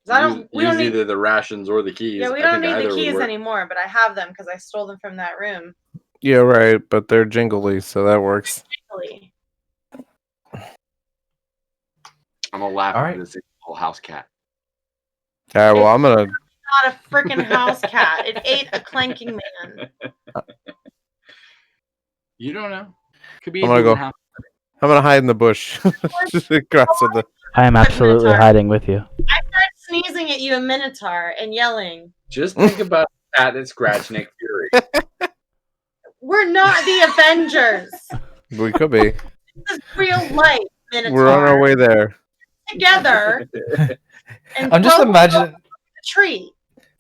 'Cause we don't need either the rations or the keys. we I don't think need either the would keys work. anymore, but I have them because I stole them from that room. Yeah, right, but they're jingly, so that works. Really. I'm gonna laugh All at right. this whole house cat. All right, well, I'm gonna. Not a freaking house cat. It ate a clanking man. You don't know. Could be I'm a gonna human go. house. I'm gonna hide in the bush. Just across with the. I am absolutely Minotaur. hiding with you. I start sneezing at you, a minotaur, and yelling. Just think about a cat that scratched Nick Fury. We're not the Avengers. We could be. This is real life, minotaur. We're on our way there. Together. And I'm just throw imagining. a tree.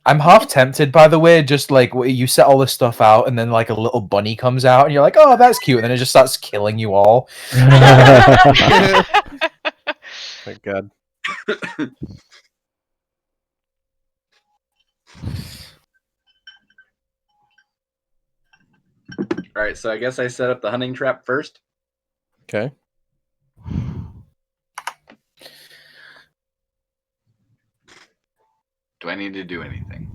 I'm half tempted, by the way. Just like you set all this stuff out, and then like a little bunny comes out, and you're like, "Oh, that's cute," and then it just starts killing you all. Thank God. All right, so I guess I set up the hunting trap first. Okay. Do I need to do anything?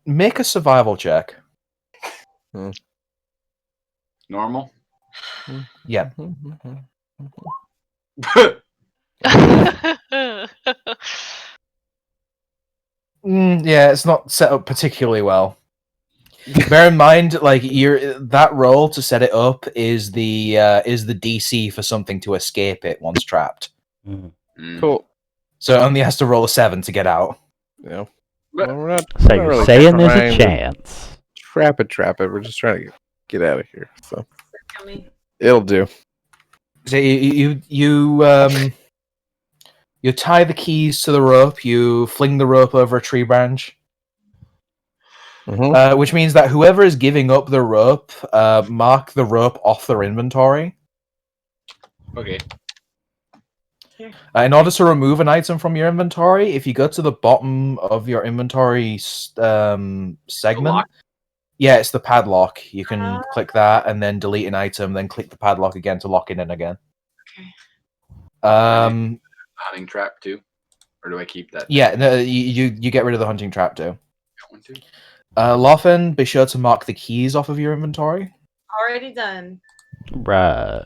Make a survival check. Normal? Yeah. Yeah, it's not set up particularly well. Bear in mind, like that roll to set it up is the DC for something to escape it once trapped. Mm. Cool. So it only has to roll a 7 to get out. Yeah. But- Well, we're not. So we're not you're really saying there's a trying to chance. Trap it. We're just trying to get out of here. So Yummy. it'll do. So you tie the keys to the rope. You fling the rope over a tree branch. Which means that whoever is giving up the rope, mark the rope off their inventory. Okay. In order to remove an item from your inventory, if you go to the bottom of your inventory segment, yeah, it's the padlock. You can click that and then delete an item, then click the padlock again to lock it in again. Hunting trap too? Or do I keep that? Yeah, no, you get rid of the hunting trap too. Got one too? Lawfen, be sure to mark the keys off of your inventory. Already done. Right.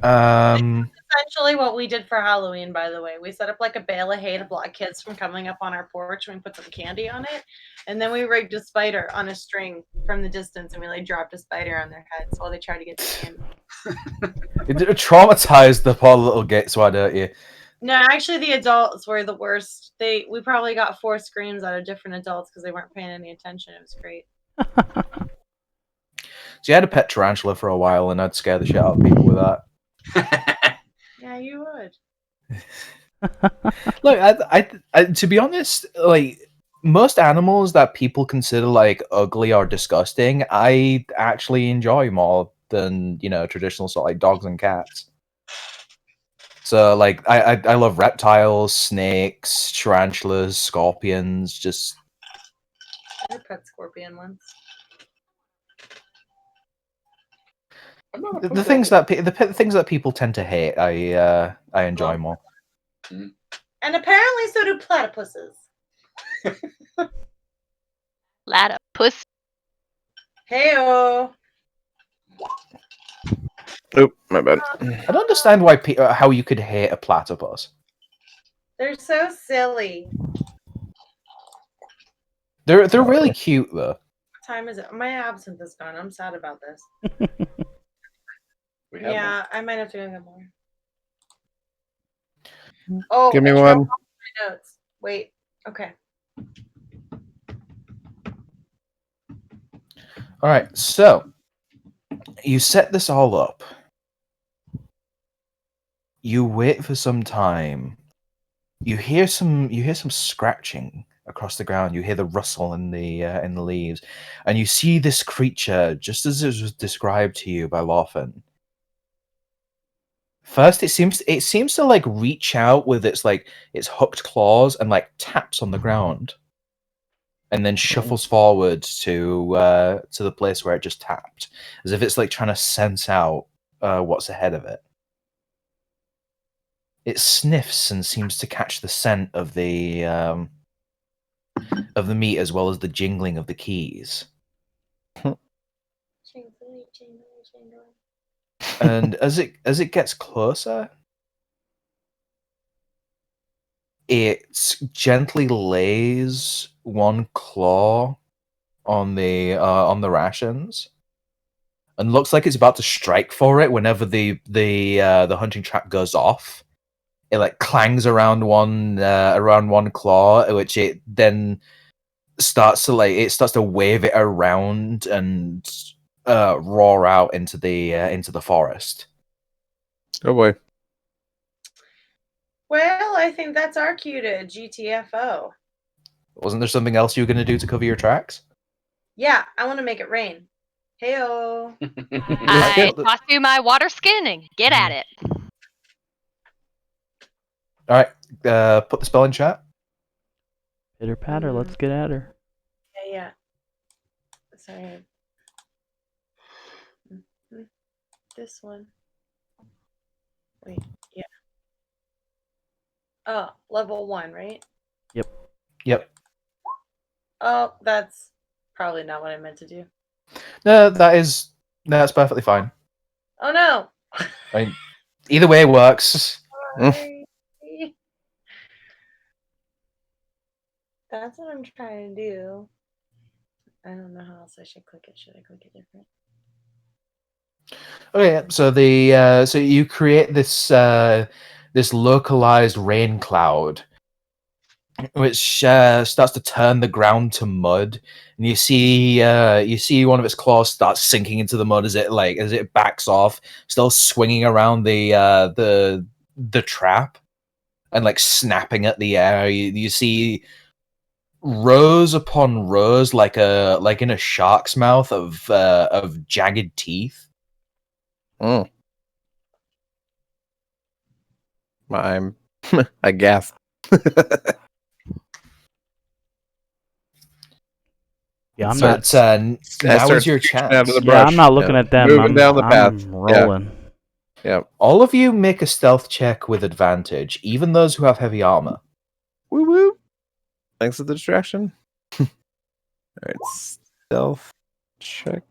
Essentially what we did for Halloween, by the way. We set up like a bale of hay to block kids from coming up on our porch, and we put some candy on it. And then we rigged a spider on a string from the distance, and we like dropped a spider on their heads while they tried to get the candy. It traumatized the poor little gits, why don't you? No, actually the adults were the worst. We probably got 4 screams out of different adults because they weren't paying any attention. It was great. So I had a pet tarantula for a while, and I'd scare the shit out of people with that. Yeah, you would. Look, I to be honest, like most animals that people consider like ugly or disgusting, I actually enjoy more than traditional sort of like dogs and cats. So like I love reptiles, snakes, tarantulas, scorpions. Just I had a pet scorpion once. the things that the things that people tend to hate, I enjoy more. And apparently so do platypuses. Platypus. Heyo. Oop, my bad. I don't understand why how you could hate a platypus. They're so silly. They're really cute though. What time is it? My absinthe is gone. I'm sad about this. We have Yeah, I might have to go get more. Oh, Give me I one. dropped off my notes. Wait. Okay. All right, so you set this all up. You wait for some time. You hear some scratching across the ground. You hear the rustle in the leaves, and you see this creature just as it was described to you by Lawfen. First, it seems to like reach out with its hooked claws and like taps on the ground, and then shuffles forward to the place where it just tapped, as if it's like trying to sense out what's ahead of it. It sniffs and seems to catch the scent of the meat as well as the jingling of the keys. And as it gets closer, it gently lays one claw on the rations, and looks like it's about to strike for it. Whenever the hunting trap goes off, it like clangs around one claw, which it then starts to wave it around and roar out into the forest. Oh boy. Well, I think that's our cue to GTFO. Wasn't there something else you were going to do to cover your tracks? Yeah, I want to make it rain. Heyo. I toss you my water skin and get at it. All right, put the spell in chat. Pitter patter, let's get at her. Yeah. Sorry. This one. Wait, yeah. Oh, level 1, right? Yep. Oh, that's probably not what I meant to do. No, that's perfectly fine. Oh no. I mean, either way works. Sorry. That's what I'm trying to do. I don't know how else I should click it. Should I click it different? Okay, so you create this this localized rain cloud, which starts to turn the ground to mud, and you see one of its claws start sinking into the mud as it backs off, still swinging around the trap, and like snapping at the air. You see rows upon rows, like in a shark's mouth, of jagged teeth. Mm. I'm aghast. Yeah, I'm So not. it's now is your chance. out of the Yeah, brush. I'm not looking Yeah. at them. Moving I'm down the path. I'm rolling. Yeah. All of you make a stealth check with advantage, even those who have heavy armor. Woo woo. Thanks for the distraction. All right, stealth check.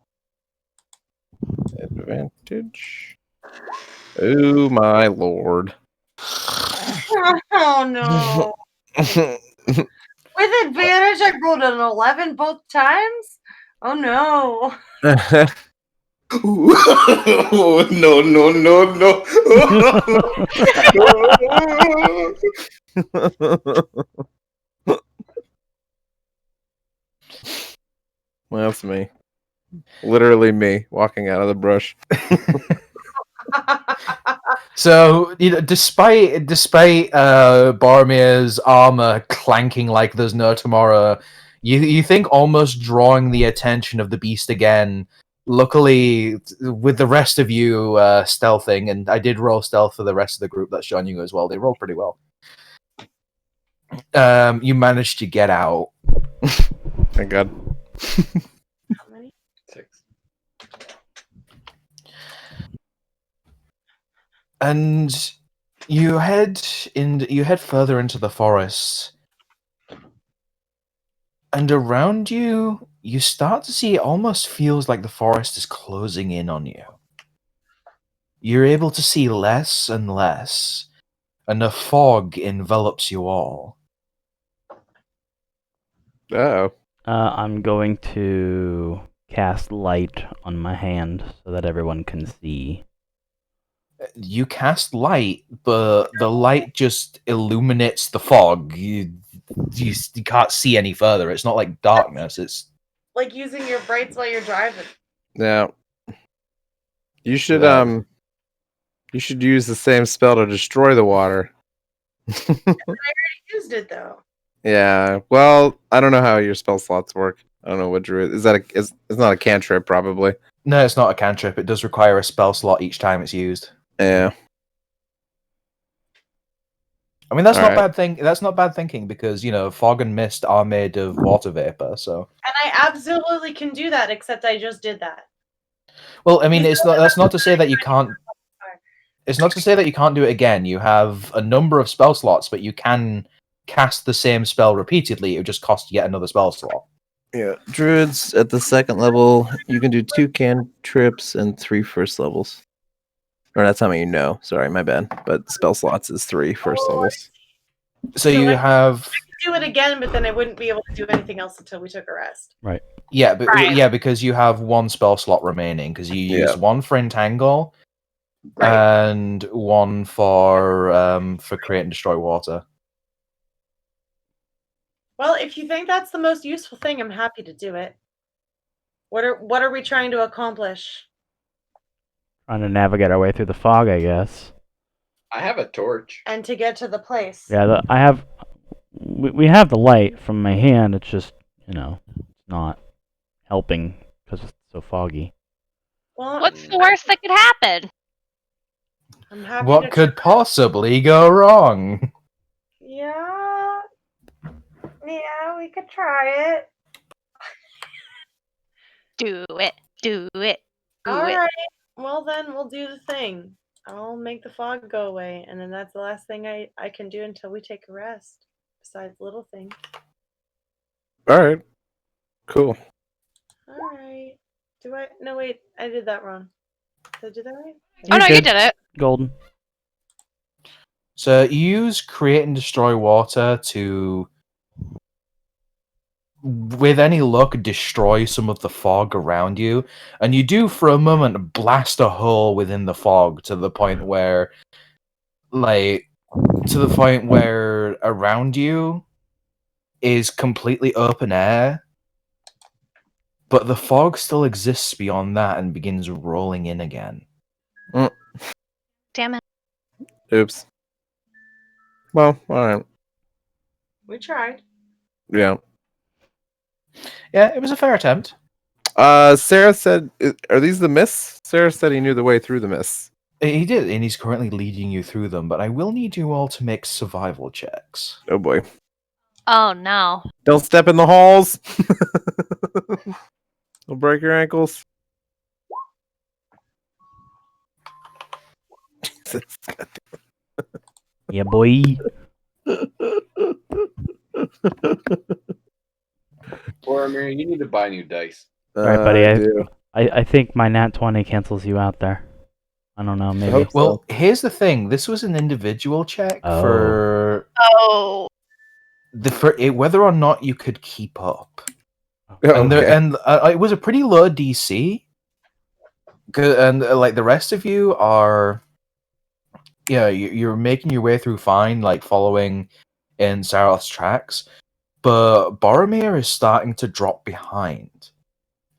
Advantage. Oh my lord. Oh no. With advantage, I rolled an 11 both times? Oh no. no, no, no, no. Well, that's me. Literally me walking out of the brush. So, despite Boromir's armor clanking like there's no tomorrow, you think almost drawing the attention of the beast again. Luckily, with the rest of you stealthing, and I did roll stealth for the rest of the group that's joining you as well. They rolled pretty well. You managed to get out. Thank God. How many? 6. And you head further into the forest, and around you, you start to see it almost feels like the forest is closing in on you. You're able to see less and less, and a fog envelops you all. Uh-oh. I'm going to cast light on my hand so that everyone can see. You cast light, but the light just illuminates the fog. You can't see any further. It's not like darkness. It's Like using your brights while you're driving. Yeah. You should Well. you should use the same spell to destroy the water. Used it though. Yeah. Well, I don't know how your spell slots work. I don't know what druid is that. It's not a cantrip, probably. no, it's not a cantrip. It does require a spell slot each time it's used. Yeah. I mean, that's All not right. bad thing. That's not bad thinking because fog and mist are made of water vapor. So, And I absolutely can do that, except I just did that. well, I mean, You it's still not. That's have not to say that you can't. It's not to say that you can't do it again. You have a number of spell slots, but you can cast the same spell repeatedly. It would just cost yet another spell slot. Yeah. Druids at the second level, you can do 2 cantrips and 3 first levels. Or that's how many you know. Sorry, my bad. But spell slots is 3 first levels. So you I- have Do it again, but then I wouldn't be able to do anything else until we took a rest. yeah, but Right. yeah, because you have one spell slot remaining because you Yeah. use one for entangle Right. and one for create and destroy water. Well, if you think that's the most useful thing, I'm happy to do it. What are we trying to accomplish? Trying to navigate our way through the fog, I guess. I have a torch. And to get to the place. Yeah, I have. We have the light from my hand. It's just it's not helping because it's so foggy. Well, What's the worst that could happen? I'm happy What to could possibly go wrong? Yeah. Yeah, we could try it. Do it. Do it. Do All it. right. Well, then we'll do the thing. I'll make the fog go away, and then that's the last thing I can do until we take a rest. Besides little things. All right. Cool. All right. No, wait. I did that wrong. Did I do that right? Oh no, You're you good. did it. Golden. So you use create and destroy water to, with any luck, destroy some of the fog around you, and you do for a moment blast a hole within the fog to the point where, around you is completely open air, but the fog still exists beyond that and begins rolling in again. Damn it. Oops. Well, all right. We tried. Yeah. Yeah, it was a fair attempt. Sarah said, "Are these the mists?" Sarah said he knew the way through the mists. He did, and he's currently leading you through them, but I will need you all to make survival checks. Oh boy! Oh no. Don't step in the halls. Don't break your ankles. Jesus. Yeah, boy. Boromir, you need to buy new dice. Alright, buddy, I I- do. I think my nat 20 cancels you out there. I don't know, maybe. hope so. Well, here's the thing: this was an individual check Oh. for Oh. whether or not you could keep up, Oh, okay. and it was a pretty low DC. And like the rest of you are, yeah, you're making your way through fine, like following in Saroth's tracks, but Boromir is starting to drop behind.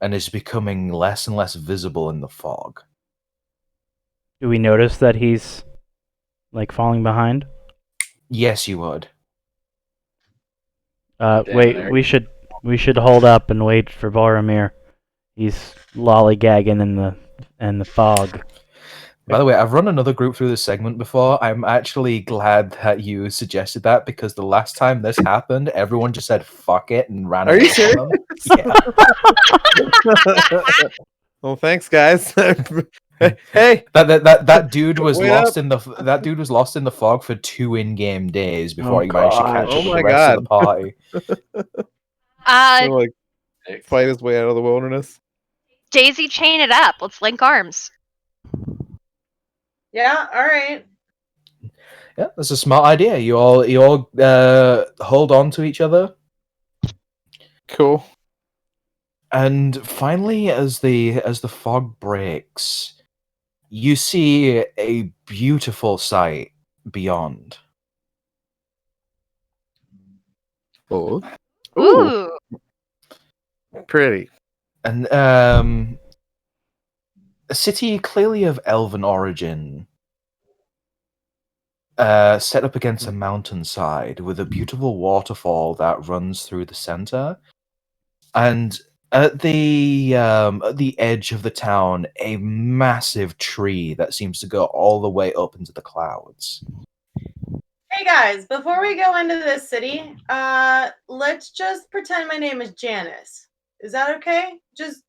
and is becoming less and less visible in the fog. Do we notice that he's like falling behind? Yes, you would. Wait, there. we should hold up and wait for Boromir. He's lollygagging in the fog. By the way, I've run another group through this segment before. I'm actually glad that you suggested that because the last time this happened, everyone just said "fuck it" and ran. Are you away from them. Yeah. Well, thanks, guys. Hey, That dude was Wait lost up. in the fog for 2 in-game days before Oh, he managed to God. catch Oh up with my the rest of the party. he'll, like fight his way out of the wilderness. Daisy, chain it up. Let's link arms. Yeah, all right. Yeah, that's a smart idea. You all hold on to each other, Cool. and finally, as the fog breaks, you see a beautiful sight beyond. Oh, Ooh. pretty. And a city clearly of elven origin, set up against a mountainside with a beautiful waterfall that runs through the center, and at the edge of the town, a massive tree that seems to go all the way up into the clouds. Hey guys, before we go into this city, let's just pretend my name is Janice. Is that okay? Just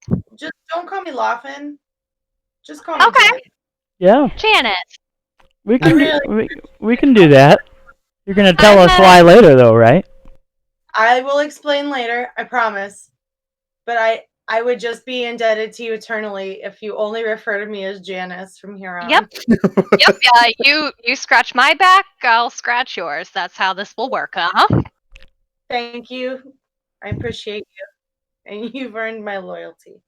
don't call me Laughin. Just call me Okay. Janice. Yeah, Janet. we can really- we can do that. You're gonna tell us why later, though, right? I will explain later, I promise. But I would just be indebted to you eternally if you only refer to me as Janice from here on. Yep. Yep. Yeah. You scratch my back, I'll scratch yours. That's how this will work, huh? Thank you. I appreciate you. And you've earned my loyalty.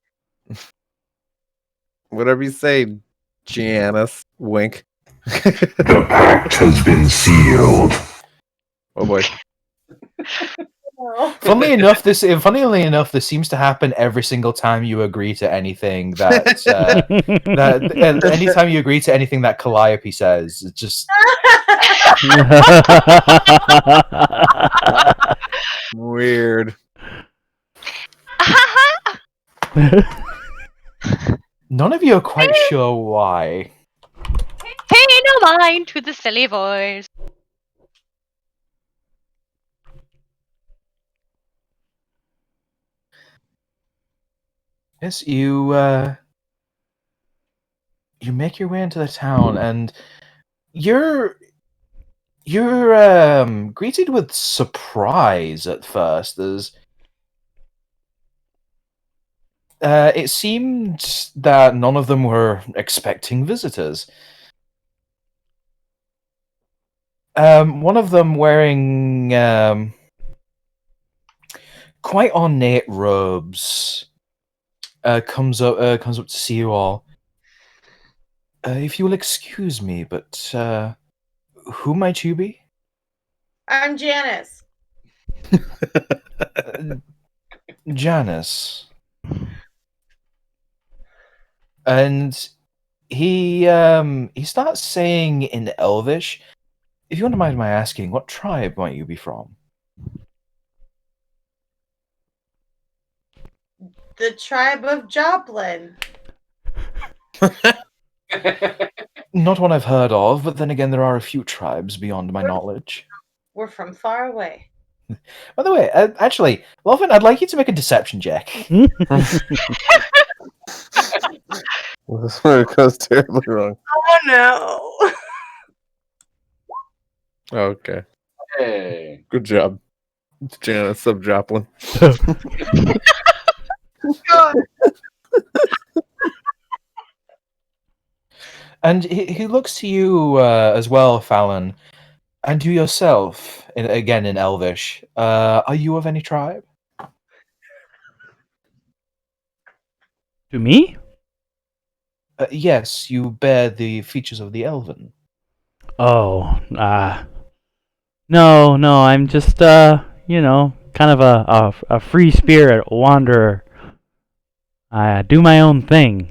Whatever you say, Janice. Wink. The pact has been sealed. Oh boy. Oh. Funnily enough, this seems to happen every single time you agree to anything that anytime you agree to anything that Calliope says. It's just Weird. none of you are quite sure why. Pay no mind to the silly voice. Yes, you make your way into the town, and you're greeted with surprise at first. It seemed that none of them were expecting visitors. One of them wearing quite ornate robes comes up to see you all. If you will excuse me, but who might you be? I'm Janice. Janice. And he starts saying in Elvish, if you wouldn't mind my asking, what tribe might you be from? The tribe of Joplin. Not one I've heard of, but then again, there are a few tribes beyond my knowledge. We're from far away. By the way, actually, Loven, I'd like you to make a deception check. Well, this is where it goes terribly wrong. Oh no. Okay. Hey. Good job, Janice of Joplin. God. And he looks to you as well, Fallon, and you yourself, again in Elvish. Are you of any tribe? To me? Yes, you bear the features of the Elven. Oh, no, I'm just, kind of a free spirit wanderer. I do my own thing.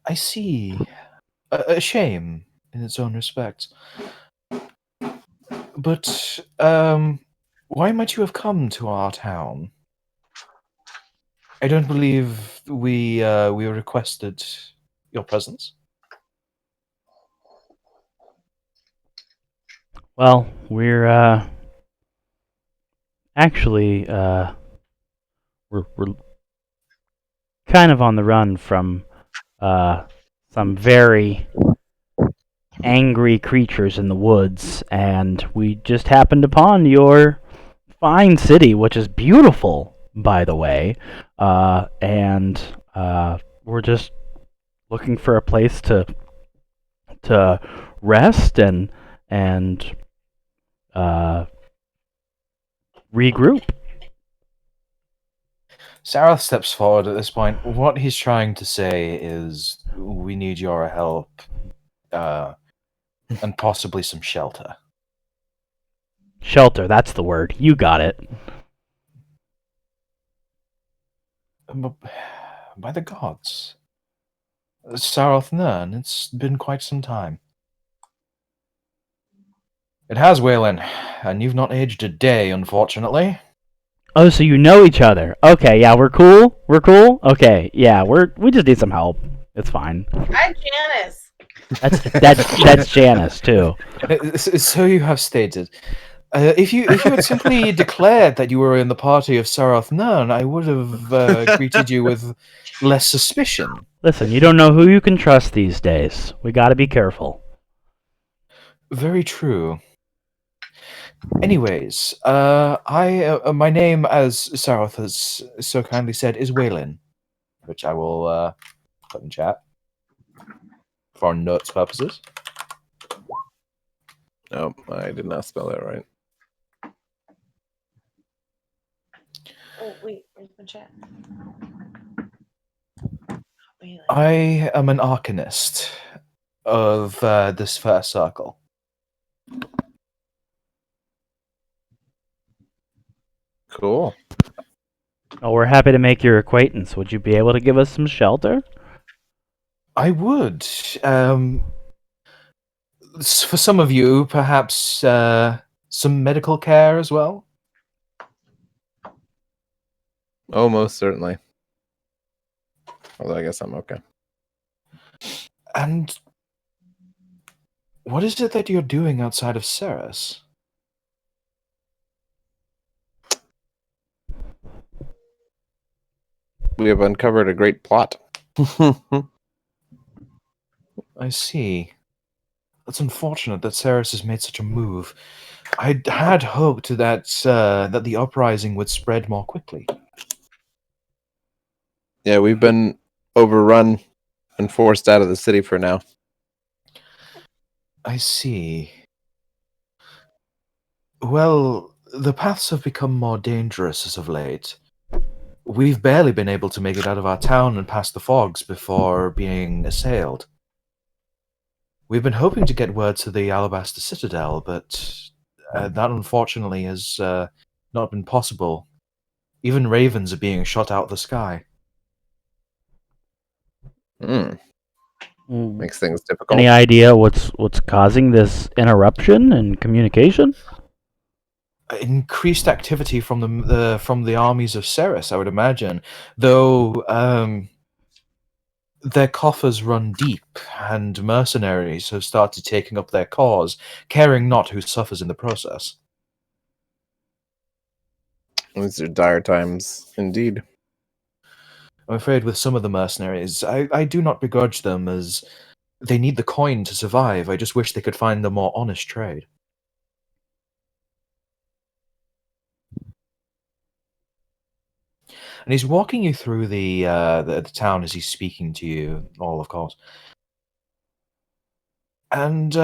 I see. A shame in its own respect. But why might you have come to our town? I don't believe we requested your presence. Well, we're actually we're kind of on the run from some very angry creatures in the woods, and we just happened upon your fine city, which is beautiful, by the way. And we're just looking for a place to rest and regroup. Sarath steps forward at this point. What he's trying to say is, we need your help, and possibly some shelter. Shelter, that's the word. You got it. By the gods. Sarath Nern, it's been quite some time. It has, Waylon, and you've not aged a day, unfortunately. Oh, so you know each other. Okay, yeah, we're cool? We're cool? Okay, yeah, we just need some help. It's fine. I'm Janice. That's Janice, too. So you have stated. If you had simply declared that you were in the party of Sarath Nern, I would have greeted you with less suspicion. Listen, you don't know who you can trust these days. We gotta be careful. Very true. Anyways, my name, as Sarath has so kindly said, is Waylon, which I will put in chat for notes purposes. No, I did not spell that right. Oh wait, where's my chat? Wait, I am an arcanist of this first circle. Cool. Oh, we're happy to make your acquaintance. Would you be able to give us some shelter? I would. For some of you, perhaps some medical care as well. Oh, most certainly. Although I guess I'm okay. And what is it that you're doing outside of Ceres? We have uncovered a great plot. I see. It's unfortunate that Ceres has made such a move. I had hoped that that the uprising would spread more quickly. Yeah, we've been overrun and forced out of the city for now. I see. Well, the paths have become more dangerous as of late. We've barely been able to make it out of our town and past the fogs before being assailed. We've been hoping to get word to the Alabaster Citadel, but that unfortunately has not been possible. Even ravens are being shot out of the sky. Makes things difficult. Any idea what's causing this interruption in communication? Increased activity from the armies of Ceres, I would imagine. Though their coffers run deep, and mercenaries have started taking up their cause, caring not who suffers in the process. These are dire times, indeed. I'm afraid with some of the mercenaries, I do not begrudge them, as they need the coin to survive. I just wish they could find a more honest trade. And he's walking you through the town as he's speaking to you, all of course. And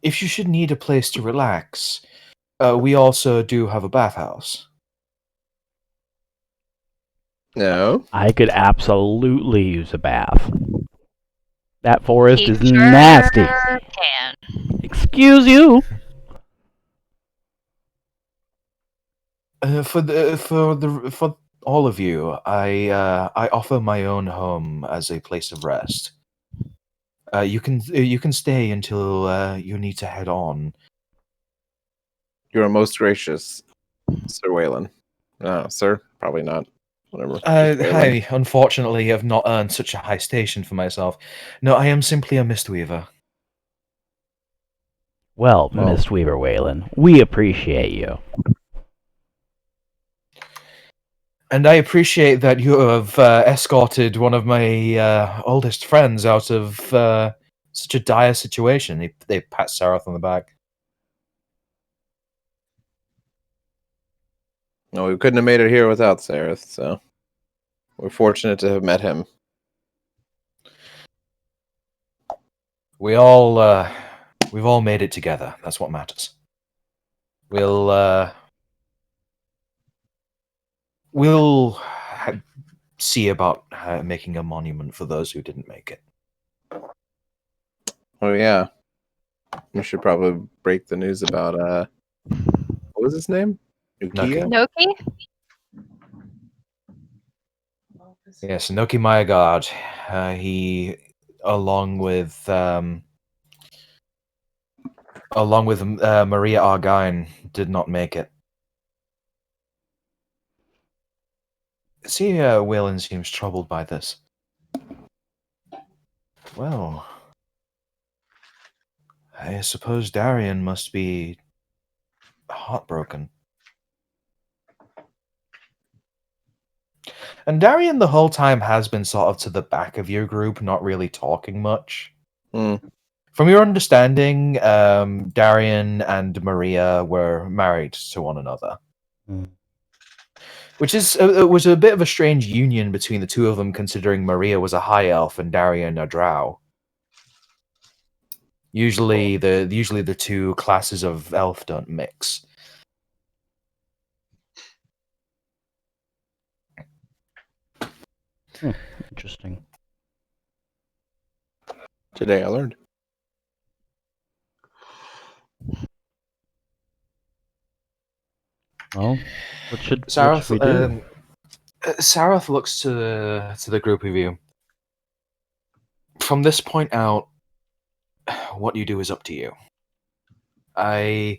if you should need a place to relax, we also do have a bathhouse. No. I could absolutely use a bath. That forest He is sure nasty. can. Excuse you. For all of you, I offer my own home as a place of rest. You can stay until you need to head on. You are most gracious, Sir Waylon. No, sir, probably not. Whatever. Just Waylon. I unfortunately have not earned such a high station for myself. No, I am simply a Mistweaver. Well, Well- Mistweaver Waylon, we appreciate you. And I appreciate that you have escorted one of my oldest friends out of such a dire situation. They pat Sarath on the back. No, we couldn't have made it here without Sareth, so we're fortunate to have met him. We've all made it together. That's what matters. We'll see about making a monument for those who didn't make it. Oh yeah, we should probably break the news about what was his name? Ukiyo? Noki? Yes, Noki Mayagard. He, along with Maria Argine, did not make it. See, Waylon seems troubled by this. Well, I suppose Darian must be heartbroken. And Darian the whole time has been sort of to the back of your group, not really talking much. Hmm. From your understanding, Darian and Maria were married to one another. Hmm. Which is it was a bit of a strange union between the two of them, considering Maria was a high elf and Darian a drow. Usually the two classes of elf don't mix. Interesting. Today I learned. Well, what should Sarath, we do? Sarath looks to the group of you. From this point out, what you do is up to you. I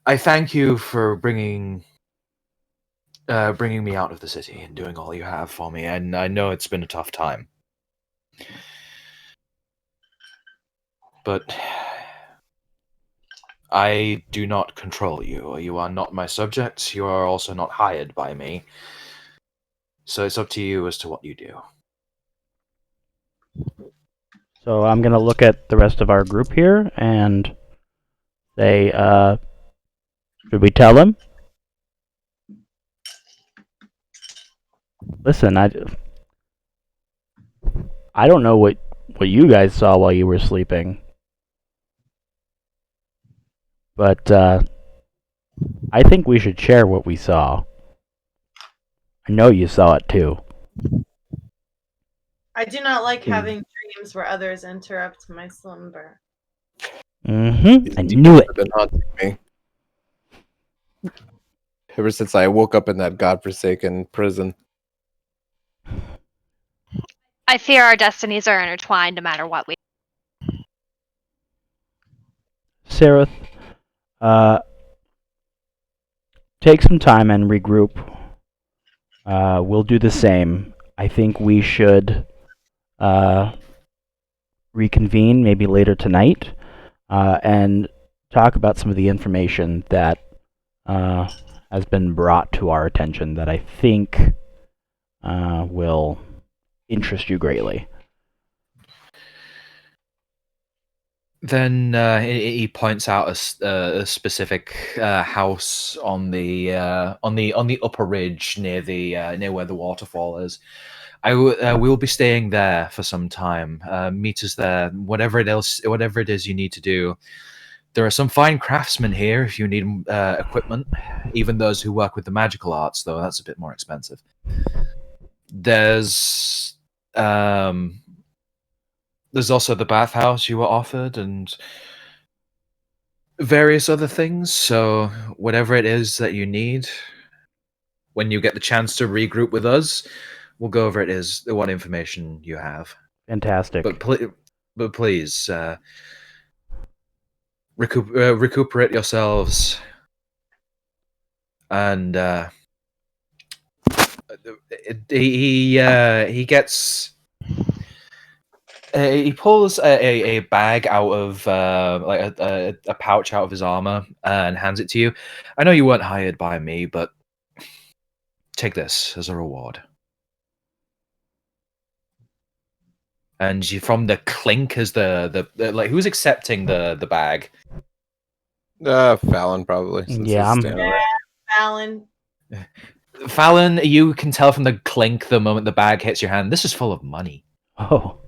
thank you for bringing me out of the city and doing all you have for me, and I know it's been a tough time. But I do not control you. You are not my subjects. You are also not hired by me. So it's up to you as to what you do. So I'm gonna look at the rest of our group here and say, should we tell him? Listen, I don't know what you guys saw while you were sleeping, but I think we should share what we saw. I know you saw it too. I do not like having dreams where others interrupt my slumber. Mm-hmm. I knew it. Have been haunting me ever since I woke up in that godforsaken prison. I fear our destinies are intertwined no matter what we. Sarath, take some time and regroup. We'll do the same. I think we should reconvene maybe later tonight and talk about some of the information that has been brought to our attention that I think will interest you greatly. Then he points out a specific house on the upper ridge near where the waterfall is. We'll be staying there for some time. Meet us there. Whatever it is you need to do. There are some fine craftsmen here if you need equipment. Even those who work with the magical arts, though, that's a bit more expensive. There's also the bathhouse you were offered and various other things. So whatever it is that you need, when you get the chance to regroup with us, we'll go over what information you have. Fantastic. But please, recuperate yourselves, and he gets. He pulls a bag out of like a pouch out of his armor and hands it to you. I know you weren't hired by me, but take this as a reward. And from the clink as the like, who's accepting the bag? Fallon probably. Since Yeah, he's I'm- standing there. Fallon. Fallon, you can tell from the clink the moment the bag hits your hand. This is full of money. Oh.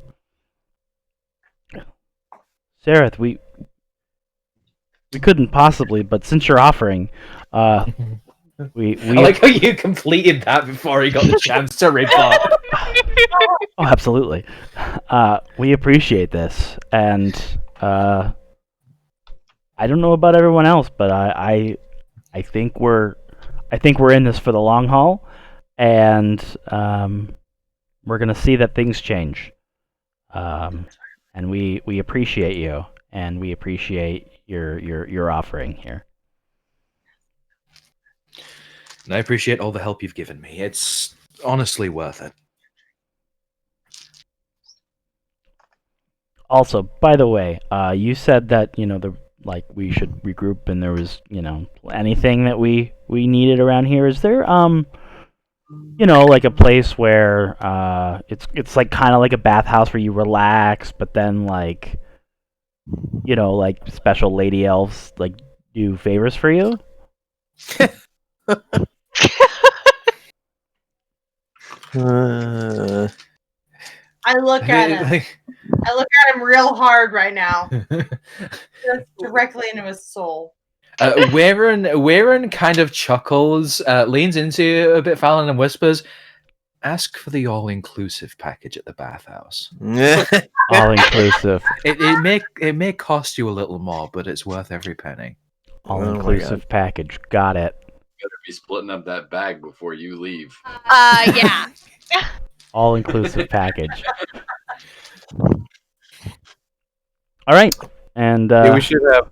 Sareth, we couldn't possibly, but since you're offering, we I like how you completed that before he got the chance to rebut. Oh, absolutely. We appreciate this, and I don't know about everyone else, but I think we're in this for the long haul, and we're gonna see that things change. And we appreciate you, and we appreciate your offering here. And I appreciate all the help you've given me. It's honestly worth it. Also, by the way, you said that we should regroup, and there was anything that we needed around here. Is there like a place where it's like kind of like a bathhouse where you relax, but then like special lady elves like do favors for you? I look at him. I look at him real hard right now. Just directly into his soul. Weirin kind of chuckles, leans into you a bit, Fallon, and whispers, "Ask for the all-inclusive package at the bathhouse. All inclusive. It may cost you a little more, but it's worth every penny." All inclusive package. Got it. Better be splitting up that bag before you leave. Yeah. All inclusive package. All right, and Yeah, we should have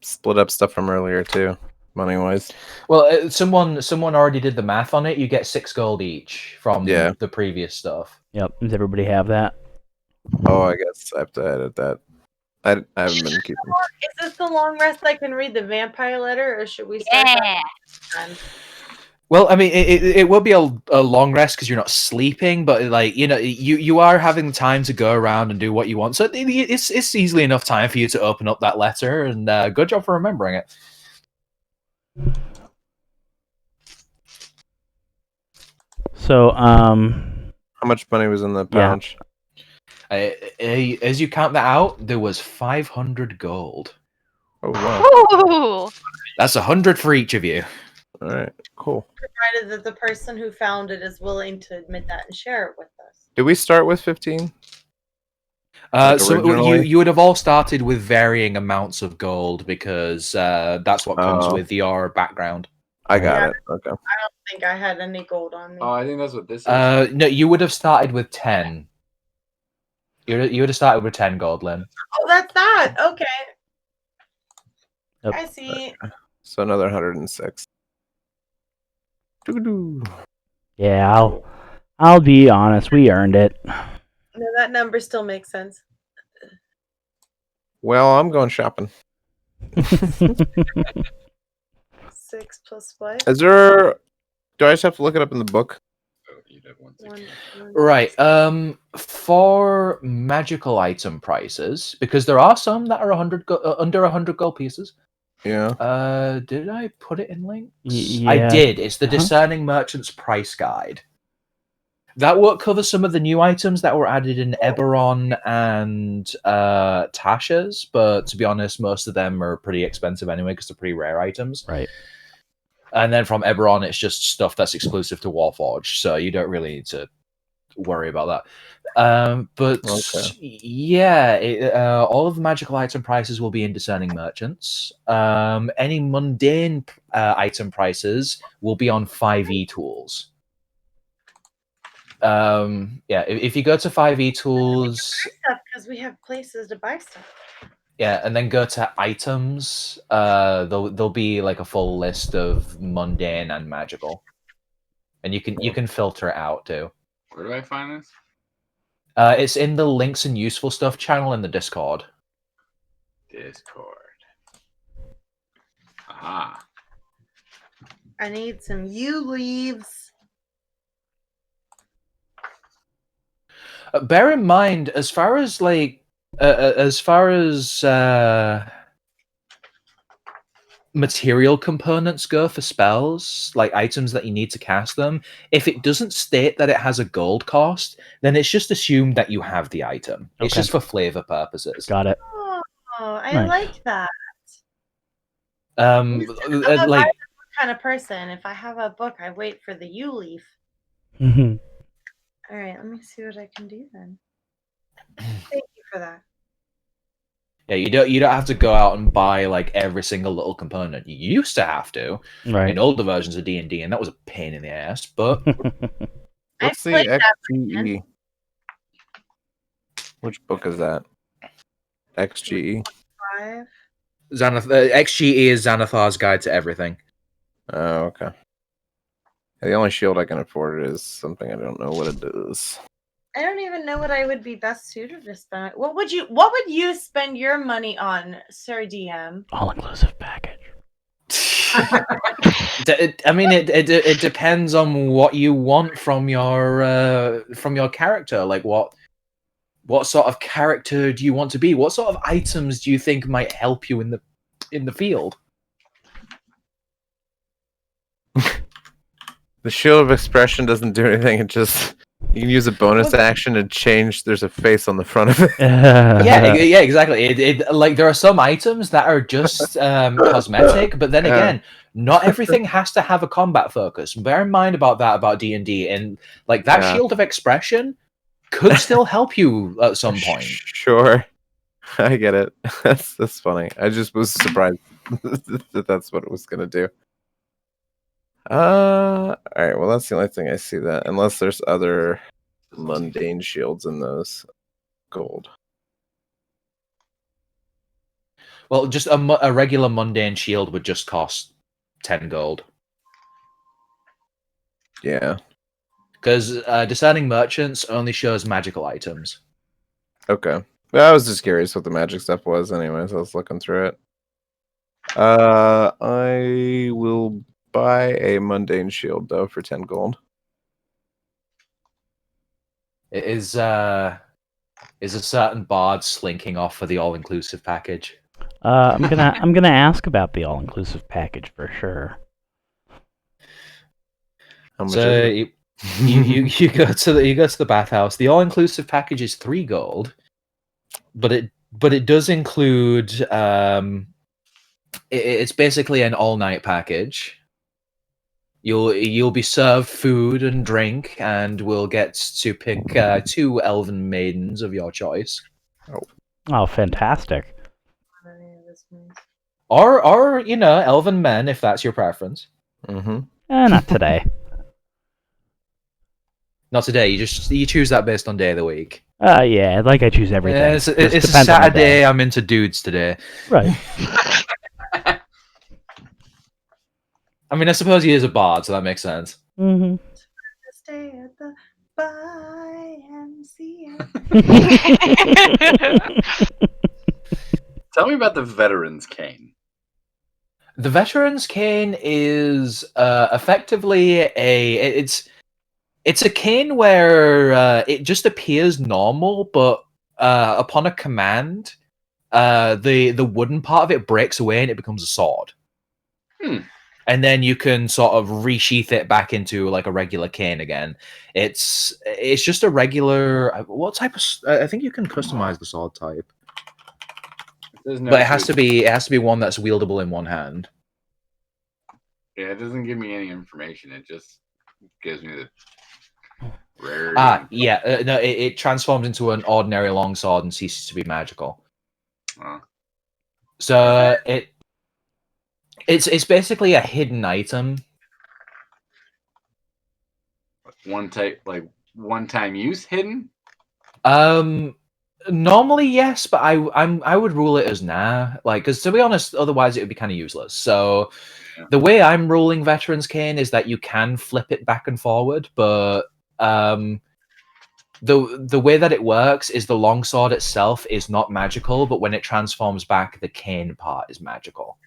split up stuff from earlier too, money wise. Well, someone already did the math on it. You get 6 gold each from the previous stuff. Yep. Does everybody have that? Oh, I guess I have to edit that. I haven't been keeping. Is this the long rest I can read the vampire letter, or should we start that time? Well, I mean, it will be a long rest because you're not sleeping, but like you are having time to go around and do what you want. So it's easily enough time for you to open up that letter, and good job for remembering it. So, how much money was in the pouch? As you count that out, there was 500 gold. Oh wow! Ooh. That's 100 for each of you. All right, cool. Provided that the person who found it is willing to admit that and share it with us. Did we start with 15? So originally? you would have all started with varying amounts of gold because that's what comes with your background. I got it. Okay. I don't think I had any gold on me. Oh, I think that's what this is. No, you would have started with 10. You would have started with 10 gold, Lynn. Oh, that's that. Okay. Yep. I see. So another 106. Doo-doo. yeah, I'll be honest. We earned it. No, that number still makes sense. Well, I'm going shopping. 6 plus what? Is there? Do I just have to look it up in the book? Oh, you'd have 160. Right. For magical item prices, because there are some that are under 100 gold pieces. Yeah. Did I put it in links? Yeah. I did. It's the Discerning Merchant's Price Guide. That won't cover some of the new items that were added in Eberron and Tasha's, but to be honest, most of them are pretty expensive anyway because they're pretty rare items. Right. And then from Eberron, it's just stuff that's exclusive to Warforged, so you don't really need to worry about But Okay. yeah, all of the magical item prices will be in discerning merchants. Any mundane item prices will be on 5e tools. Yeah, if you go to 5e tools, Stuff because we have places to buy stuff. yeah, and then go to items, there'll be like a full list of mundane and magical, and you can filter it out too. Where do I find this? It's in the links and useful stuff channel in the Discord. Discord. Aha. I need some yew leaves. Bear in mind, as far as material components go for spells, like items that you need to cast them, if it doesn't state that it has a gold cost, then it's just assumed that you have the item. It's Okay. just for flavor purposes. Got it. Oh, I Nice. like that. Um, I'm a like kind of person. If I have a book, I wait for the yew leaf. hmm All right, let me see what I can do then. Thank you for that. yeah, you don't have to go out and buy like every single little component. You used to have to Right. in older versions of D&D, and that was a pain in the ass. But What's the played that XGE? Which book is that? XGE. 5. XGE is Xanathar's Guide to Everything. Oh, okay. The only shield I can afford is something I don't know what it does. I don't even know what I would be best suited to spend. What would you spend your money on, Sir DM? All-inclusive package. I mean, it depends on what you want from your character. Like, what sort of character do you want to be? What sort of items do you think might help you in the field? The shield of expression doesn't do anything. It just you can use a bonus action and change. There's a face on the front of it. Yeah, exactly. It like there are some items that are just cosmetic, but then again, not everything has to have a combat focus. Bear in mind about D&D, and like that Yeah. shield of expression could still help you at some point. Sure, I get it. That's funny. I just was surprised that that's what it was gonna do. All right. Well, that's the only thing I see that, unless there's other mundane shields in those gold. Well, just a regular mundane shield would just cost 10 gold. Yeah. Because Discerning Merchants only shows magical items. Okay. Well, I was just curious what the magic stuff was. Anyways, I was looking through it. I will buy a mundane shield though for 10 gold. It is a certain bard slinking off for the all-inclusive package. I'm gonna ask about the all-inclusive package for sure. How much So is it? you go to the bathhouse. The all-inclusive package is 3 gold, but it does include it's basically an all-night package. You'll be served food and drink, and will get to pick 2 elven maidens of your choice, Oh, fantastic! or elven men if that's your preference. Mm-hmm. Not today. Not today. You choose that based on day of the week. Yeah, like I choose everything. Yeah, it's Just a depends on the Saturday. day. I'm into dudes today. Right. I mean, I suppose he is a bard, so that makes sense. Mm-hmm. Stay at the Tell me about the Veteran's Cane. The Veteran's Cane is effectively it's a cane where it just appears normal, but upon a command, the wooden part of it breaks away and it becomes a sword. And then you can sort of resheath it back into like a regular cane again. It's just a regular. What type of? I think you can customize the sword type, but it has to be one that's wieldable in one hand. Yeah, it doesn't give me any information. It just gives me Rarity. Yeah. No, it transforms into an ordinary longsword and ceases to be magical. Oh. So it's basically a hidden item. One time use hidden. Normally yes, but I would rule it as nah. Like, because to be honest, otherwise it would be kind of useless. So Yeah. the way I'm ruling Veteran's Cane is that you can flip it back and forward, but the way that it works is the longsword itself is not magical, but when it transforms back, the cane part is magical.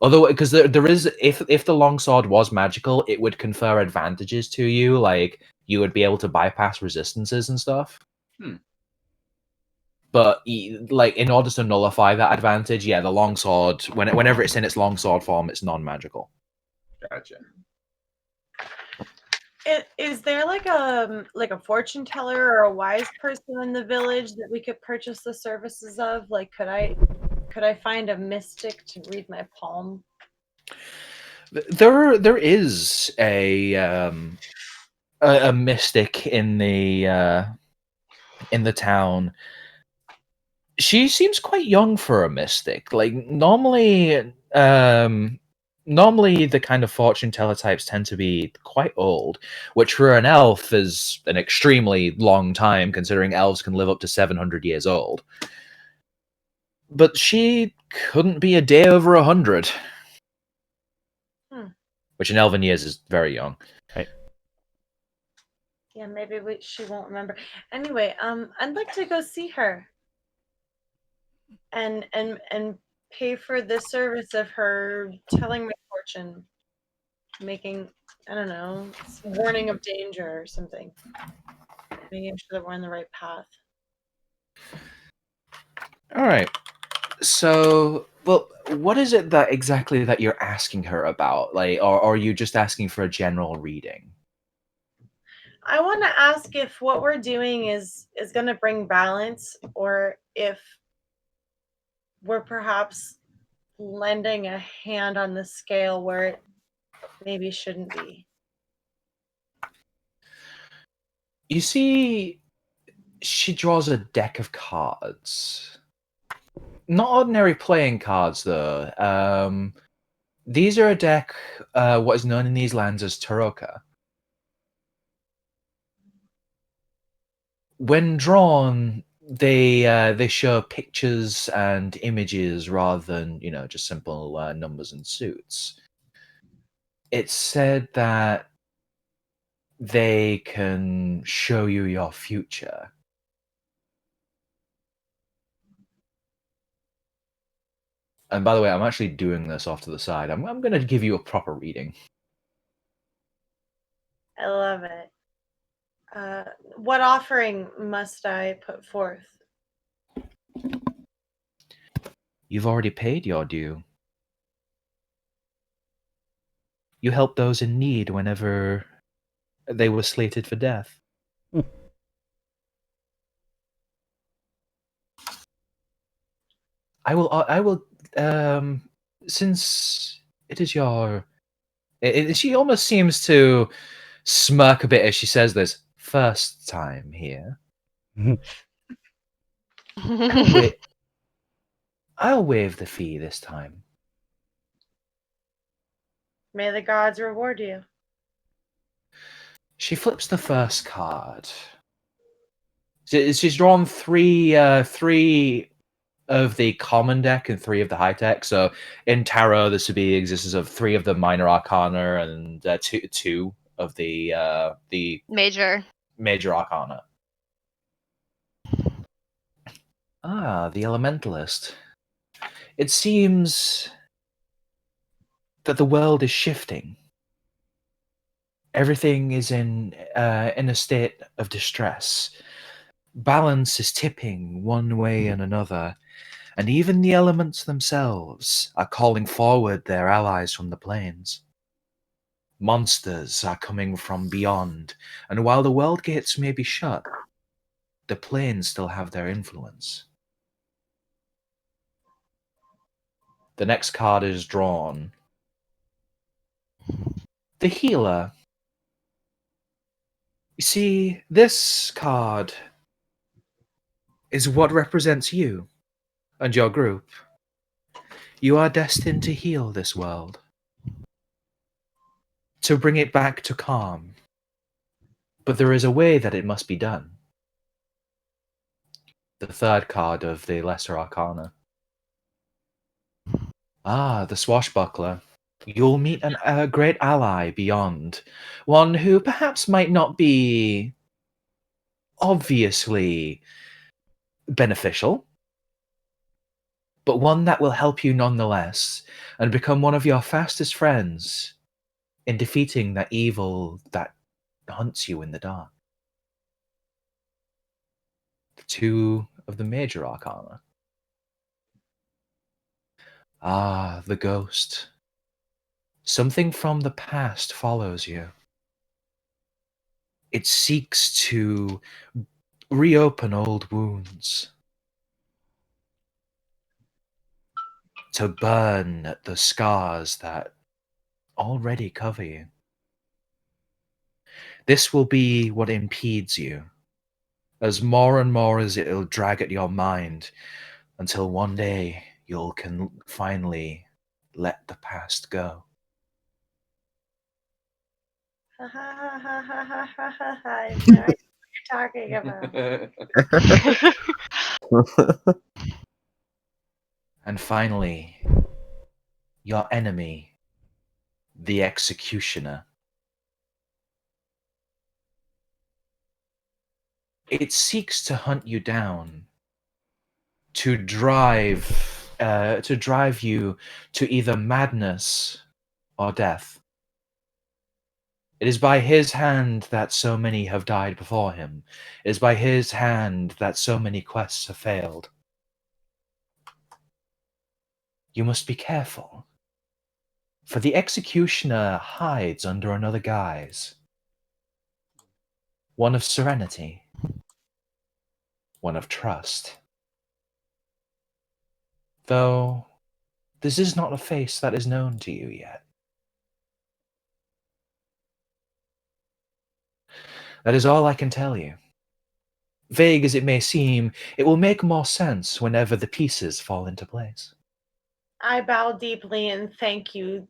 Although, because there is, if the longsword was magical, it would confer advantages to you, like you would be able to bypass resistances and stuff. But like, in order to nullify that advantage, yeah, the longsword, whenever it's in its longsword form, it's non-magical. Gotcha. Is there like a fortune teller or a wise person in the village that we could purchase the services of? Like, could I find a mystic to read my palm? There is a mystic in the town. She seems quite young for a mystic. Like, normally the kind of fortune teller types tend to be quite old, which for an elf is an extremely long time, considering elves can live up to 700 years old. But she couldn't be a day over 100. Which in elven years is very young. Yeah, maybe she won't remember. Anyway, I'd like to go see her. And pay for the service of her telling my fortune, making, I don't know, warning of danger or something, making sure that we're on the right path. All right. So, well, what is it that exactly that you're asking her about? Like, or are you just asking for a general reading? I want to ask if what we're doing is going to bring balance, or if we're perhaps lending a hand on the scale where it maybe shouldn't be. You see, she draws a deck of cards. Not ordinary playing cards, though. These are a deck, what is known in these lands as Taroka. When drawn, they show pictures and images rather than, just simple numbers and suits. It's said that they can show you your future. And by the way, I'm actually doing this off to the side. I'm going to give you a proper reading. I love it. What offering must I put forth? You've already paid your due. You helped those in need whenever they were slated for death. I will, since it is your... she almost seems to smirk a bit as she says this. First time here. I'll waive the fee this time. May the gods reward you. She flips the first card. She's drawn three of the common deck and 3 of the high tech. So in tarot, this would be existence of 3 of the minor arcana and two of the major arcana. The Elementalist. It seems that the world is shifting. Everything is in a state of distress. Balance is tipping one way and another, and even the elements themselves are calling forward their allies from the plains. Monsters are coming from beyond, and while the world gates may be shut, the plains still have their influence. The next card is drawn. The Healer. You see, this card is what represents you and your group. You are destined to heal this world, to bring it back to calm. But there is a way that it must be done. The third card of the Lesser Arcana. Ah, the Swashbuckler. You'll meet a great ally beyond. One who perhaps might not be obviously beneficial, but one that will help you nonetheless and become one of your fastest friends in defeating that evil that hunts you in the dark. The two of the major arcana. Ah, the ghost. Something from the past follows you. It seeks to reopen old wounds, to burn at the scars that already cover you. This will be what impedes you, as more and more as it'll drag at your mind, until one day you can finally let the past go. Ha ha ha ha ha ha ha ha. I know what you're talking about. And finally, your enemy, the Executioner. It seeks to hunt you down, to drive you to either madness or death. It is by his hand that so many have died before him. It is by his hand that so many quests have failed. You must be careful, for the Executioner hides under another guise. One of serenity, one of trust. Though this is not a face that is known to you yet. That is all I can tell you. Vague as it may seem, it will make more sense whenever the pieces fall into place. I bow deeply and thank you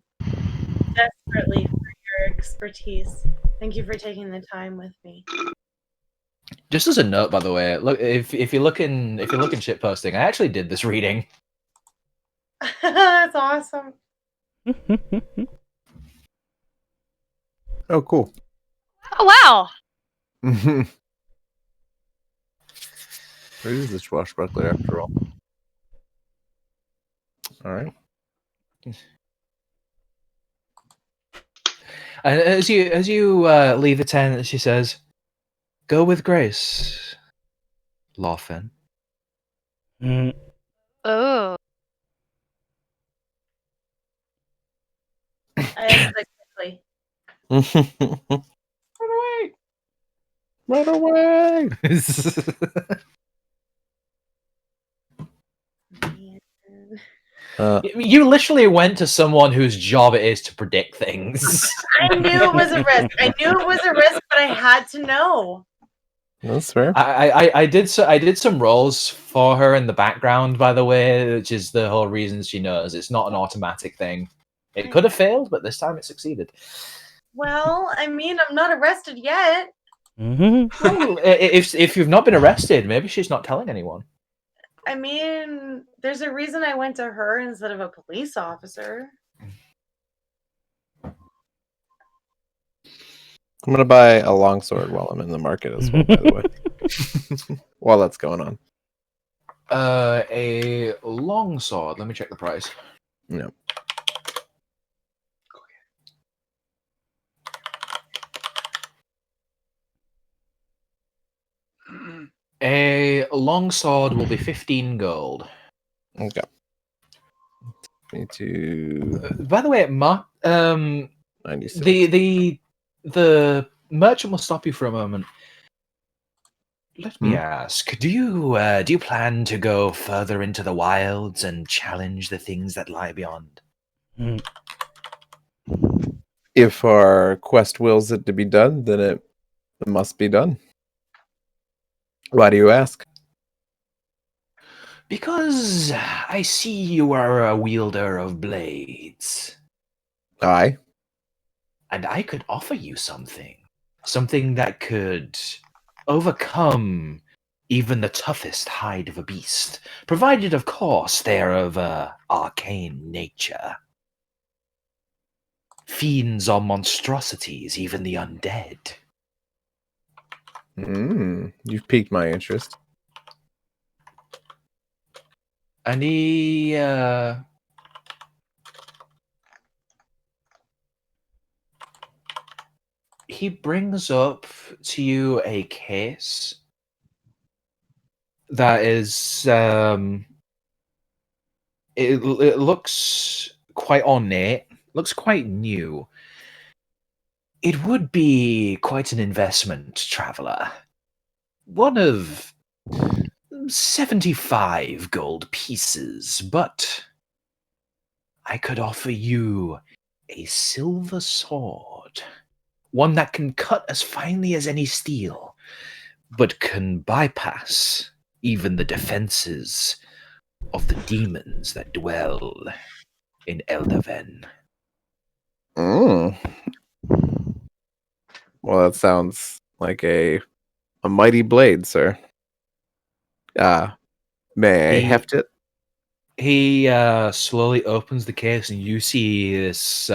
desperately for your expertise. Thank you for taking the time with me. Just as a note, by the way, look if you're looking shit posting, I actually did this reading. That's awesome. Oh, cool. Oh wow! Who is the Swashbuckler after all? All right. And as you leave the tent, she says, "Go with grace, Lawfin." Mm, Oh. I exit quickly. Run away! Man. You literally went to someone whose job it is to predict things. I knew it was a risk. But I had to know. That's fair. I did some rolls for her in the background, by the way, which is the whole reason she knows. It's not an automatic thing. It could have failed, but this time it succeeded. Well, I mean, I'm not arrested yet. mhm. If you've not been arrested, maybe she's not telling anyone. I mean, there's a reason I went to her instead of a police officer. I'm gonna buy a longsword while I'm in the market as well, by the way. While that's going on. A longsword. Let me check the price. Yeah. A longsword will be 15 gold. Okay. Me too. By the way, 96. the merchant will stop you for a moment. Let me ask: do you plan to go further into the wilds and challenge the things that lie beyond? If our quest wills it to be done, then it It must be done. Why do you ask? Because I see you are a wielder of blades, Aye. and I could offer you something. Something that could overcome even the toughest hide of a beast, provided, of course, they are of arcane nature. Fiends are monstrosities, even the undead. You've piqued my interest. And he brings up to you a case that is it looks quite ornate, looks quite new. It would be quite an investment, traveler. One of 75 gold pieces, but I could offer you a silver sword. One that can cut as finely as any steel, but can bypass even the defenses of the demons that dwell in Eldaven. Well, that sounds like a mighty blade, sir. May I heft it? He slowly opens the case, and you see this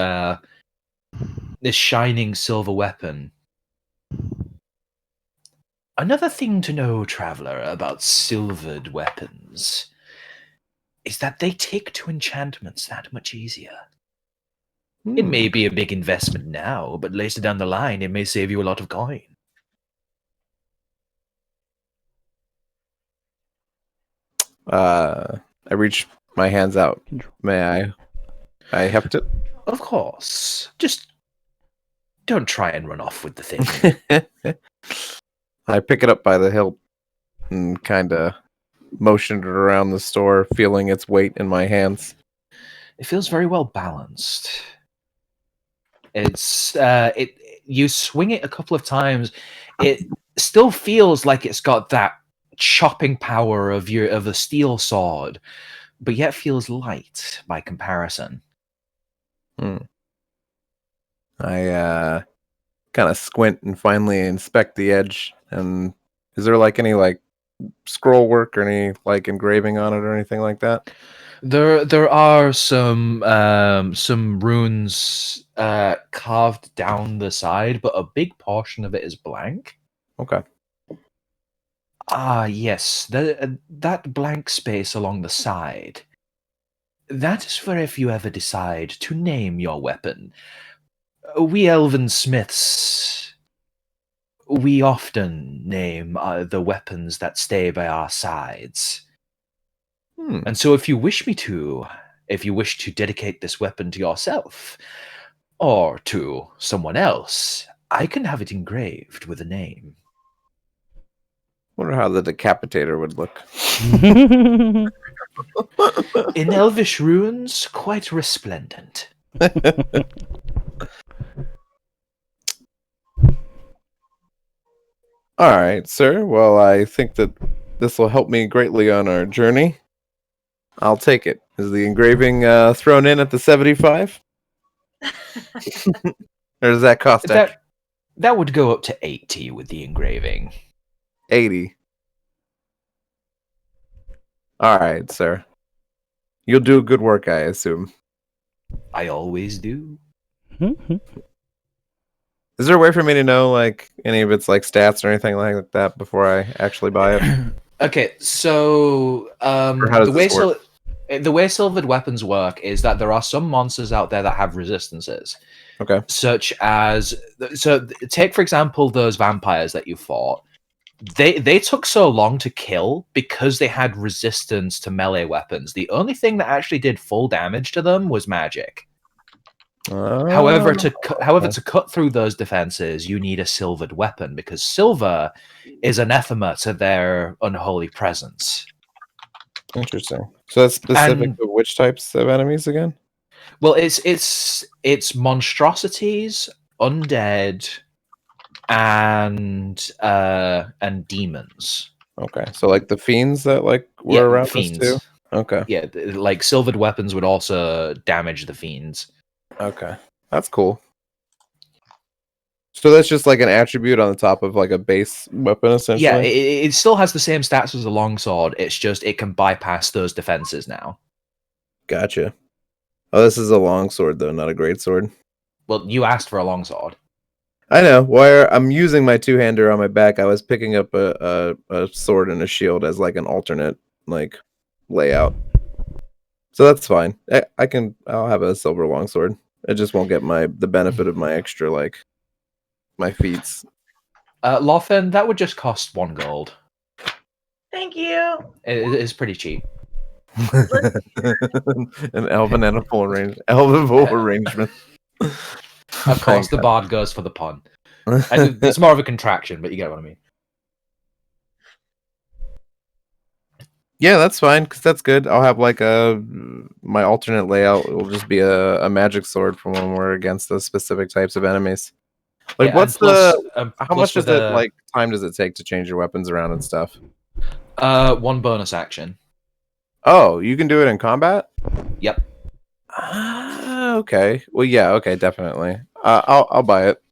this shining silver weapon. Another thing to know, traveler, about silvered weapons is that they take to enchantments that much easier. It may be a big investment now, but later down the line, it may save you a lot of coin. I reach my hands out. May I heft it? Of course. Just don't try and run off with the thing. I pick it up by the hilt and kind of motion it around the store, feeling its weight in my hands. It feels very well balanced. It's you swing it a couple of times, it still feels like it's got that chopping power of a steel sword, but yet feels light by comparison. I kind of squint and finally inspect the edge. And is there like any like scroll work or any like engraving on it or anything like that? There are some runes carved down the side, but a big portion of it is blank. Okay. Ah, yes, that blank space along the side. That is for if you ever decide to name your weapon. We elven smiths, we often name the weapons that stay by our sides. And so if you wish to dedicate this weapon to yourself, or to someone else, I can have it engraved with a name. Wonder how the decapitator would look. In elvish runes, quite resplendent. All right, sir. Well, I think that this will help me greatly on our journey. I'll take it. Is the engraving thrown in at the 75? Or does that cost extra? That would go up to 80 with the engraving. 80. All right, sir. You'll do good work, I assume. I always do. Is there a way for me to know like any of its like stats or anything like that before I actually buy it? Okay, so the way silvered weapons work is that there are some monsters out there that have resistances. Okay. Such as take for example those vampires that you fought. They took so long to kill because they had resistance to melee weapons. The only thing that actually did full damage to them was magic. However, to cut through those defenses, you need a silvered weapon because silver is anathema to their unholy presence. Interesting. So that's specific to which types of enemies again? Well, it's monstrosities, undead, and demons. Okay, so like the fiends that like were Yeah, around fiends. us too. Okay, Yeah, like silvered weapons would also damage the fiends. okay, that's cool. So that's just like an attribute on the top of like a base weapon, Yeah, essentially. it still has the same stats as a longsword. It's just it can bypass those defenses now. Gotcha. Oh, this is a long sword though, not a great sword. Well, you asked for a longsword. I know. Where I'm using my two-hander on my back, I was picking up a sword and a shield as like an alternate like layout. So that's fine. I'll have a silver longsword. It just won't get the benefit of my extra like my feats. Lothan, that would just cost 1 gold. Thank you. It's pretty cheap. An elven and a full arrangement. Of course, the bard goes for the pun. It's more of a contraction, but you get what I mean. Yeah, that's fine because that's good. I'll have like my alternate layout will just be a magic sword for when we're against those specific types of enemies. Like, Yeah, what's and plus, how much does it like time does it take to change your weapons around and stuff? 1 bonus action. Oh, you can do it in combat. Yep. Okay. Well, yeah. Okay, definitely. I'll buy it.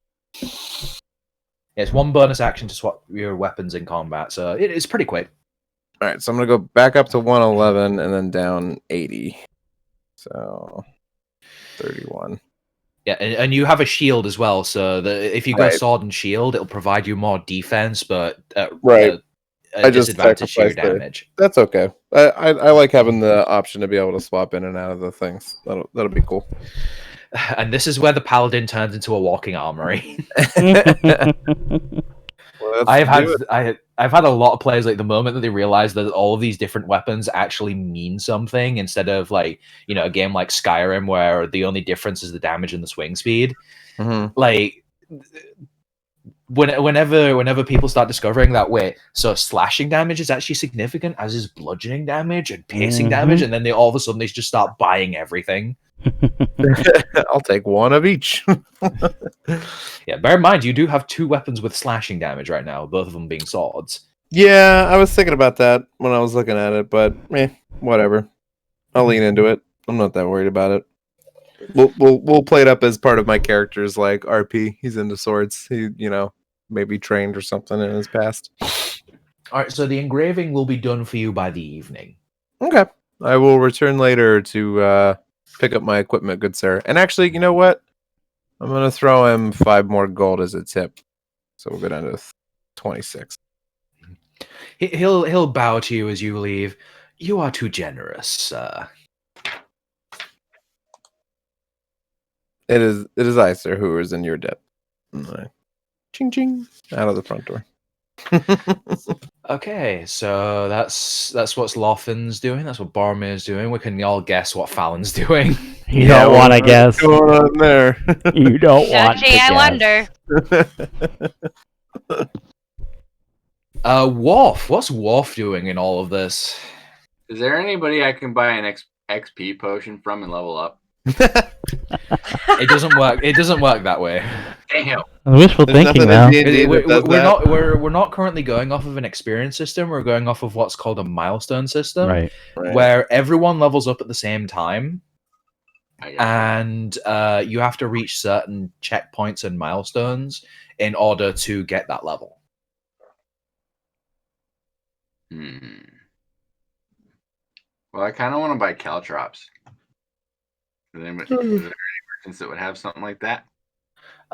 Yeah, it's 1 bonus action to swap your weapons in combat, so it's pretty quick. All right, so I'm gonna go back up to 111 and then down 80. So 31. Yeah, and you have a shield as well, so if you go Right. sword and shield, it'll provide you more defense, but Right. a I just disadvantage to your sacrificed it. damage. That's okay. I like having the option to be able to swap in and out of the things. That'll be cool. And this is where the paladin turns into a walking armory. Well, I've had a lot of players like the moment that they realize that all of these different weapons actually mean something instead of like a game like Skyrim where the only difference is the damage and the swing speed. Mhm. Like whenever people start discovering that way, so slashing damage is actually significant, as is bludgeoning damage and piercing damage, and then all of a sudden they just start buying everything. I'll take one of each. Yeah, bear in mind you do have 2 weapons with slashing damage right now, both of them being swords. Yeah, I was thinking about that when I was looking at it, but whatever. I'll lean into it. I'm not that worried about it. We'll play it up as part of my character's like RP. He's into swords. He maybe trained or something in his past. All right, so the engraving will be done for you by the evening. Okay, I will return later to pick up my equipment, good sir. And actually, you know what? I'm gonna throw him 5 more gold as a tip, so we'll go down to 26. He'll bow to you as you leave. You are too generous, sir. It is I, sir, who is in your debt. Right. Ching ching out of the front door. Okay, so that's what Lothan's doing. That's what Bormir's doing. We can all guess what Fallon's doing. You don't want to what's guess. going on there? You don't want Gee, to I guess. wonder. Worf. What's Worf doing in all of this? Is there anybody I can buy an XP potion from and level up? It doesn't work. It doesn't work that way. Damn. Wishful There's thinking nothing now. in D&D that does that. We're not currently going off of an experience system. We're going off of what's called a milestone system, Right. where everyone levels up at the same time, I got it. and you have to reach certain checkpoints and milestones in order to get that level. Well, I kind of want to buy caltrops. Is there any merchants that would have something like that?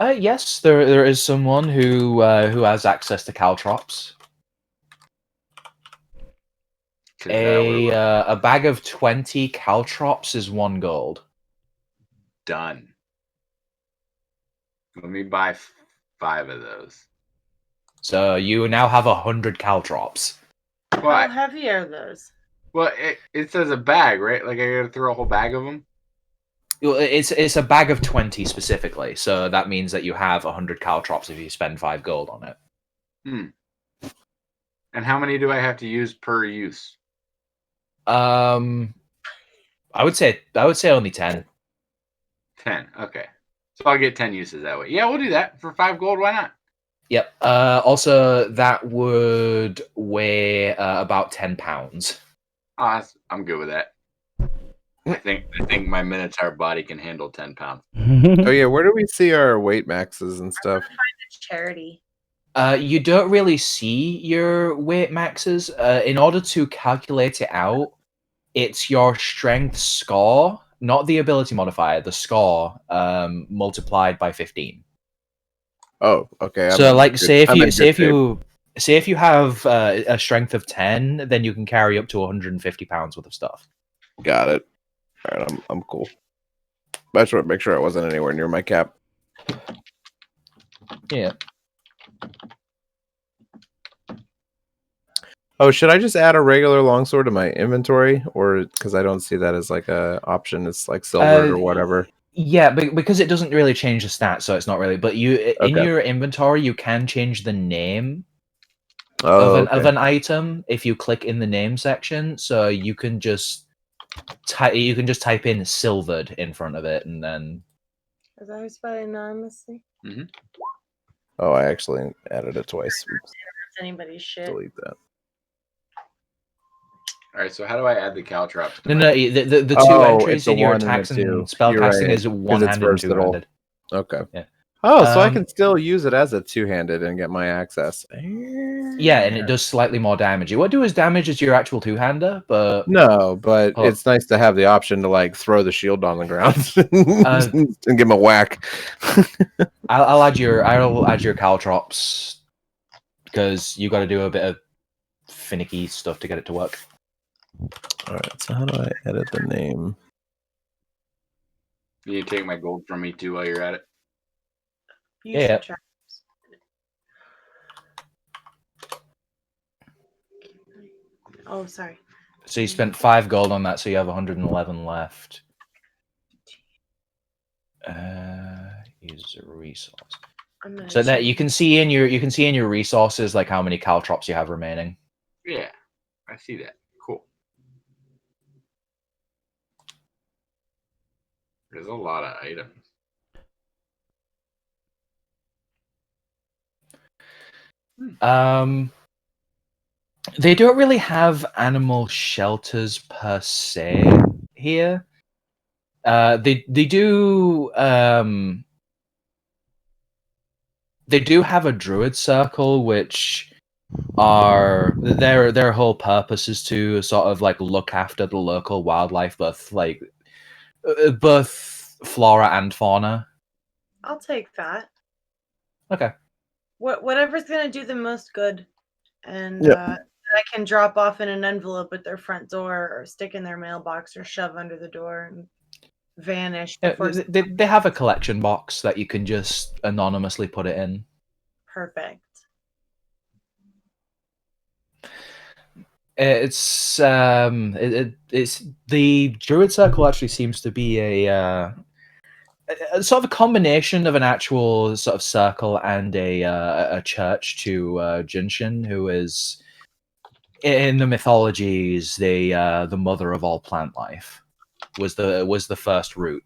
Yes, there is someone who has access to caltrops. 'Cause, we're A bag of 20 caltrops is 1 gold. done. Let me buy 5 of those. So you now have 100 caltrops. How Well, heavy are those? it says a bag, right? Like I gotta throw a whole bag of them. Well, it's a bag of 20 specifically, so that means that you have 100 caltrops if you spend 5 gold on it. And how many do I have to use per use? I would say only 10. 10. Okay. So I'll get 10 uses that way. Yeah, we'll do that for 5 gold. Why not? Yep. Also, that would weigh about 10 pounds. I'm good with that. I think my Minotaur body can handle 10 pounds. Oh yeah, where do we see our weight maxes and stuff? It's charity. You don't really see your weight maxes. In order to calculate it out, it's your strength score, not the ability modifier, the score multiplied by 15. Oh, okay. So, like, say if you have a strength of 10, then you can carry up to 150 pounds worth of stuff. Got it. All right, I'm cool. But I just want to make sure I wasn't anywhere near my cap. Yeah. Oh, should I just add a regular longsword to my inventory, or because I don't see that as like a option? It's like silvered or whatever. Yeah, because it doesn't really change the stats, so it's not really. But in Okay. your inventory, you can change the name Oh, of an item if you click in the name section. So you can just type in silvered in front of it, and then Is that who's spelled anonymously? Oh, I actually added it twice. Oops, That's anybody's shit. delete that. All right, so how do I add the caltrops? no, the two Oh, entries it's a in your 1 and a attacks 2. and spell You're casting right, is 'cause it's one-handed and versatile. two-handed. Okay. Yeah. Oh, so I Um, can still use it as a two-handed and get my access. Yeah, and it does slightly more damage. It won't do as damage as your actual two-hander, but No, but Oh. it's nice to have the option to like throw the shield on the ground Uh, and give him a whack. I'll add your caltrops because you got to do a bit of finicky stuff to get it to work. All right, so how do I edit the name? You take my gold from me too while you're at it. You Yeah. should try. Oh, sorry. So you spent 5 gold on that, so you have 111 left. Use a resource. I'm gonna So that check. you can see in your resources like how many caltrops you have remaining. Yeah, I see that. Cool. There's a lot of items. They don't really have animal shelters per se here. They do have a druid circle, which are their whole purpose is to sort of like look after the local wildlife, both flora and fauna. I'll take that. Okay. Whatever's gonna do the most good, and Yep. that I can drop off in an envelope at their front door, or stick in their mailbox, or shove under the door and vanish. Before They have a collection box that you can just anonymously put it in. Perfect. It's the druid circle actually seems to be a sort of a combination of an actual sort of circle and a church to Jinshin, who is in the mythologies the mother of all plant life, was the first root.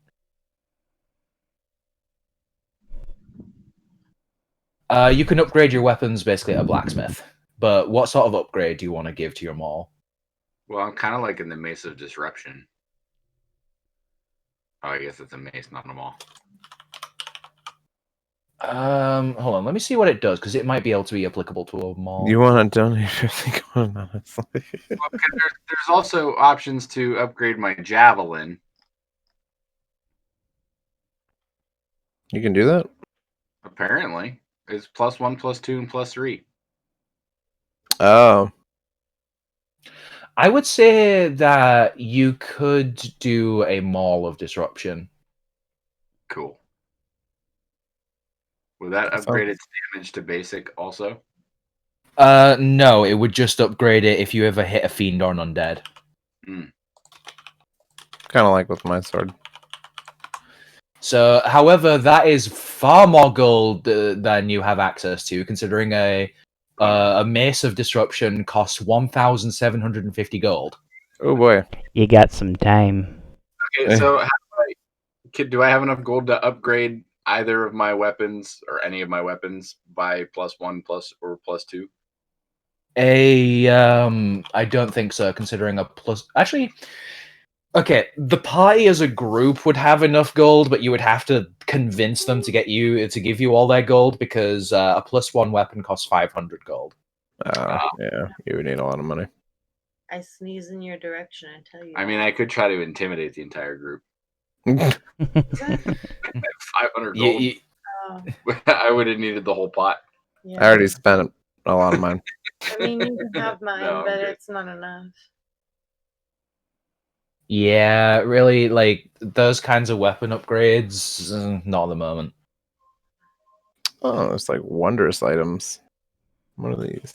You can upgrade your weapons basically at a blacksmith, but what sort of upgrade do you want to give to your maul? Well, I'm kind of like in the Mace of Disruption. Oh, I guess it's a mace, not a maul. Hold on, let me see what it does, because it might be able to be applicable to a maul. You want to donate your thing? Honestly. Well, there's also options to upgrade my javelin. You can do that? Apparently, it's +1, +2, and +3. Oh. I would say that you could do a Maul of Disruption. Cool. Would that upgrade its damage to basic also? No, it would just upgrade it if you ever hit a fiend or an undead. Kind of like with my sword. So, however, that is far more gold than you have access to, considering a Mace of Disruption costs 1,750 gold. Oh boy. You got some time. Okay, so do I have enough gold to upgrade either of my weapons or any of my weapons by +1 or +2? I don't think so, considering a plus. Actually, okay, the party as a group would have enough gold, but you would have to convince them to give you all their gold because a +1 weapon costs 500 gold. Yeah, you would need a lot of money. I sneeze in your direction. I tell you. I mean, I could try to intimidate the entire group. 500 You- gold. you- Oh, I would have needed the whole pot. yeah. I already spent a lot of mine. I mean, you can have mine, No, I'm but good. it's not enough. yeah, really, like those kinds of weapon upgrades, not at the moment. Oh, it's like wondrous items. What are these?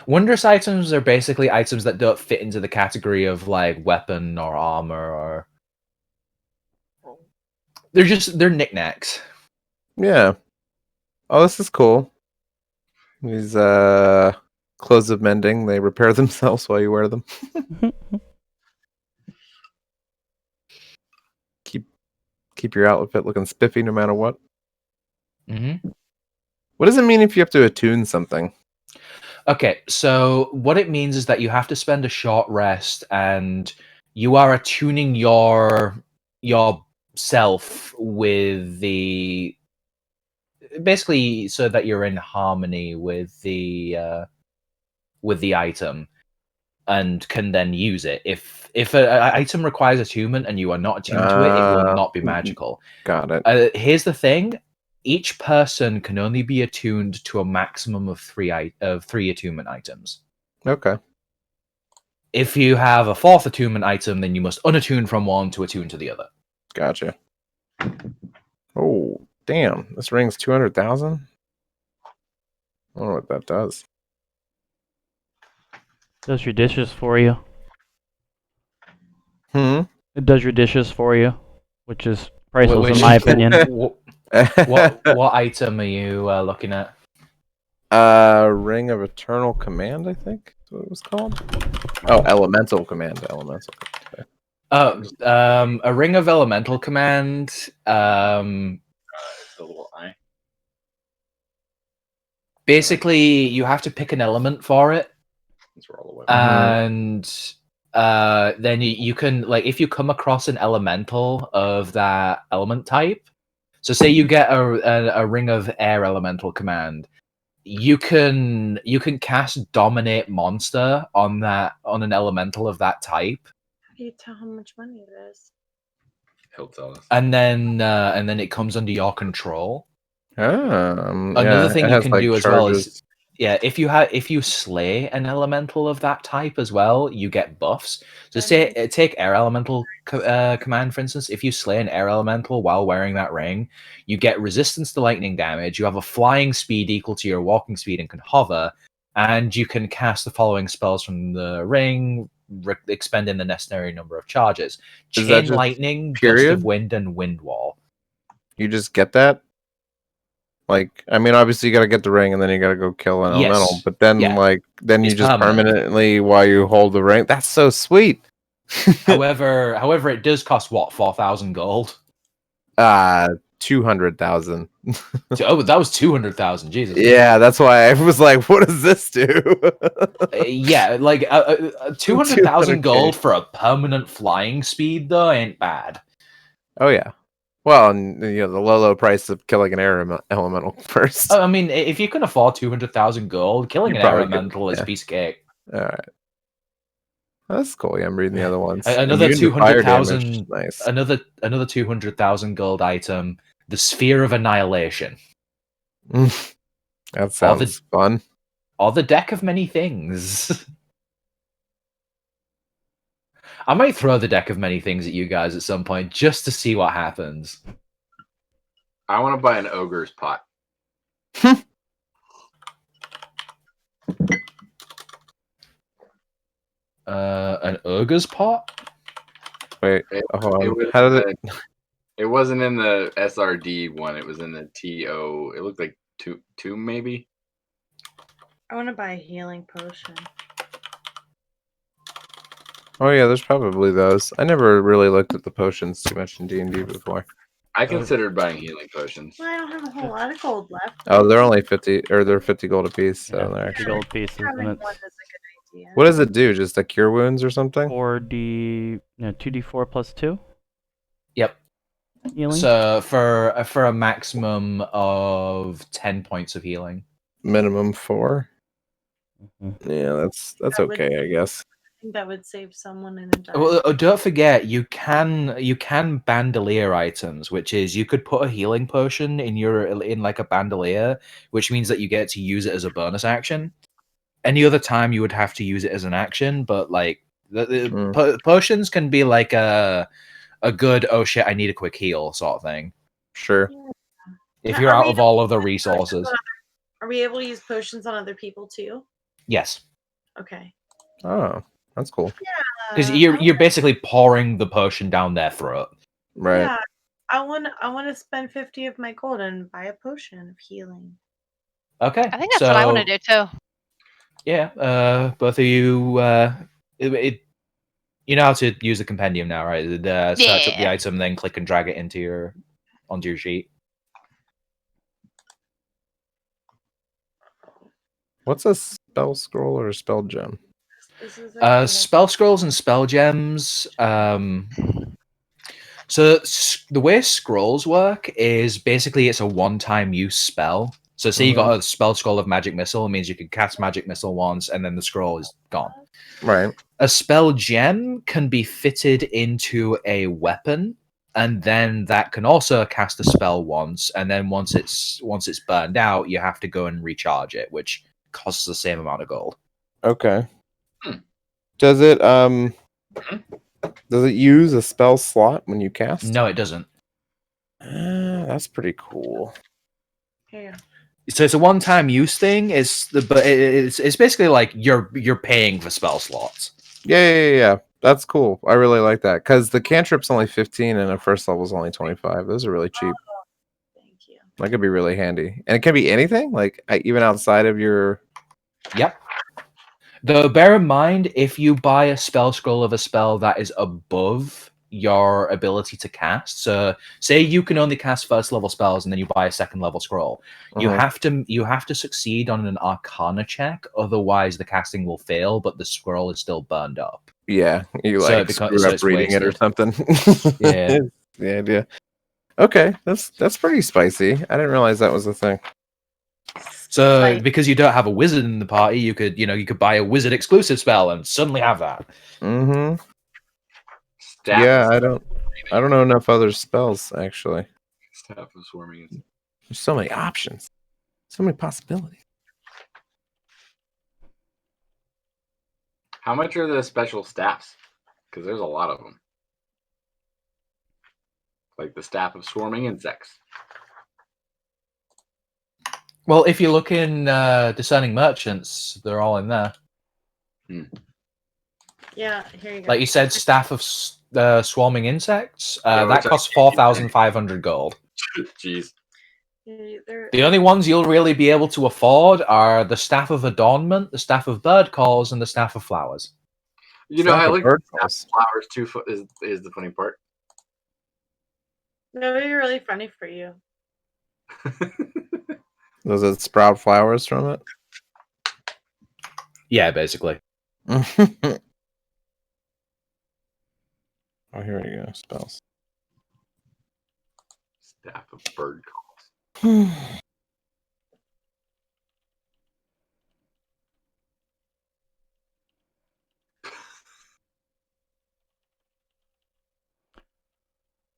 Wondrous items are basically items that don't fit into the category of like weapon or armor or they're knickknacks. Yeah. Oh, this is cool. These clothes of mending, they repair themselves while you wear them. Keep your outfit looking spiffy no matter what. Mm-hmm. What does it mean if you have to attune something? Okay, so what it means is that you have to spend a short rest, and you are attuning yourself with the basically so that you're in harmony with the item, and can then use it. If an item requires attunement and you are not attuned to it, it will not be magical. Got it. Here's the thing: each person can only be attuned to a maximum of three attunement items. Okay. If you have a fourth attunement item, then you must unattune from one to attune to the other. Gotcha. Oh, damn. This ring's 200,000? I don't know what that does. Does your dishes for you. Hmm? It does your dishes for you, which is priceless Which- in my opinion. What item are you looking at? Ring of Eternal Command, I think is what it was called. Oh, Elemental Command. Elemental. A ring of elemental command. It's the little eye. Basically, you have to pick an element for it, That's where all the weapons. and then you can, like, if you come across an elemental of that element type. So, say you get a ring of air elemental command, you can cast Dominate Monster on an elemental of that type, How do you tell how much money it is? He'll tell us. and then it comes under your control. Another thing you can do as well is, if you slay an elemental of that type as well, you get buffs. So take air elemental command, for instance. If you slay an air elemental while wearing that ring, you get resistance to lightning damage. You have a flying speed equal to your walking speed and can hover, and you can cast the following spells from the ring, expending the necessary number of charges: Is that Chain just Lightning, Gust period? of Wind, and Wind Wall. You just get that? Like, I mean, obviously you got to get the ring and then you got to go kill an Yes. elemental. But then, Yeah. then you It's just permanent. permanently, while you hold the ring. That's so sweet. However, it does cost what, 4,000 gold? 200,000. Oh, that was 200,000. Jesus. Yeah, that's why I was like, what does this do? Yeah, like 200,000 200K. gold for a permanent flying speed though ain't bad. Oh yeah. Well, and the low price of killing an air elemental first. I mean, if you can afford 200,000 gold, killing You an air probably could, elemental is yeah. a piece of cake. All right. That's cool. Yeah, I'm reading the other ones. Another Immune to fire damage, 200,000. Nice. Another 200,000 gold item. The Sphere of Annihilation, That sounds fun. or the Deck of Many Things. I might throw the Deck of Many Things at you guys at some point just to see what happens. I want to buy an ogre's pot. An ogre's pot? Wait, hold on. was How did it? It wasn't in the SRD one. It was in the TO. It looked like two maybe. I want to buy a healing potion. Oh yeah, there's probably those. I never really looked at the potions too much in D&D before. I considered buying healing potions. Well, I don't have a whole lot of gold left. Oh, they're only 50, or they're 50 gold apiece. So Yeah, they're 50 actually. gold pieces, Having and one it's is a good idea. What does it do? Just to cure wounds or something? 2d4 plus 2 Yep. healing. So for a maximum of 10 points of healing. Minimum 4. Mhm. Yeah, that's That would- okay, I guess. I think that would save someone in a dire. Well, don't forget you can bandolier items, which is you could put a healing potion in like a bandolier, which means that you get to use it as a bonus action. Any other time you would have to use it as an action, but like the potions can be like a good oh shit I need a quick heal sort of thing Sure. if Now, you're are out we of all of the able to use potions resources. on Are we able to use potions on other people too? Yes, Okay. Oh, that's cool. because you're basically pouring the potion down their throat. Right. Yeah, I want to spend 50 of my gold and buy a potion of healing. Okay, I think that's what I want to do too. Yeah, both of you. You know how to use the compendium now, right? Search up the Yeah. item, then click and drag it onto your sheet. What's a spell scroll or a spell gem? This is a Spell scrolls and spell gems. So the way scrolls work is basically it's a one-time use spell. So say you got a spell scroll of magic missile, it means you can cast magic missile once, and then the scroll is gone. Right. A spell gem can be fitted into a weapon, and then that can also cast a spell once, and then once it's burned out, you have to go and recharge it, which costs the same amount of gold. Okay. Does it use a spell slot when you cast? No, it doesn't. That's pretty cool. Here. So it's a one-time use thing. But it's basically like you're paying for spell slots. Yeah. That's cool. I really like that because the cantrip's only 15 and a first level's only 25. Those are really cheap. Thank you. That could be really handy, and it can be anything, like even outside of your. Yep. Though bear in mind, if you buy a spell scroll of a spell that is above your ability to cast, so say you can only cast first level spells and then you buy a second level scroll, you have to succeed on an Arcana check, otherwise the casting will fail, but the scroll is still burned up. Yeah, you So like it screw so up it's reading it or wasted. something. Yeah. The idea. Okay, that's pretty spicy. I didn't realize that was a thing. So Right. because you don't have a wizard in the party, you could buy a wizard exclusive spell and suddenly have that. Mm-hmm. Staff Yeah, of, I don't know enough other spells actually. staff of swarming. There's so many options, so many possibilities. How much are the special staffs? Because there's a lot of them. Like the staff of swarming insects. Well, if you look in Discerning Merchants, they're all in there. Yeah, here you go. Like you said, Staff of Swarming Insects, Yeah, that which I costs can't use 4,500 gold. Jeez. They're- The only ones you'll really be able to afford are the Staff of Adornment, the Staff of Bird Calls, and the Staff of Flowers. You know, Staff I of like bird staff calls. of flowers too. Is the funny part. That would be really funny for you. Does it sprout flowers from it? Yeah, basically. Oh, here we go. Spells. Staff of bird calls.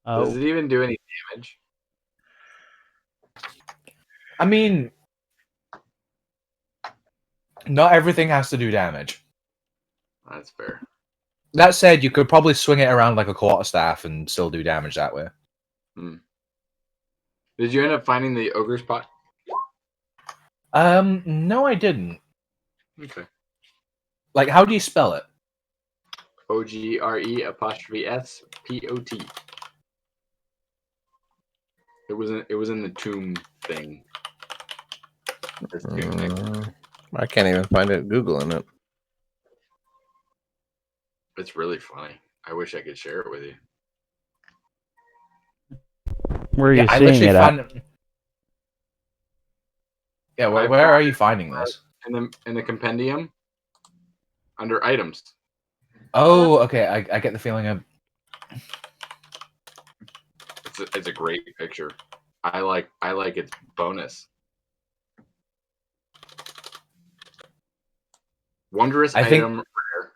Does it even do any damage? I mean, not everything has to do damage. That's fair. That said, you could probably swing it around like a quarterstaff and still do damage that way. Did you end up finding the ogre's pot? No, I didn't. Okay. Like, how do you spell it? OGRE''SPOT. It was in the tomb thing. This tomb thing. I can't even find it Googling it. It's really funny. I wish I could share it with you. Where are you I seeing literally it at? found. Yeah, where are you finding this? In the compendium under items. Oh, okay. I get the feeling of. It's a great picture. I like its bonus. Wondrous I think- item rare.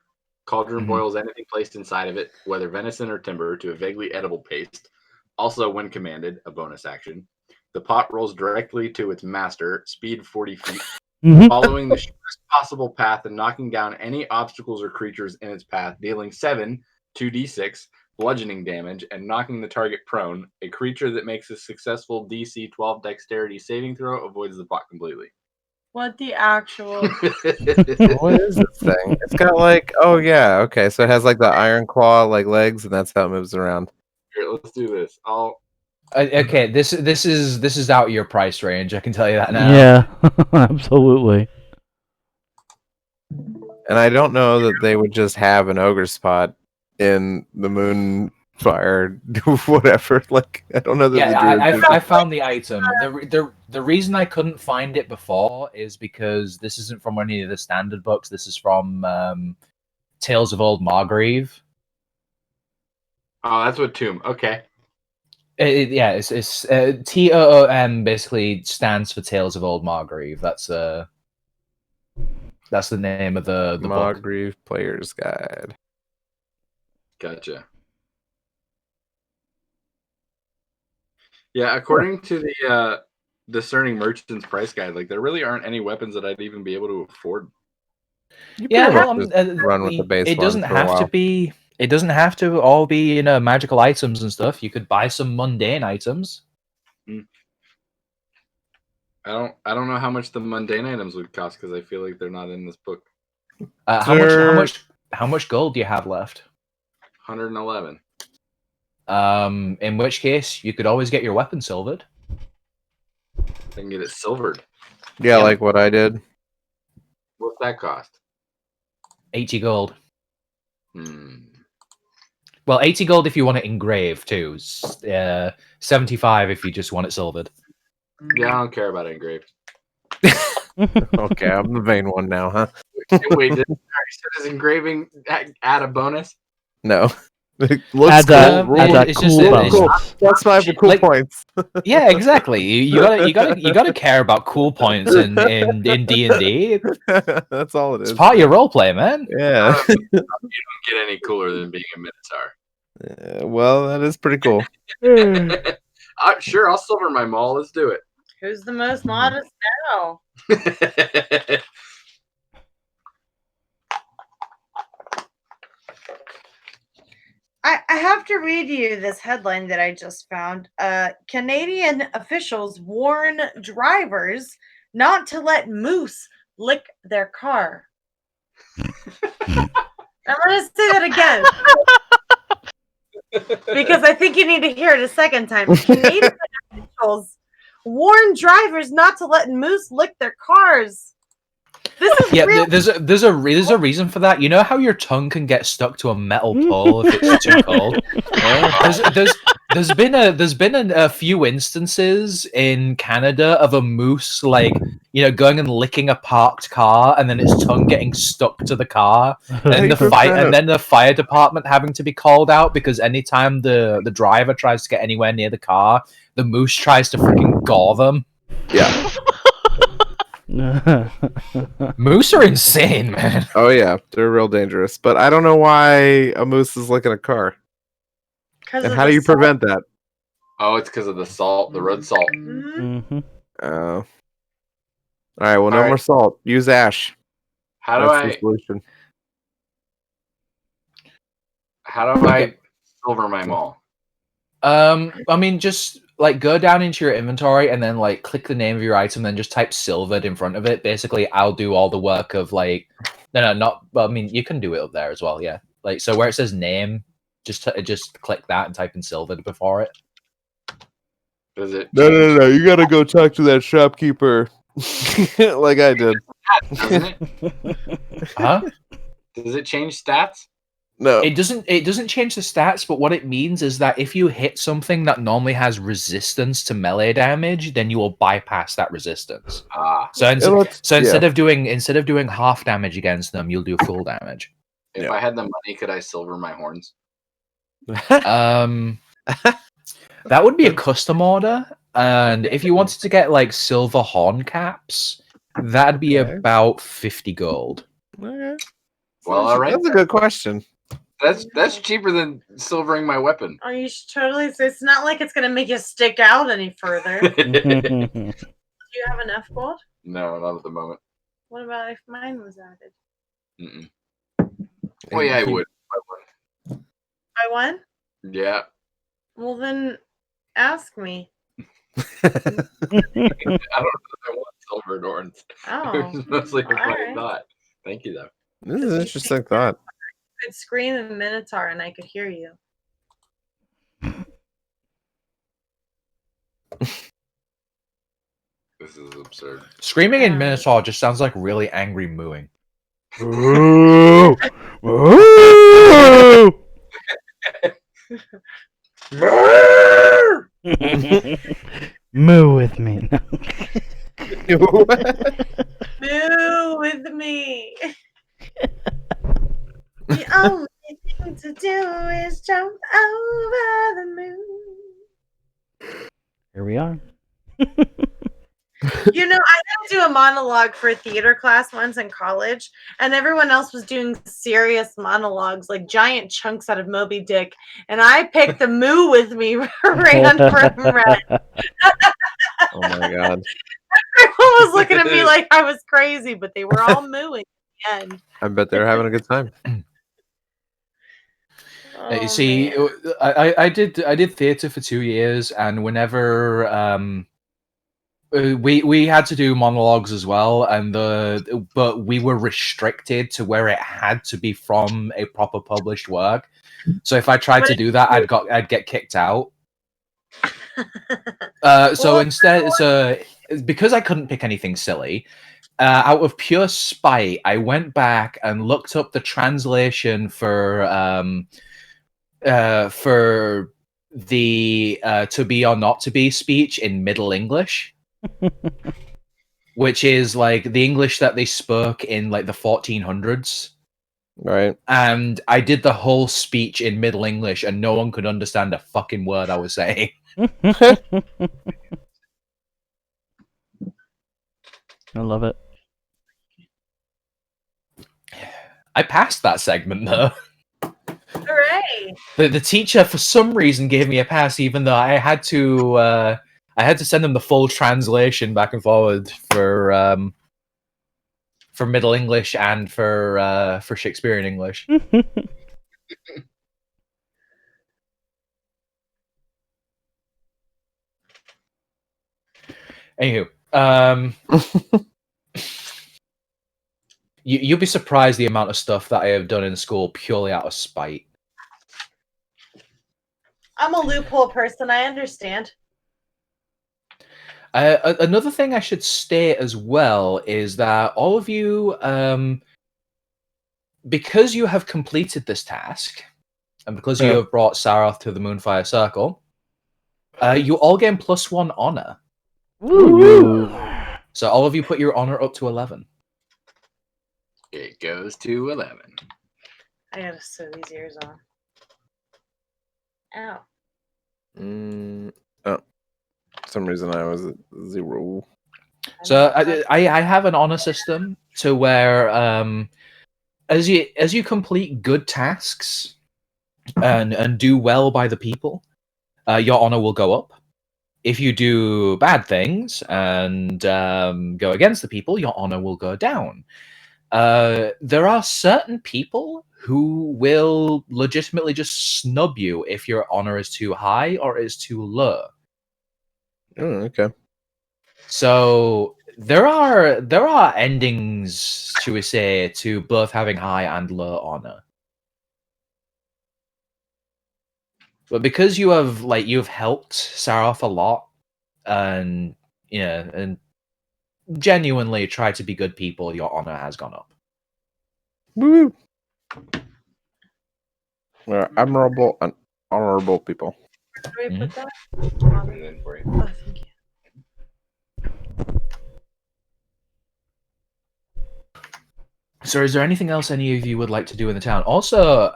Cauldron Mhm. boils anything placed inside of it, whether venison or timber, to a vaguely edible paste. Also, when commanded, a bonus action. The pot rolls directly to its master, speed 40 feet, following the shortest possible path and knocking down any obstacles or creatures in its path, dealing 7 2d6 bludgeoning damage and knocking the target prone. A creature that makes a successful DC 12 dexterity saving throw avoids the pot completely. What the actual? What is this thing? It's got like, oh yeah, okay. So it has like the iron claw like legs, and that's how it moves around. Here, let's do this. Okay, this is out of your price range. I can tell you that now. Yeah, absolutely. And I don't know that they would just have an ogre spot in the Moonfire, whatever. Like, I don't know that Yeah, the druids would- I found the item. The reason I couldn't find it before is because this isn't from any of the standard books. This is from Tales of Old Margrave. Oh, that's what tomb. Okay. Yeah, it's TOOM basically stands for Tales of Old Margrave. That's the name of the book. Margrave Player's Guide. Gotcha. Yeah, according to the Discerning Merchant's price guide, like there really aren't any weapons that I'd even be able to afford. You Yeah, pretty well, much just run with the base it one doesn't for a have to while. be. It doesn't have to all be magical items and stuff. You could buy some mundane items. I don't know how much the mundane items would cost because I feel like they're not in this book. How much gold do you have left? 111. In which case you could always get your weapon silvered. I can get it silvered. Yeah, Yeah. like what I did. What's that cost? 80 gold. Hmm. Well, 80 gold if you want it engraved too. 75 if you just want it silvered. Yeah, I don't care about engraved. Okay, I'm the main one now, huh? Wait, does engraving add a bonus? No. It looks Adds cool. a, Rules- adds a it's cool just- bonus. cool. Plus 5 for cool Like- points. Yeah, exactly. You gotta care about cool points in D&D. That's all it is. It's part of your roleplay, man. Yeah. You don't get any cooler than being a Minotaur. Well, that is pretty cool. Sure, I'll silver my maul. Let's do it. Who's the most modest now? I have to read you this headline that I just found. Canadian officials warn drivers not to let moose lick their car. I'm going to say that again because I think you need to hear it a second time. Canadian officials warn drivers not to let moose lick their cars. This is Yeah, real. there's a reason for that. You know how your tongue can get stuck to a metal pole if it's too cold. There's been a few instances in Canada of a moose going and licking a parked car and then its tongue getting stuck to the car and the fire department having to be called out because anytime the driver tries to get anywhere near the car, the moose tries to freaking gore them. Yeah. Moose are insane, man. Oh, yeah. They're real dangerous. But I don't know why a moose is licking a car. And how do you prevent that? Oh, it's because of the salt, the road salt. Mhm. Oh. All right. Well, no All right. more salt. Use ash. How do That's the I solution. silver my maul? I mean, just go down into your inventory and then click the name of your item, then just type silvered in front of it. Basically, I'll do all the work of you can do it up there as well. Yeah, so where it says name, just click that and type in silvered before it. Does it? No. You got to go talk to that shopkeeper like I did. Doesn't it? Huh? Does it change stats? No. It doesn't change the stats, but what it means is that if you hit something that normally has resistance to melee damage, then you will bypass that resistance. Ah, So, lets- instead of doing half damage against them, you'll do full damage. if Yeah. I had the money, could I silver my horns? That would be a custom order, and if you wanted to get like silver horn caps, that'd be Okay. about 50 gold. Okay. Well, all right. That's a good question. That's cheaper than silvering my weapon. Oh, you should totally. It's not like it's gonna make you stick out any further. Do you have enough gold? No, not at the moment. What about if mine was added? Mm-mm. Oh yeah, I would. I won? Yeah. Well, then ask me. I don't know if I want silvered horns. Oh, It was mostly a funny alright. thought. Thank you, though. This is an interesting thought. I could scream in Minotaur and I could hear you. This is absurd. Screaming in Minotaur just sounds like really angry mooing. Ooh. Ooh. Moo with me. Moo with me. The only thing to do is jump over the moon. Here we are. You know, I had to do a monologue for a theater class once in college, and everyone else was doing serious monologues, like giant chunks out of Moby Dick, and I picked the moo with me ran from Red. Oh my god. Everyone was looking at me like I was crazy, but they were all mooing at the end. I bet they're having a good time. Oh, See, man. I did theater for 2 years, and whenever we had to do monologues as well, and but we were restricted to where it had to be from a proper published work. So if I tried to do that, I'd get kicked out. So instead, because I couldn't pick anything silly, out of pure spite, I went back and looked up the translation for the to be or not to be speech in Middle English. Which is like the English that they spoke in like the 1400s. Right. And I did the whole speech in Middle English and no one could understand a fucking word I was saying. I love it. I passed that segment though. Hooray! The teacher for some reason gave me a pass even though I had to send them the full translation back and forward for Middle English and for Shakespearean English. Anywho, you'll be surprised the amount of stuff that I have done in school purely out of spite. I'm a loophole person. I understand. Another thing I should state as well is that all of you, because you have completed this task, and because you have brought Saroth to the Moonfire Circle, you all gain +1 honor. Woo! So all of you put your honor up to 11. It goes to 11. I gotta sew these ears on. Ow. Oh. For some reason I was at 0. So I have an honor system to where as you complete good tasks and do well by the people, your honor will go up. If you do bad things and go against the people, your honor will go down. There are certain people who will legitimately just snub you if your honor is too high or is too low. Oh, okay. So there are endings, should we say, to both having high and low honor. But because you've helped Saroth a lot, and and genuinely try to be good people, your honor has gone up. Woo! We're admirable and honorable people. Where do we put that? Put it in for you. Oh, thank you. So, is there anything else any of you would like to do in the town? Also,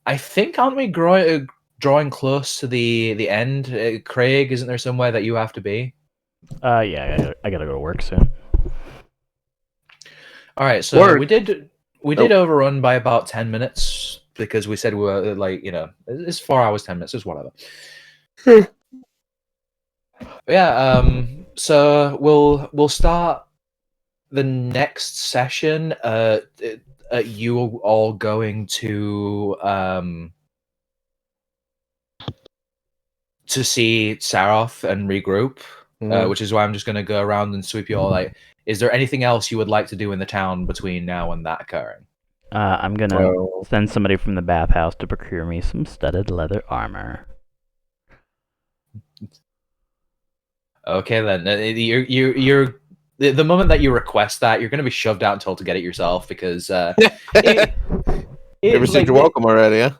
I think aren't we drawing close to the end? Craig, isn't there somewhere that you have to be? Yeah, I gotta go to work soon. All right, so Work. we did overrun by about 10 minutes because we said we were like, it's 4 hours 10 minutes, it's whatever. Yeah, so we'll start the next session you all going to see Saroth and regroup, which is why I'm just going to go around and sweep you all. Like, is there anything else you would like to do in the town between now and that occurring? I'm gonna send somebody from the bathhouse to procure me some studded leather armor. Okay, then you're the moment that you request that, you're going to be shoved out and told to get it yourself because You received your welcome already, yeah?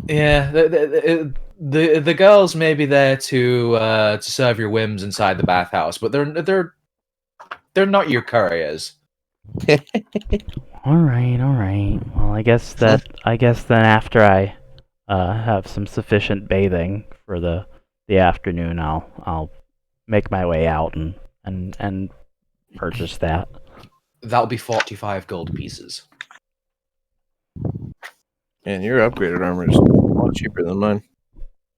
Yeah, the girls may be there to serve your whims inside the bathhouse, but they're not your couriers. All right. Well, I guess then after I have some sufficient bathing for the afternoon, I'll make my way out and purchase that. That'll be 45 gold pieces. Man, your upgraded armor is a lot cheaper than mine.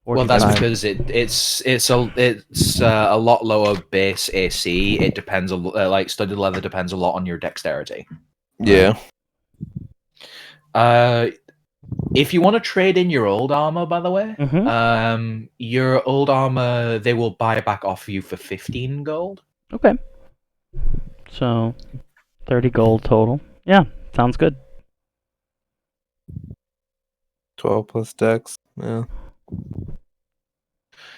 Well, that's 45. because it's a lot lower base AC. It depends like studded leather depends a lot on your dexterity. Yeah. If you want to trade in your old armor, by the way, your old armor they will buy back off you for 15 gold. Okay. So 30 gold total. Yeah, sounds good. 12 plus dex. Yeah.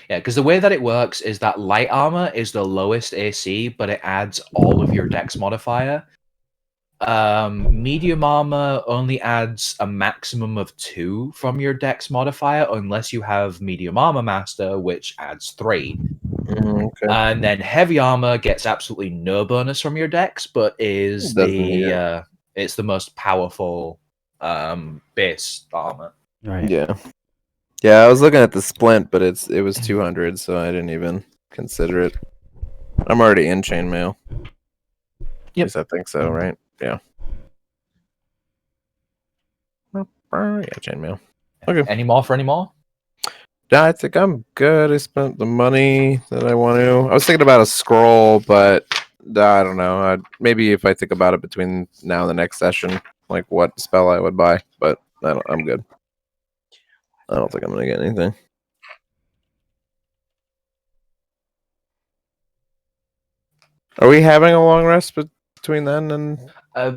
Yeah, because the way that it works is that light armor is the lowest AC, but it adds all of your dex modifier. Medium armor only adds a maximum of 2 from your dex modifier, unless you have medium armor master, which adds 3. Okay. And then heavy armor gets absolutely no bonus from your dex, but is it's the most powerful base armor. Right. Yeah. Yeah, I was looking at the splint, but it was 200, so I didn't even consider it. I'm already in chainmail. At least I think so, right? Yeah. Yeah, chainmail. Okay. Any more for any more? Yeah, I think I'm good. I spent the money that I want to. I was thinking about a scroll, but I don't know. Maybe if I think about it between now and the next session, like what spell I would buy. But I'm good. I don't think I'm gonna get anything. Are we having a long rest between then and?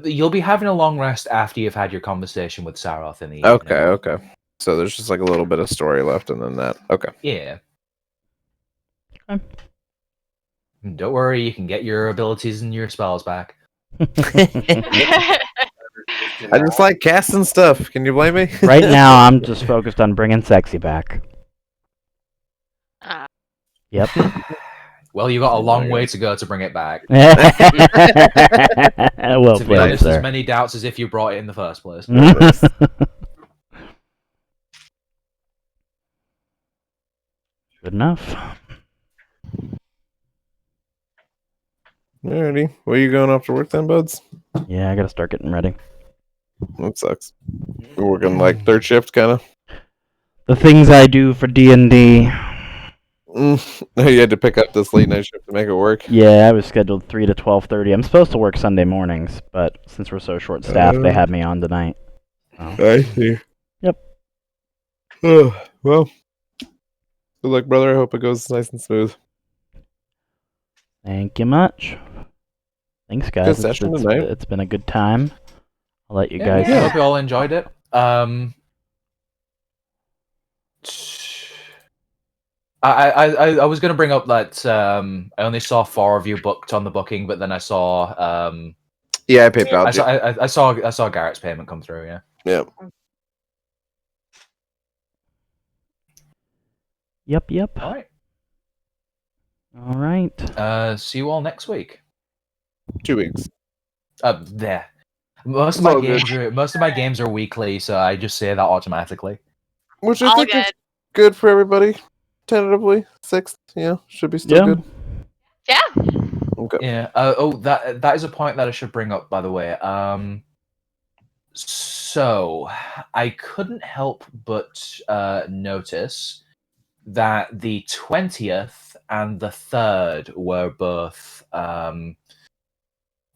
You'll be having a long rest after you've had your conversation with Saroth in the evening. Okay. So there's just like a little bit of story left, and then that. Okay. Yeah. Don't worry, you can get your abilities and your spells back. I just like casting stuff. Can you blame me? Right now, I'm just focused on bringing sexy back. Yep. Well, you got a long way to go to bring it back. Well To be played, honest, sir. as many doubts as if you brought it in the first place. Good enough. Alrighty. Where you going off to work then, buds? Yeah, I gotta start getting ready. That sucks. We're working like third shift, kind of. The things I do for D&D. You had to pick up this late night shift to make it work. Yeah, I was scheduled 3 to 12:30. I'm supposed to work Sunday mornings, but since we're so short-staffed, they had me on tonight. I see. Yep. Well, good luck, brother. I hope it goes nice and smooth. Thank you much. Thanks, guys. Good session tonight. It's been a good time. I'll let you guys. I hope you all enjoyed it. I was going to bring up that I only saw 4 of you booked on the booking, but then I saw Yeah, I paid out. I saw Garrett's payment come through. Yeah. Yep. Yep. All right. All right. See you all next week. 2 weeks. There. Most of It's my all good. games are weekly, so I just say that automatically. Which I All think good. is good for everybody. Tentatively, 6th. Yeah, should be still Yeah. good. Yeah. Okay. Yeah. That is a point that I should bring up, by the way. So I couldn't help but notice that the 20th and the 3rd were both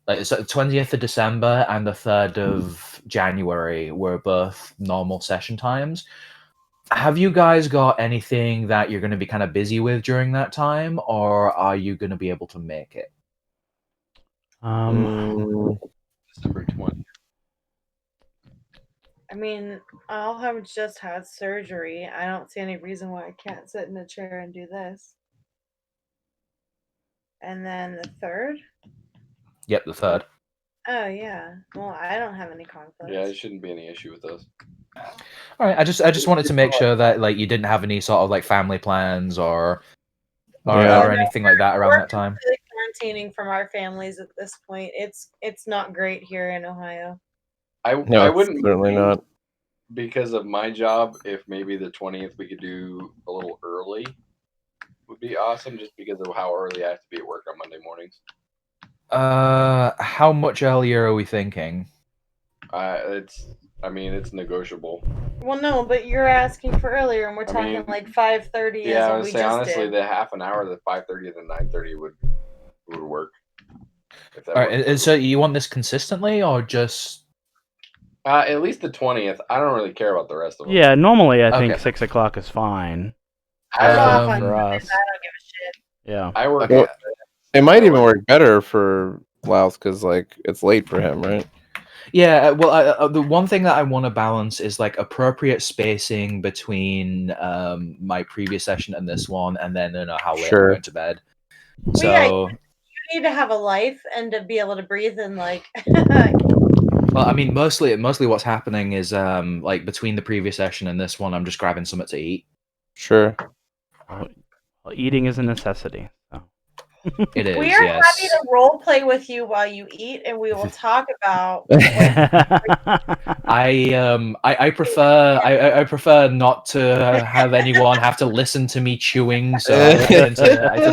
like so 20th of December and the 3rd of January were both normal session times. Have you guys got anything that you're going to be kind of busy with during that time, or are you going to be able to make it? December 20th. I mean, I'll have just had surgery. I don't see any reason why I can't sit in a chair and do this. And then the 3rd? Yep, the 3rd. Oh yeah. Well, I don't have any conflicts. Yeah, it shouldn't be any issue with those. All right, I just wanted to make sure that like you didn't have any sort of like family plans or Yeah. or anything like that around We're that time. completely quarantining from our families at this point. It's not great here in Ohio. No, I it's wouldn't certainly not. because of my job. If maybe the 20th we could do a little early, would be awesome. Just because of how early I have to be at work on Monday mornings. How much earlier are we thinking? It's negotiable. Well, no, but you're asking for earlier, and we're I talking mean, like 5:30. Yeah, is I what would we say just honestly, did. the half an hour, the 5:30 to 9:30 would work. If that All right, works. and so you want this consistently or just? At least the 20th. I don't really care about the rest of them. Yeah. Normally, I think Okay. 6 o'clock is fine. I'm off on Um, for Mondays, us. I don't give a shit. Yeah. I work. Okay. It might even work better for Laos because like it's late for him, right? Yeah, well, the one thing that I want to balance is like appropriate spacing between my previous session and this one, and then how late Sure. I'm going to bed. Well, yeah, So, you need to have a life and to be able to breathe and like. well, I mean, mostly what's happening is like between the previous session and this one, I'm just grabbing something to eat. Sure. Well, eating is a necessity. So. It is, We are yes. happy to role play with you while you eat, and we will talk about. I prefer not to have anyone have to listen to me chewing, so I tend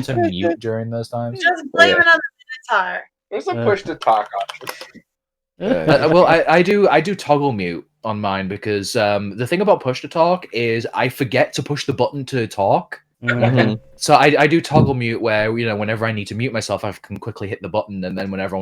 to mute during those times. Just blame it on the Minotaur. There's a push to talk option. Well, I do toggle mute on mine because the thing about push to talk is I forget to push the button to talk. Mhm. So I do toggle mute where whenever I need to mute myself, I can quickly hit the button, and then whenever I want